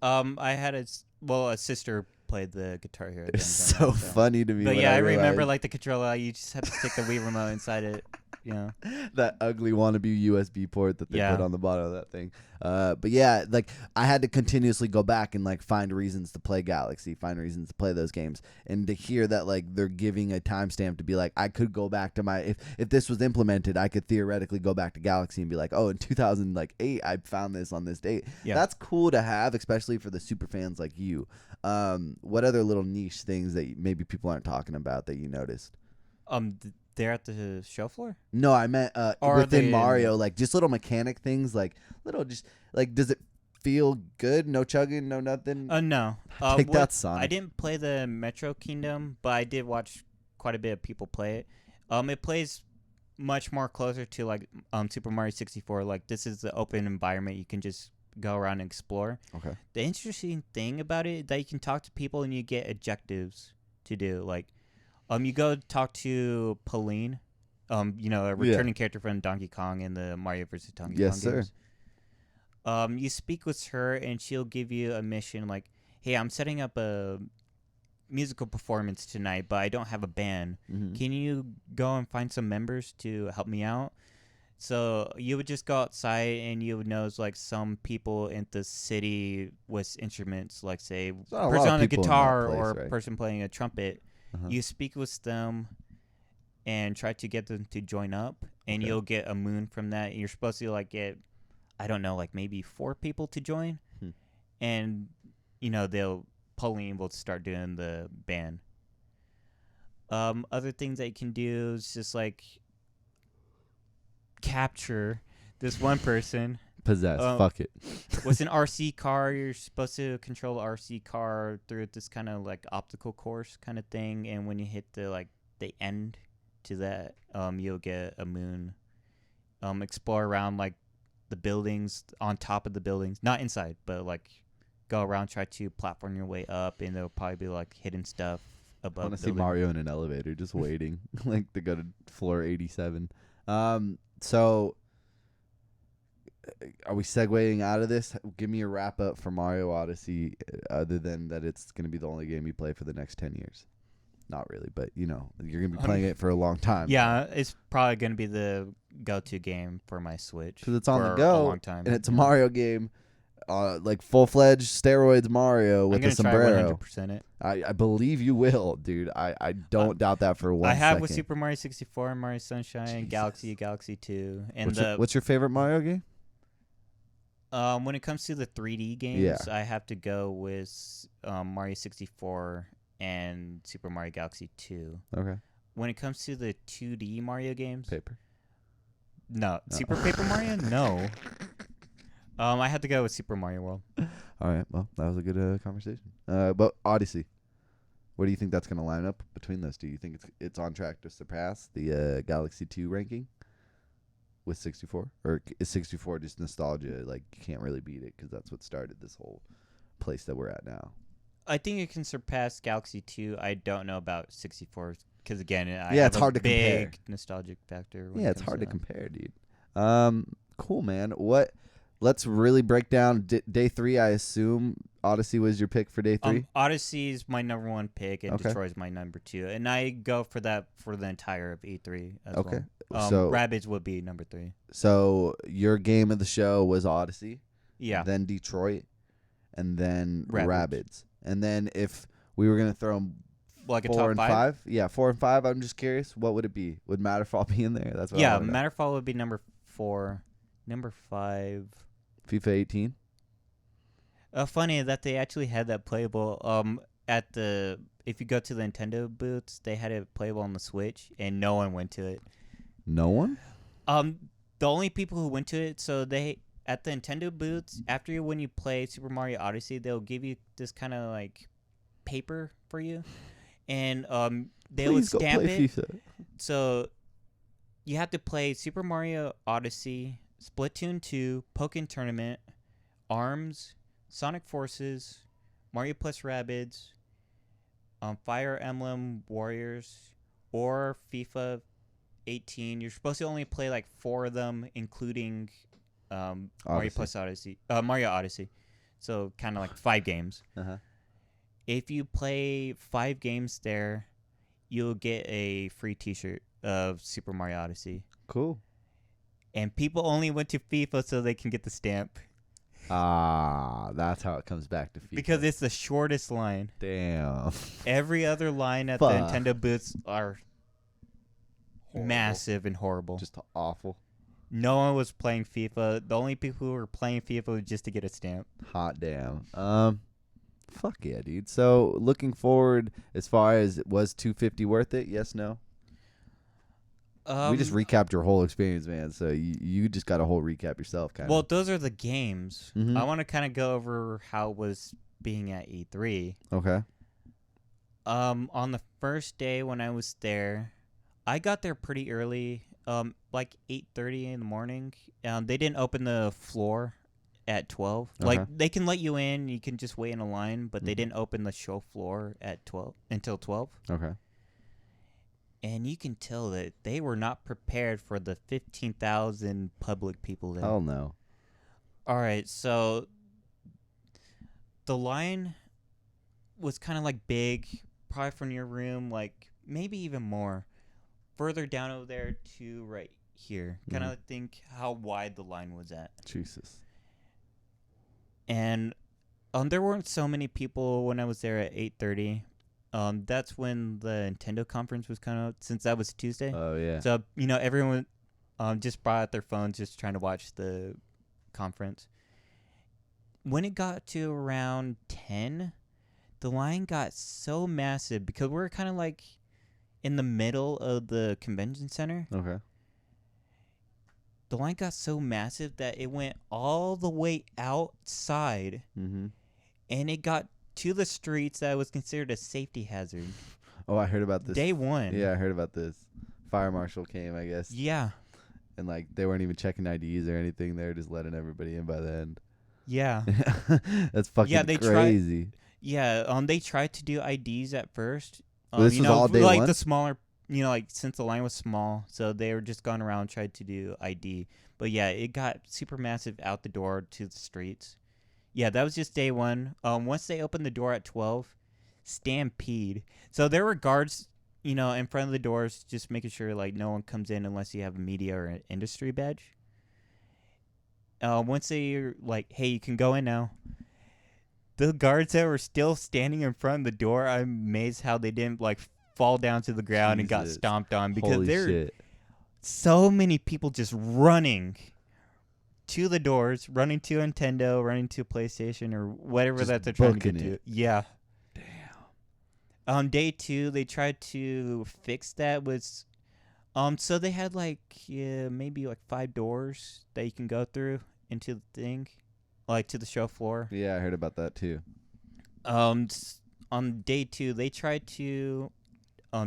Speaker 2: I had a sister played the Guitar Hero.
Speaker 1: It's so funny to me.
Speaker 2: But
Speaker 1: when
Speaker 2: yeah, I remember
Speaker 1: realized
Speaker 2: like the controller. You just have to stick the Wii remote inside it. You know.
Speaker 1: that ugly wannabe USB port that they
Speaker 2: Yeah.
Speaker 1: put on the bottom of that thing. But yeah, like I had to continuously go back and like find reasons to play Galaxy, find reasons to play those games, and to hear that like they're giving a timestamp to be like, I could go back to my if this was implemented, I could theoretically go back to Galaxy and be like, oh, in 2008, I found this on this date.
Speaker 2: Yeah.
Speaker 1: That's cool to have, especially for the super fans like you. What other little niche things that maybe people aren't talking about that you noticed?
Speaker 2: They're at the show floor.
Speaker 1: No, I meant
Speaker 2: Or
Speaker 1: within
Speaker 2: they-
Speaker 1: Mario, like just little mechanic things, like little just like, does it feel good? No chugging, no nothing.
Speaker 2: No.
Speaker 1: Take that, Sonic.
Speaker 2: I didn't play the Metro Kingdom, but I did watch quite a bit of people play it. It plays much more closer to like Super Mario 64. Like this is the open environment. You can just go around and explore.
Speaker 1: Okay.
Speaker 2: The interesting thing about it is that you can talk to people and you get objectives to do. Like, you go talk to Pauline, a returning character from Donkey Kong in the Mario vs. Donkey Kong
Speaker 1: Yes, sir.
Speaker 2: games. You speak with her and she'll give you a mission like, hey, I'm setting up a musical performance tonight, but I don't have a band.
Speaker 1: Mm-hmm.
Speaker 2: Can you go and find some members to help me out? So you would just go outside and you would notice like some people in the city with instruments, like say
Speaker 1: not a lot
Speaker 2: person
Speaker 1: of
Speaker 2: on a
Speaker 1: people in that
Speaker 2: guitar
Speaker 1: place,
Speaker 2: or
Speaker 1: right?
Speaker 2: a person playing a trumpet.
Speaker 1: Uh-huh.
Speaker 2: You speak with them and try to get them to join up, and
Speaker 1: Okay.
Speaker 2: you'll get a moon from that. And you're supposed to like get, I don't know, like maybe 4 people to join, and Pauline will start doing the band. Other things that you can do is just like capture this one person.
Speaker 1: Possess. Fuck it.
Speaker 2: Was an RC car. You're supposed to control the RC car through this kind of like obstacle course kind of thing, and when you hit the end to that, you'll get a moon. Explore around like the buildings, on top of the buildings, not inside, but like go around, try to platform your way up, and there'll probably be like hidden stuff above.
Speaker 1: I want to see Mario in an elevator just waiting like to go to floor 87. So are we segueing out of this? Give me a wrap up for Mario Odyssey, other than that it's going to be the only game you play for the next 10 years. Not really, but you're going to be playing it for a long time.
Speaker 2: Yeah, it's probably going to be the go-to game for my Switch.
Speaker 1: Because it's on the
Speaker 2: for
Speaker 1: go,
Speaker 2: a long time.
Speaker 1: and it's a Mario game, like full-fledged steroids Mario with a sombrero.
Speaker 2: I'm try 100% it.
Speaker 1: I believe you will, dude. I don't doubt that for one second.
Speaker 2: I have with Super Mario 64, Mario Sunshine, Jesus. Galaxy 2. And
Speaker 1: what's your favorite Mario game?
Speaker 2: When it comes to the 3D games, I have to go with Mario 64 and Super Mario Galaxy 2.
Speaker 1: Okay.
Speaker 2: When it comes to the 2D Mario games,
Speaker 1: Paper.
Speaker 2: No, Super Paper Mario. No. I had to go with Super Mario World.
Speaker 1: All right. Well, that was a good conversation. But Odyssey, what do you think that's going to line up between those two? You think it's on track to surpass the Galaxy 2 ranking with 64, or is 64 just nostalgia? Like you can't really beat it because that's what started this whole place that we're at now.
Speaker 2: I think it can surpass Galaxy 2. I don't know about 64 because again,
Speaker 1: it's hard to compare.
Speaker 2: Big nostalgic factor.
Speaker 1: Yeah, it's hard to compare, dude. Cool, man. Let's really break down day 3. I assume Odyssey was your pick for day 3.
Speaker 2: Odyssey is my number 1 pick, and Detroit's my number 2, and I go for that for the entire of E3 as well. So Rabbids would be number 3.
Speaker 1: So your game of the show was Odyssey,
Speaker 2: then
Speaker 1: Detroit, and then Rabbids. And then if we were gonna throw them
Speaker 2: like
Speaker 1: 4
Speaker 2: a top
Speaker 1: and 5, 4 and 5. I'm just curious, what would it be? Would Matterfall be in there? That's what
Speaker 2: Matterfall would be number 4. Number 5.
Speaker 1: FIFA 18.
Speaker 2: Funny that they actually had that playable. If you go to the Nintendo booths, they had it playable on the Switch, and no one went to it.
Speaker 1: No one.
Speaker 2: The only people who went to it, so they at the Nintendo booths, when you play Super Mario Odyssey, they'll give you this kind of like paper for you, and they would stamp it. FIFA. So you have to play Super Mario Odyssey, Splatoon 2, Pokken Tournament, ARMS, Sonic Forces, Mario plus Rabbids, Fire Emblem Warriors, or FIFA 18. You're supposed to only play like 4 of them, including Mario Odyssey. So kind of like 5 games.
Speaker 1: Uh-huh.
Speaker 2: If you play 5 games there, you'll get a free T-shirt of Super Mario Odyssey.
Speaker 1: Cool.
Speaker 2: And people only went to FIFA so they can get the stamp.
Speaker 1: That's how it comes back to FIFA.
Speaker 2: Because it's the shortest line.
Speaker 1: Damn.
Speaker 2: Every other line at the Nintendo booths are massive and horrible.
Speaker 1: Just awful.
Speaker 2: No one was playing FIFA. The only people who were playing FIFA was just to get a stamp.
Speaker 1: Hot damn. Fuck yeah, dude. So looking forward, as far as was $250 worth it? Yes, no? We just recapped your whole experience, man. So you just got a whole recap yourself, kind of.
Speaker 2: Well, those are the games.
Speaker 1: Mm-hmm.
Speaker 2: I want to kind of go over how it was being at E3.
Speaker 1: Okay.
Speaker 2: On the first day when I was there, I got there pretty early, like 8:30 in the morning. They didn't open the floor at 12.
Speaker 1: Okay.
Speaker 2: Like they can let you in, you can just wait in a line, but they didn't open the show floor at 12 until 12.
Speaker 1: Okay.
Speaker 2: And you can tell that they were not prepared for the 15,000 public people there.
Speaker 1: Hell no.
Speaker 2: All right, so the line was kind of like big, probably from your room, like maybe even more. Further down over there to right here. Kind of think how wide the line was at.
Speaker 1: Jesus.
Speaker 2: And there weren't so many people when I was there at 8:30. That's when the Nintendo conference was kind of, since that was Tuesday.
Speaker 1: Oh, yeah.
Speaker 2: So, everyone just brought out their phones just trying to watch the conference. When it got to around 10, the line got so massive because we're kind of like in the middle of the convention center.
Speaker 1: Okay.
Speaker 2: the line got so massive that it went all the way outside,
Speaker 1: Mm-hmm.
Speaker 2: and it got to the streets that was considered a safety hazard.
Speaker 1: Oh, I heard about this.
Speaker 2: Day one.
Speaker 1: Yeah, I heard about this. Fire marshal came, I guess.
Speaker 2: Yeah.
Speaker 1: And like they weren't even checking IDs or anything. They were just letting everybody in by the end.
Speaker 2: Yeah.
Speaker 1: That's fucking crazy.
Speaker 2: They tried to do IDs at first.
Speaker 1: This was all day
Speaker 2: like
Speaker 1: one?
Speaker 2: the smaller, like since the line was small, so they were just going around trying to do ID. But yeah, it got super massive out the door to the streets. Yeah, that was just day one. Once they opened the door at 12, stampede. So there were guards, in front of the doors, just making sure like no one comes in unless you have a media or an industry badge. Once they're like, hey, you can go in now. The guards that were still standing in front of the door, I'm amazed how they didn't like fall down to the ground and got stomped on, because there are so many people just running to the doors, running to Nintendo, running to PlayStation or whatever
Speaker 1: just
Speaker 2: that they're trying to get
Speaker 1: booking
Speaker 2: to.
Speaker 1: it.
Speaker 2: Yeah. Damn. Day 2, they tried to fix that with so they had like maybe like 5 doors that you can go through into the thing, like to the show floor.
Speaker 1: Yeah, I heard about that too.
Speaker 2: On day 2, they tried to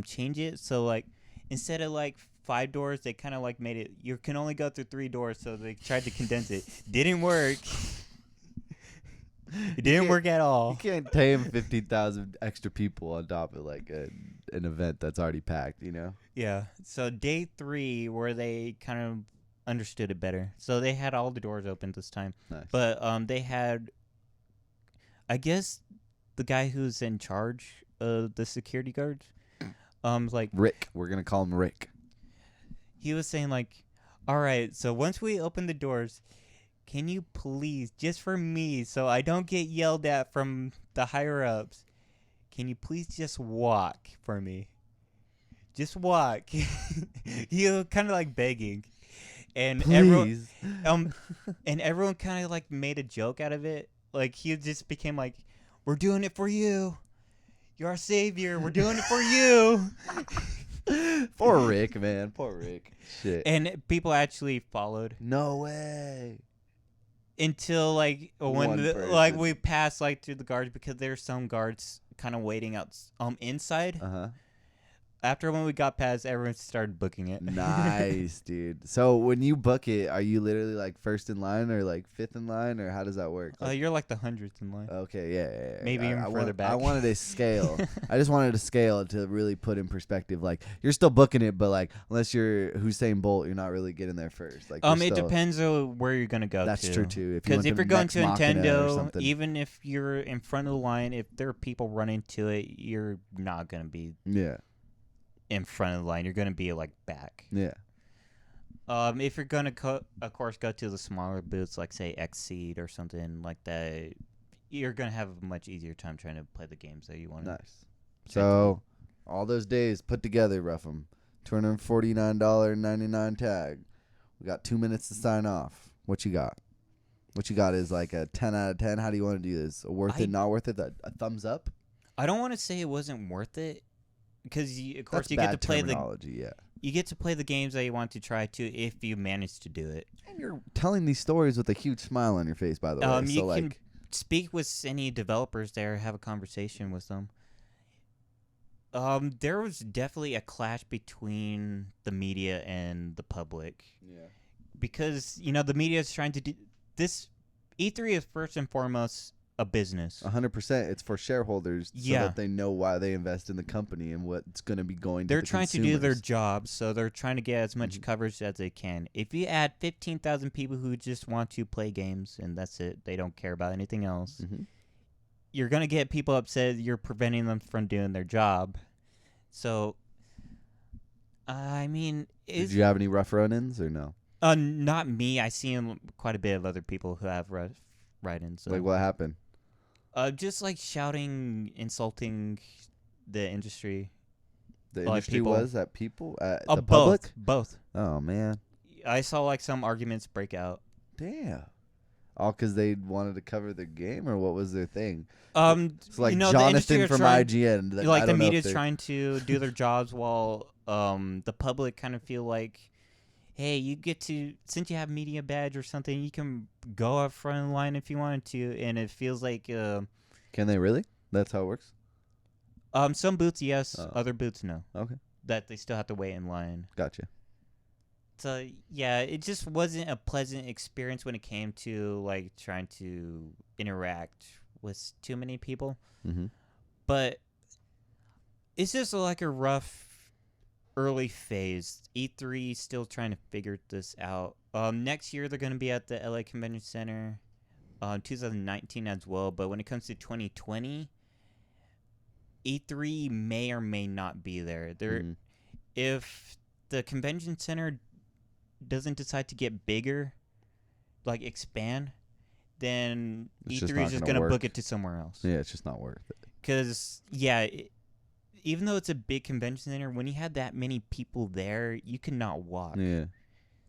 Speaker 2: change it, so like instead of like 5 doors, they kind of like made it you can only go through 3 doors, so they tried to condense it. Didn't work. It didn't work at all.
Speaker 1: You can't tame 15,000 extra people on top of like an event that's already packed,
Speaker 2: Yeah. So day 3, where they kind of understood it better. So they had all the doors open this time.
Speaker 1: Nice.
Speaker 2: But they had, I guess, the guy who's in charge of the security guards, like
Speaker 1: Rick. We're gonna call him Rick.
Speaker 2: He was saying like, all right, so once we open the doors, can you please, just for me, so I don't get yelled at from the higher ups, can you please just walk for me? Just walk. He was kind of like begging, and
Speaker 1: Please.
Speaker 2: everyone kind of like made a joke out of it. Like he just became like, "We're doing it for you. You're our savior. We're doing it for you."
Speaker 1: Poor Rick, man. Poor Rick. Shit.
Speaker 2: And people actually followed.
Speaker 1: No way.
Speaker 2: Until like when we passed like through the guards, because there's some guards kind of waiting out inside. After when we got past, everyone started booking it.
Speaker 1: Nice, dude. So when you book it, are you literally like first in line or like fifth in line, or how does that work? Like,
Speaker 2: you're like the 100th in line.
Speaker 1: Okay, yeah.
Speaker 2: Maybe even further back.
Speaker 1: I wanted a scale. I just wanted a scale to really put in perspective. Like you're still booking it, but like unless you're Usain Bolt, you're not really getting there first. Like
Speaker 2: it depends on where you're gonna go.
Speaker 1: That's true too.
Speaker 2: Because if you're going to Nintendo, even if you're in front of the line, if there are people running to it, you're not gonna be.
Speaker 1: Yeah.
Speaker 2: In front of the line, you're gonna be like back.
Speaker 1: Yeah.
Speaker 2: If you're gonna of course go to the smaller booths, like say Xseed or something like that, you're gonna have a much easier time trying to play the games that you want.
Speaker 1: Nice. So, all those days put together, Ruffum, $249.99 tag. We got 2 minutes to sign off. What you got? What you got is like a 10 out of 10. How do you want to do this? Worth it, not worth it? A thumbs up?
Speaker 2: I don't want to say it wasn't worth it. Because of course
Speaker 1: That's
Speaker 2: you
Speaker 1: bad
Speaker 2: get to play you get to play the games that you want to try to if you manage to do it.
Speaker 1: And you're telling these stories with a huge smile on your face, by the way.
Speaker 2: You can speak with any developers there, have a conversation with them. There was definitely a clash between the media and the public.
Speaker 1: Yeah.
Speaker 2: Because the media is trying to do this. E3 is first and foremost a business.
Speaker 1: 100%. It's for shareholders so that they know why they invest in the company and what's going to be going to the
Speaker 2: They're trying
Speaker 1: consumers.
Speaker 2: to do their job, so they're trying to get as much coverage as they can. If you add 15,000 people who just want to play games and that's it, they don't care about anything else, you're going to get people upset. You're preventing them from doing their job. So, I mean...
Speaker 1: Did you have any rough run-ins or no?
Speaker 2: Not me. I see quite a bit of other people who have rough run-ins. So.
Speaker 1: Like what happened?
Speaker 2: Just like shouting, insulting the industry.
Speaker 1: The industry
Speaker 2: people.
Speaker 1: Was at people? At the public?
Speaker 2: Both.
Speaker 1: Oh, man.
Speaker 2: I saw like some arguments break out.
Speaker 1: Damn. All because they wanted to cover their game, or what was their thing?
Speaker 2: It's
Speaker 1: like Jonathan from IGN.
Speaker 2: Like the media's trying to do their jobs while the public kind of feel like, hey, you get to, since you have media badge or something, you can go up front of the line if you wanted to, and it feels like
Speaker 1: Can they really? That's how it works?
Speaker 2: some booths yes,
Speaker 1: Oh.
Speaker 2: other booths no.
Speaker 1: Okay.
Speaker 2: That they still have to wait in line.
Speaker 1: Gotcha.
Speaker 2: So yeah, it just wasn't a pleasant experience when it came to like trying to interact with too many people.
Speaker 1: Mm-hmm.
Speaker 2: But it's just like a rough early phase. E3 still trying to figure this out. Next year they're going to be at the LA Convention Center, 2019 as well. But when it comes to 2020, E3 may or may not be there. If the convention center doesn't decide to get bigger, like expand, then
Speaker 1: It's just
Speaker 2: E3
Speaker 1: not
Speaker 2: is just
Speaker 1: gonna
Speaker 2: going to
Speaker 1: work.
Speaker 2: book it to somewhere else.
Speaker 1: Yeah, it's just not worth it.
Speaker 2: Because, even though it's a big convention center, when you have that many people there, you cannot walk.
Speaker 1: Yeah.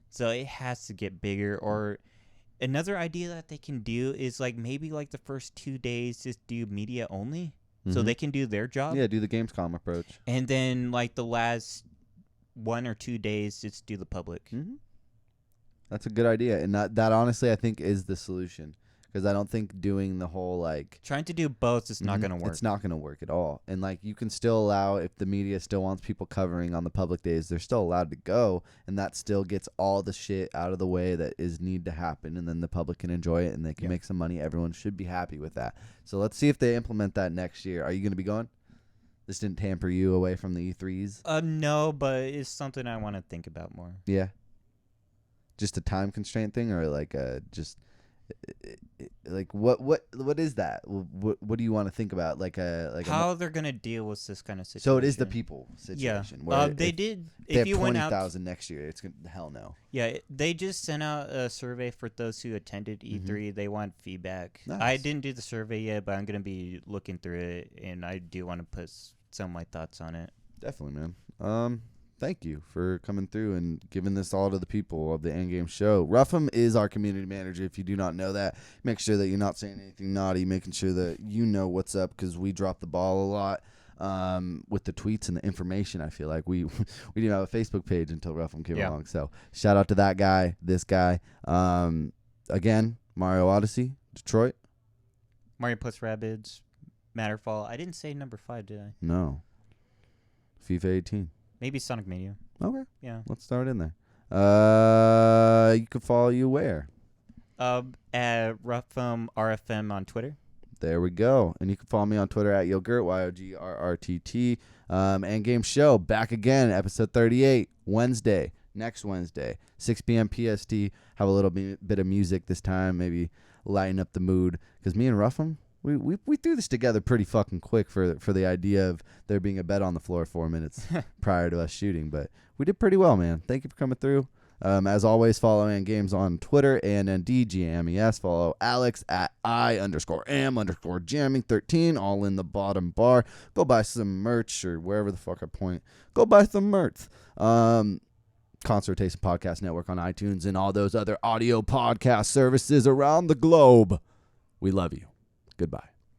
Speaker 2: So it has to get bigger. Or another idea that they can do is like maybe like the first 2 days just do media only, so
Speaker 1: Mhm.
Speaker 2: they can do their job.
Speaker 1: Yeah, do the Gamescom approach.
Speaker 2: And then like the last 1 or 2 days just do the public.
Speaker 1: Mm-hmm. That's a good idea, and that honestly I think is the solution, because I don't think doing the whole like
Speaker 2: Trying to do both is not
Speaker 1: Mhm.
Speaker 2: going to work.
Speaker 1: It's not going to work at all. And like you can still allow, if the media still wants people covering on the public days, they're still allowed to go, and that still gets all the shit out of the way that is need to happen, and then the public can enjoy it and they can make some money. Everyone should be happy with that. So let's see if they implement that next year. Are you going to be going? This didn't tamper you away from the E3s?
Speaker 2: No, but it's something I want to think about more.
Speaker 1: Yeah. Just a time constraint thing, or like like what is that? What do you want to think about? Like
Speaker 2: how they're gonna deal with this kind of situation.
Speaker 1: so it is the people
Speaker 2: Yeah.
Speaker 1: situation. Where
Speaker 2: They
Speaker 1: if
Speaker 2: did.
Speaker 1: they
Speaker 2: If
Speaker 1: have
Speaker 2: you went out,
Speaker 1: 20,000 next year, it's gonna hell no.
Speaker 2: yeah, they just sent out a survey for those who attended E3. They want feedback. I
Speaker 1: Nice.
Speaker 2: didn't do the survey yet, but I'm gonna be looking through it, and I do want to put some of my thoughts on it.
Speaker 1: Definitely, man. Thank you for coming through and giving this all to the people of the Endgame show. Ruffum is our community manager. If you do not know that, make sure that you're not saying anything naughty, making sure that you know what's up, because we drop the ball a lot with the tweets and the information. I feel like we didn't have a Facebook page until Ruffum came along. So shout out to that guy, this guy. Again, Mario Odyssey, Detroit.
Speaker 2: Mario plus Rabbids, Matterfall. I didn't say number 5, did I?
Speaker 1: No. FIFA 18.
Speaker 2: Maybe Sonic Mania.
Speaker 1: Okay.
Speaker 2: Yeah.
Speaker 1: Let's start in there. You can follow you where?
Speaker 2: At Ruffum RFM on Twitter.
Speaker 1: There we go. And you can follow me on Twitter at Yogurt, YOGRRTT. And Game Show, back again, episode 38, Wednesday, next Wednesday, 6 p.m. PST. Have a little bit of music this time, maybe lighten up the mood. Because me and Ruffum, we threw this together pretty fucking quick for the idea of there being a bed on the floor 4 minutes prior to us shooting. But we did pretty well, man. Thank you for coming through. As always, follow Games on Twitter and DGMES. Follow Alex at I_am_jamming13, all in the bottom bar. Go buy some merch, or wherever the fuck I point. Go buy some merch. Consultation Podcast Network on iTunes and all those other audio podcast services around the globe. We love you. Goodbye.